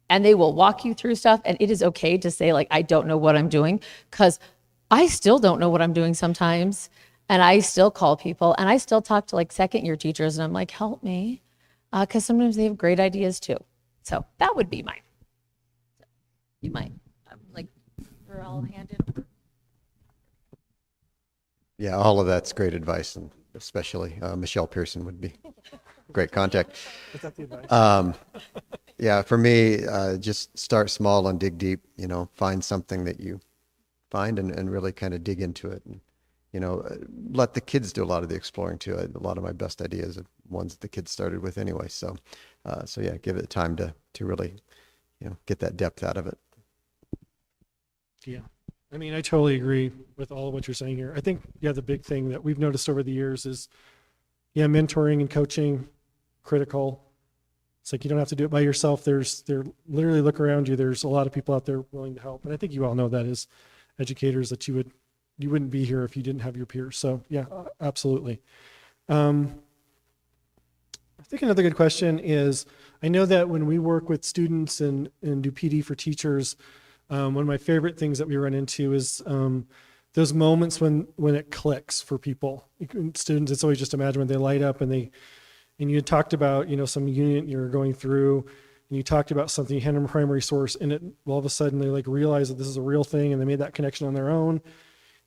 and they will walk you through stuff. And it is okay to say like, I don't know what I'm doing, because I still don't know what I'm doing sometimes. And I still call people, and I still talk to like second year teachers, and I'm like, help me. Because sometimes they have great ideas too. So that would be mine. You might, like, we're all handed. Yeah, all of that's great advice, and especially Michelle Pearson would be great contact. Is that the advice? Yeah, for me, just start small and dig deep. Find something that you find and really kind of dig into it. And, let the kids do a lot of the exploring too. A lot of my best ideas are ones that the kids started with anyway. So yeah, give it time to really, get that depth out of it. Yeah. I mean, I totally agree with all of what you're saying here. I think, the big thing that we've noticed over the years is, mentoring and coaching, critical. It's like, you don't have to do it by yourself. They're literally look around you. There's a lot of people out there willing to help. And I think you all know that as educators, that you wouldn't be here if you didn't have your peers. So yeah, absolutely. I think another good question is, I know that when we work with students and do PD for teachers, one of my favorite things that we run into is those moments when it clicks for people. Students, it's always just imagine when they light up and you talked about, some unit you're going through, and you talked about something, you hand them a primary source, and all of a sudden they like realize that this is a real thing, and they made that connection on their own.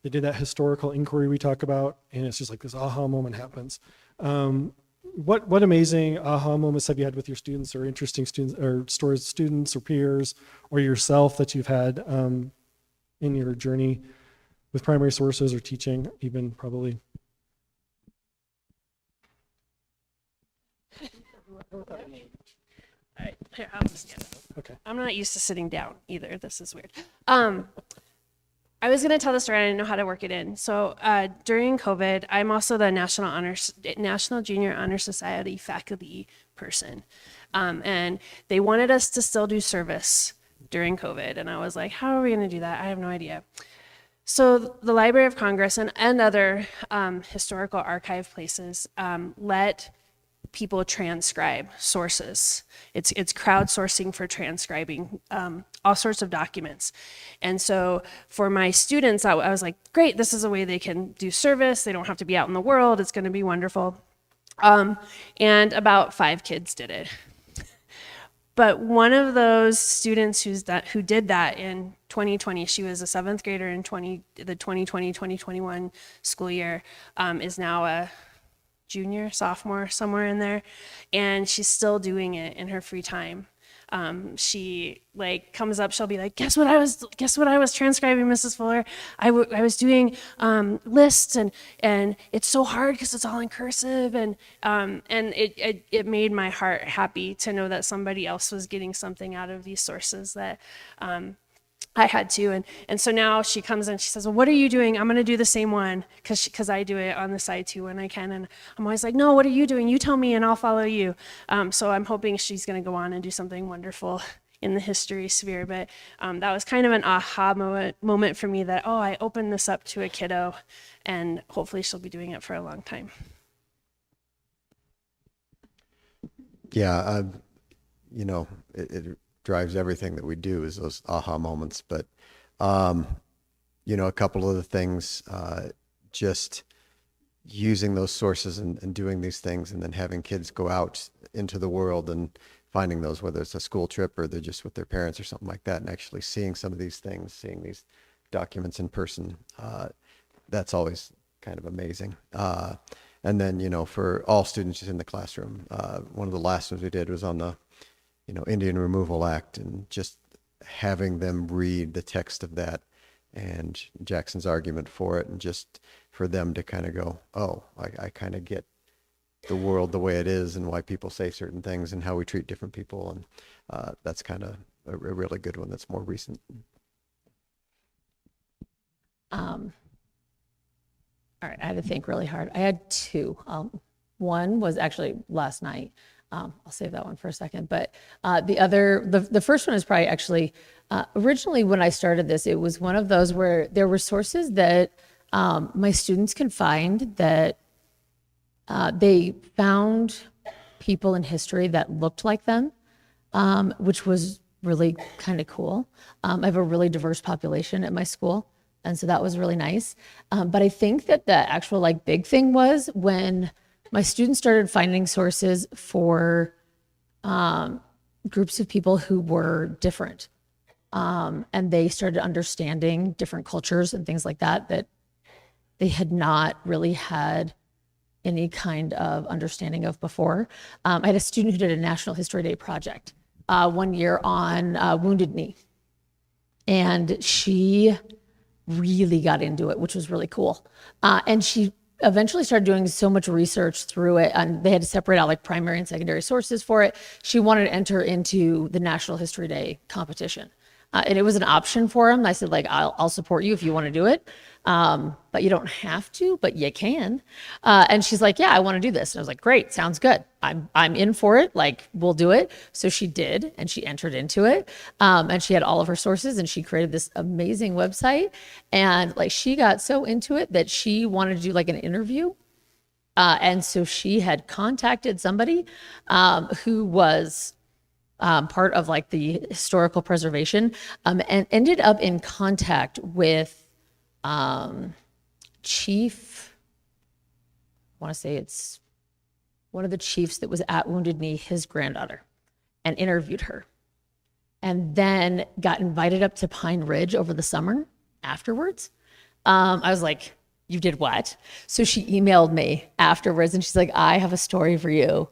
They did that historical inquiry we talk about, and it's just like this aha moment happens. What amazing aha moments have you had with your students, or interesting students, or stories, students or peers, or yourself that you've had in your journey with primary sources or teaching, even probably? All right, here, I'll just stand up. Okay. I'm not used to sitting down either. This is weird. I was going to tell the story. I didn't know how to work it in. So during COVID, I'm also the National Junior Honor Society faculty person. And they wanted us to still do service during COVID. And I was like, how are we going to do that? I have no idea. So the Library of Congress and other historical archive places let people transcribe sources. It's crowdsourcing for transcribing all sorts of documents. And so for my students, I was like, great, this is a way they can do service. They don't have to be out in the world. It's going to be wonderful. And about 5 kids did it. But one of those students who did that in 2020, she was a 7th grader in the 2020-2021 school year, is now a junior, sophomore, somewhere in there, and she's still doing it in her free time. She comes up, she'll be like, guess what I was transcribing, Mrs. Fuller? I was doing lists, and it's so hard because it's all in cursive, and it made my heart happy to know that somebody else was getting something out of these sources that I had to. And so now she comes in, she says, well, what are you doing? I'm going to do the same one because I do it on the side too when I can. And I'm always like, no, what are you doing? You tell me and I'll follow you. So I'm hoping she's going to go on and do something wonderful in the history sphere. But that was kind of an aha moment for me that, oh, I opened this up to a kiddo, and hopefully she'll be doing it for a long time. Yeah, it drives everything that we do is those aha moments. But, a couple of the things, just using those sources and doing these things, and then having kids go out into the world and finding those, whether it's a school trip or they're just with their parents or something like that, and actually seeing some of these things, seeing these documents in person, that's always kind of amazing. And then, for all students in the classroom, one of the last ones we did was on the Indian Removal Act, and just having them read the text of that and Jackson's argument for it, and just for them to kind of go, oh, I kind of get the world the way it is, and why people say certain things and how we treat different people. And that's kind of a really good one that's more recent. All right, I had to think really hard. I had 2. One was actually last night. I'll save that one for a second. But the first one is probably actually, originally when I started this, it was one of those where there were sources that my students can find that they found people in history that looked like them, which was really kind of cool. I have a really diverse population at my school, and so that was really nice. But I think that the actual big thing was when my students started finding sources for groups of people who were different. And they started understanding different cultures and things like that they had not really had any kind of understanding of before. I had a student who did a National History Day project one year on Wounded Knee. And she really got into it, which was really cool. And she eventually started doing so much research through it, and they had to separate out primary and secondary sources for it. She wanted to enter into the National History Day competition. And it was an option for him. I said, I'll support you if you want to do it. But you don't have to, but you can. And she's like, yeah, I want to do this. And I was like, great, sounds good. I'm in for it. We'll do it. So she did, and she entered into it. And she had all of her sources, and she created this amazing website. And she got so into it that she wanted to do an interview. And so she had contacted somebody who was part of the historical preservation, and ended up in contact with chief, I want to say it's one of the chiefs that was at Wounded Knee, his granddaughter, and interviewed her, and then got invited up to Pine Ridge over the summer afterwards, I was like, you did what? So she emailed me afterwards and she's like, I have a story for you.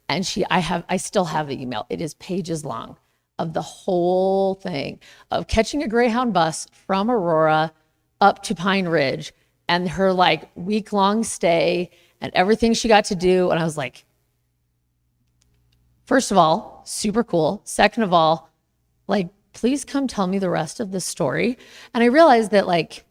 And I still have the email. It is pages long of the whole thing of catching a Greyhound bus from Aurora up to Pine Ridge and her like week-long stay and everything she got to do. And I was like, first of all, super cool. Second of all, like, please come tell me the rest of the story. And I realized that like,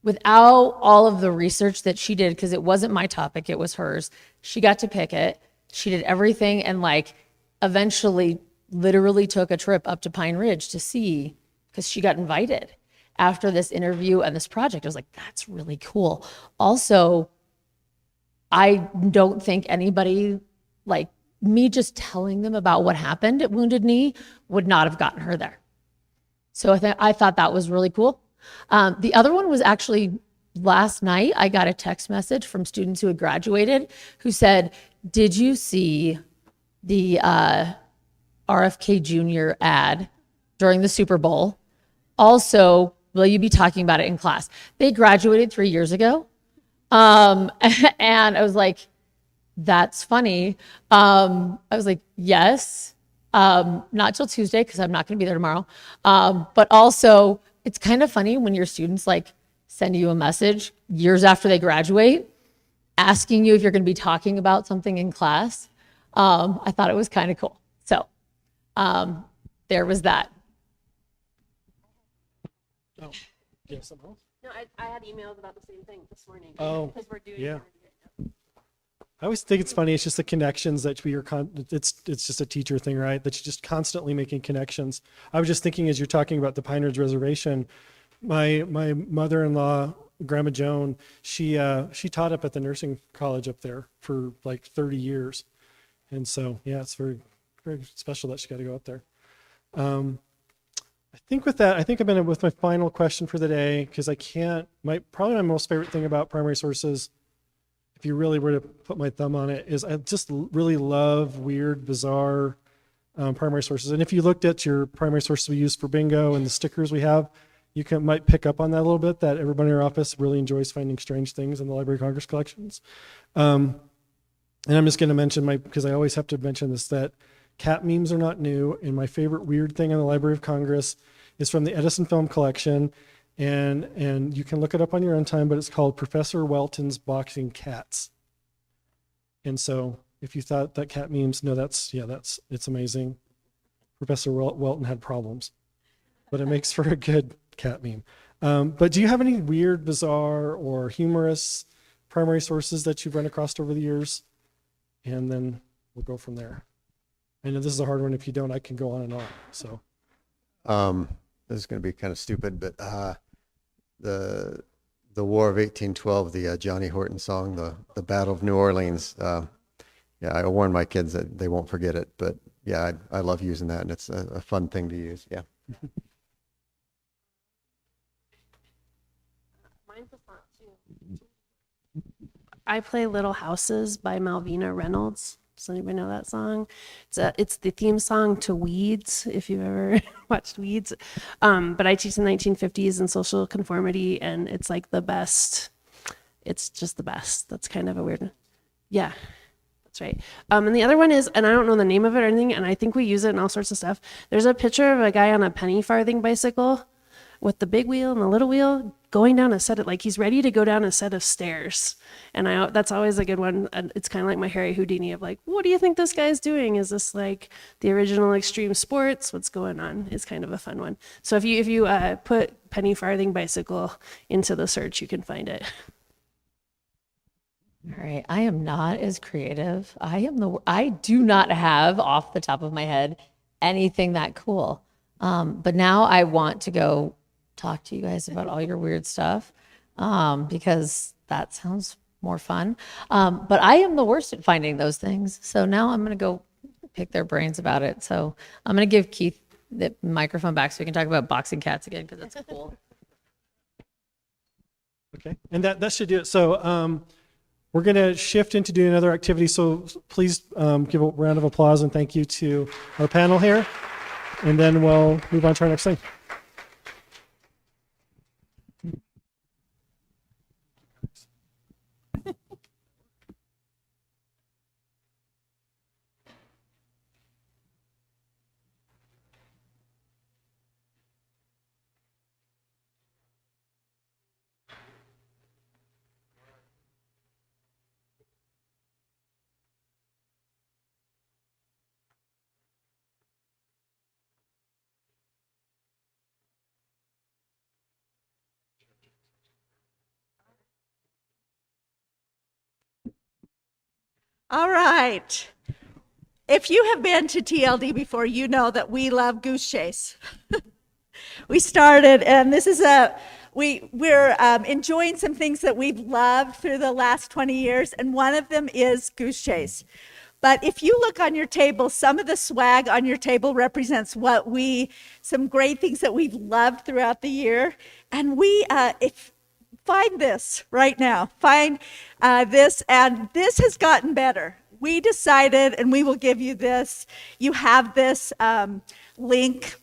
without all of the research that she did, because it wasn't my topic, it was hers, she got to pick it. She did everything and like eventually literally took a trip up to Pine Ridge to see, because she got invited after this interview and this project. I was like, that's really cool. Also, I don't think anybody, like me just telling them about what happened at Wounded Knee would not have gotten her there. So I thought that was really cool. The other one was actually last night. I got a text message from students who had graduated who said, did you see the RFK Jr. ad during the Super Bowl? Also, will you be talking about it in class? They graduated 3 years ago. And I was like, that's funny. I was like, yes, not till Tuesday because I'm not going to be there tomorrow. But also, it's kind of funny when your students like send you a message years after they graduate, asking you if you're going to be talking about something in class. I thought it was kind of cool. So there was that. Oh, yeah, something else? No, I had emails about the same thing this morning. Oh, because we're doing yeah. it right now. I always think it's funny. It's just the connections that we are. It's just a teacher thing, right? That you're just constantly making connections. I was just thinking as you're talking about the Pine Ridge Reservation, my mother-in-law, Grandma Joan, she taught up at the nursing college up there for like 30 years, and so yeah, it's very very special that she got to go up there. I think with that, I think I've been with my final question for the day because I can't. Probably my most favorite thing about primary sources, if you really were to put my thumb on it, is I just really love weird, bizarre primary sources. And if you looked at your primary sources we use for bingo and the stickers we have, you might pick up on that a little bit, that everybody in our office really enjoys finding strange things in the Library of Congress collections. And I'm just going to mention because I always have to mention this, that cat memes are not new. And my favorite weird thing in the Library of Congress is from the Edison Film Collection. And you can look it up on your own time, but it's called Professor Welton's Boxing Cats. And so if you thought that cat memes, no, it's amazing. Professor Welton had problems, but it makes for a good cat meme. But do you have any weird, bizarre, or humorous primary sources that you've run across over the years? And then we'll go from there. I know this is a hard one. If you don't, I can go on and on. So, this is going to be kind of stupid, but the War of 1812, the Johnny Horton song, the Battle of New Orleans. Yeah, I warn my kids that they won't forget it, but yeah, I love using that, and it's a fun thing to use. Yeah. Mine's a font too. I play Little Houses by Malvina Reynolds. Does anybody know that song? It's the theme song to Weeds, if you've ever watched Weeds. But I teach the 1950s and social conformity, and it's like the best. It's just the best. That's kind of a weird. Yeah, that's right. And the other one is, and I don't know the name of it or anything, and I think we use it in all sorts of stuff. There's a picture of a guy on a penny farthing bicycle with the big wheel and the little wheel going down a set of, like he's ready to go down a set of stairs. And that's always a good one. And it's kind of like my Harry Houdini of like, what do you think this guy's doing? Is this like the original extreme sports? What's going on? It's kind of a fun one. So if you put penny farthing bicycle into the search, you can find it. All right, I am not as creative. I do not have off the top of my head anything that cool. But now I want to go talk to you guys about all your weird stuff because that sounds more fun. But I am the worst at finding those things. So now I'm going to go pick their brains about it. So I'm going to give Keith the microphone back so we can talk about boxing cats again because that's cool. Okay, and that should do it. So we're going to shift into doing another activity. So please give a round of applause and thank you to our panel here. And then we'll move on to our next thing. All right. If you have been to TLD before, you know that we love GooseChase. We started, and this is we're enjoying some things that we've loved through the last 20 years, and one of them is GooseChase. But if you look on your table, some of the swag on your table represents some great things that we've loved throughout the year. And find this right now, find this, and this has gotten better. We decided, and we will give you this, you have this link,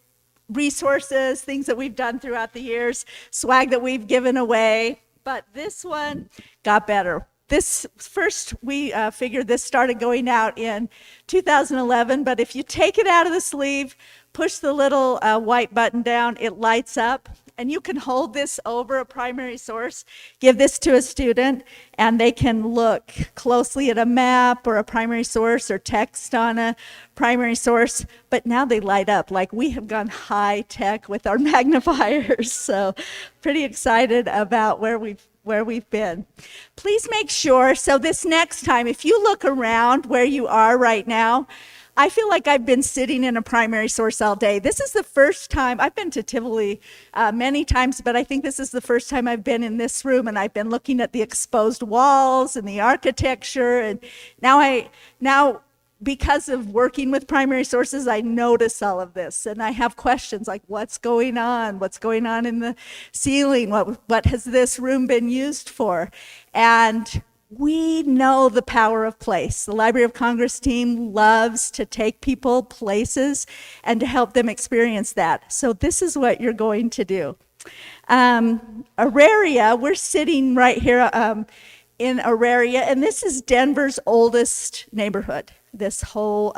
resources, things that we've done throughout the years, swag that we've given away, but this one got better. This first, we figured this started going out in 2011, but if you take it out of the sleeve, push the little white button down, it lights up, and you can hold this over a primary source, give this to a student, and they can look closely at a map or a primary source or text on a primary source, but now they light up. Like, we have gone high tech with our magnifiers, so pretty excited about where we've been. Please make sure, so this next time, if you look around where you are right now, I feel like I've been sitting in a primary source all day. This is the first time, I've been to Tivoli many times, but I think this is the first time I've been in this room, and I've been looking at the exposed walls and the architecture, and now because of working with primary sources, I notice all of this, and I have questions like, what's going on? What's going on in the ceiling? What has this room been used for? And we know the power of place. The Library of Congress team loves to take people places and to help them experience that. So this is what you're going to do. Auraria, we're sitting right here in Auraria, and this is Denver's oldest neighborhood. This whole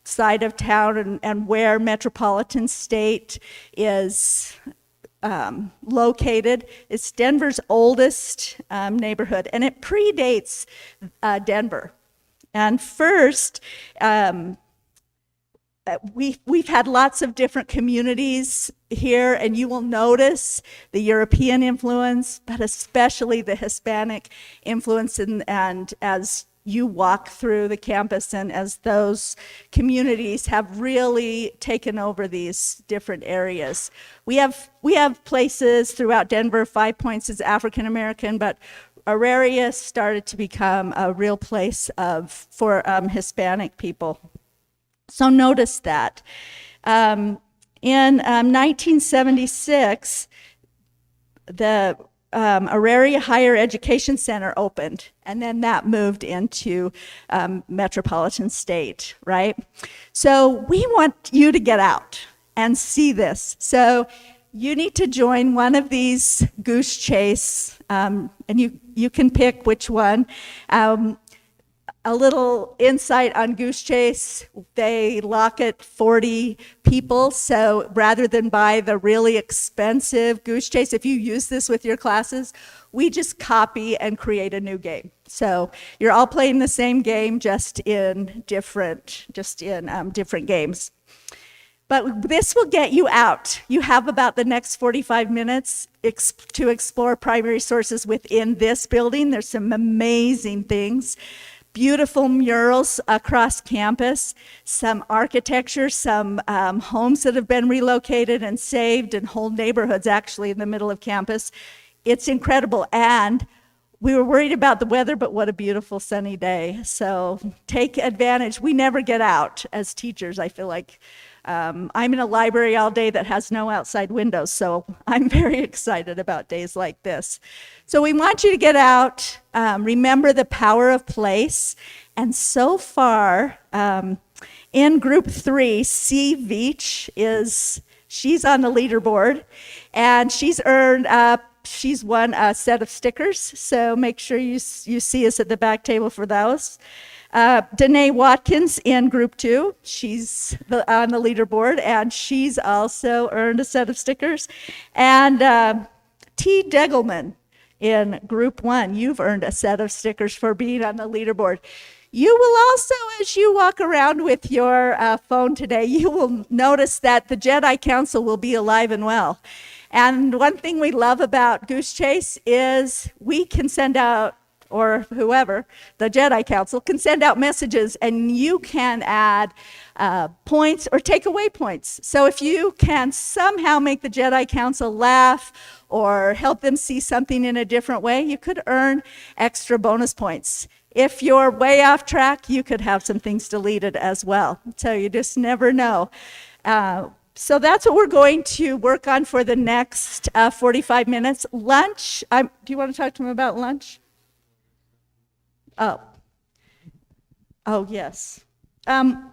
side of town and where Metropolitan State is located. It's Denver's oldest neighborhood, and it predates Denver. And first, we've had lots of different communities here, and you will notice the European influence, but especially the Hispanic influence, and as you walk through the campus and as those communities have really taken over these different areas. We have places throughout Denver. 5 Points is African American, but Auraria started to become a real place for Hispanic people. So notice that. In 1976, the Auraria Higher Education Center opened, and then that moved into Metropolitan State, right? So we want you to get out and see this. So you need to join one of these GooseChase, and you can pick which one. A little insight on GooseChase, they lock at 40 people, so rather than buy the really expensive GooseChase, if you use this with your classes, we just copy and create a new game. So you're all playing the same game, just in different games. But this will get you out. You have about the next 45 minutes to explore primary sources within this building. There's some amazing things. Beautiful murals across campus, some architecture, some homes that have been relocated and saved, and whole neighborhoods actually in the middle of campus. It's incredible. And we were worried about the weather, but what a beautiful sunny day. So take advantage. We never get out as teachers. I feel like I'm in a library all day that has no outside windows, so I'm very excited about days like this. So we want you to get out, remember the power of place, and so far in group 3, C. Veach she's on the leaderboard, and she's won a set of stickers, so make sure you see us at the back table for those. Danae Watkins in group 2, she's on the leaderboard, and she's also earned a set of stickers. And T. Degelman in group 1, you've earned a set of stickers for being on the leaderboard. You will also, as you walk around with your phone today, you will notice that the Jedi Council will be alive and well. And one thing we love about GooseChase is we can send out or whoever, the Jedi Council, can send out messages, and you can add points or take away points. So if you can somehow make the Jedi Council laugh or help them see something in a different way, you could earn extra bonus points. If you're way off track, you could have some things deleted as well. So you just never know. So that's what we're going to work on for the next 45 minutes. Lunch, do you want to talk to them about lunch? Oh, yes.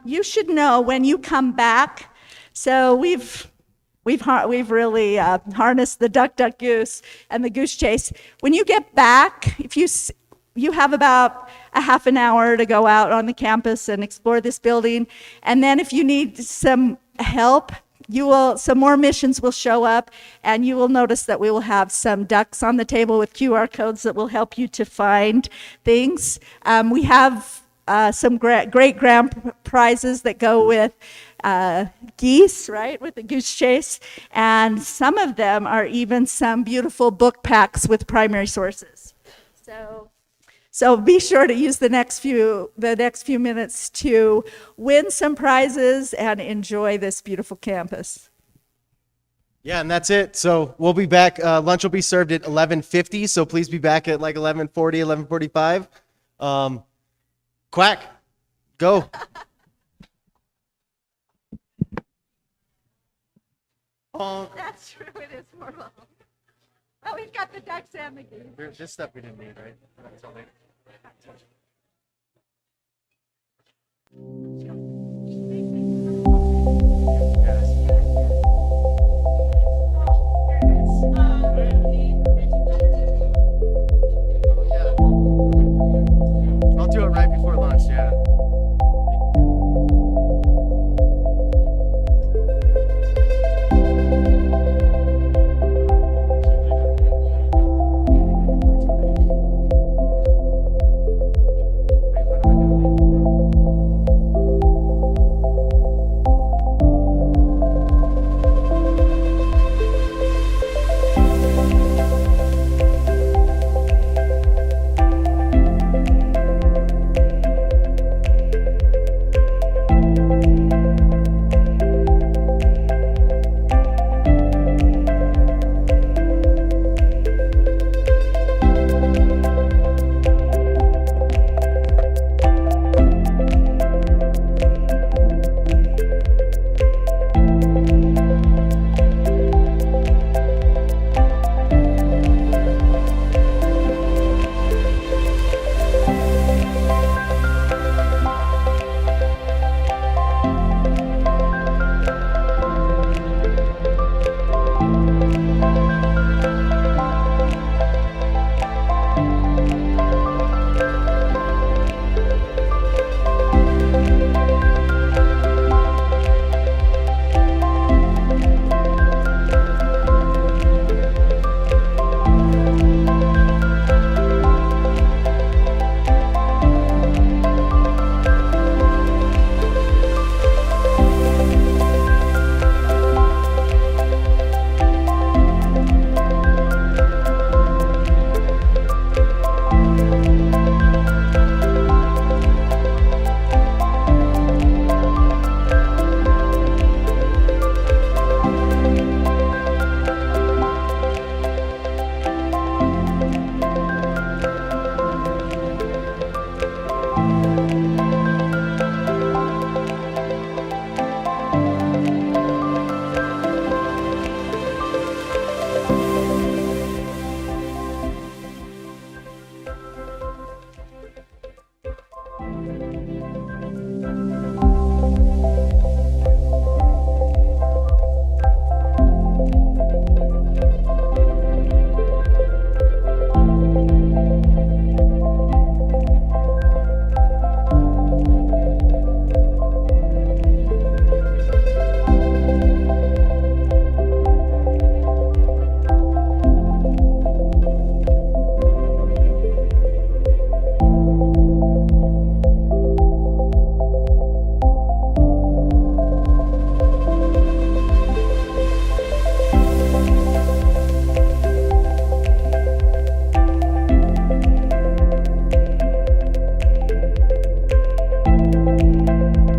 You should know when you come back. So we've really harnessed the duck, duck, goose and the GooseChase. When you get back, if you have about a half an hour to go out on the campus and explore this building. And then if you need some help, some more missions will show up, and you will notice that we will have some ducks on the table with QR codes that will help you to find things. We have some great grand prizes that go with geese, right, with the GooseChase, and some of them are even some beautiful book packs with primary sources. So be sure to use the next few minutes to win some prizes and enjoy this beautiful campus. Yeah, and that's it. So we'll be back. Lunch will be served at 11:50, so please be back at like 11:40, 11:45. Quack, go. That's true, it is formal. Oh, we've got the ducks and the geese. This stuff we didn't need, right? That's all they... I'll do it right before lunch, yeah. you.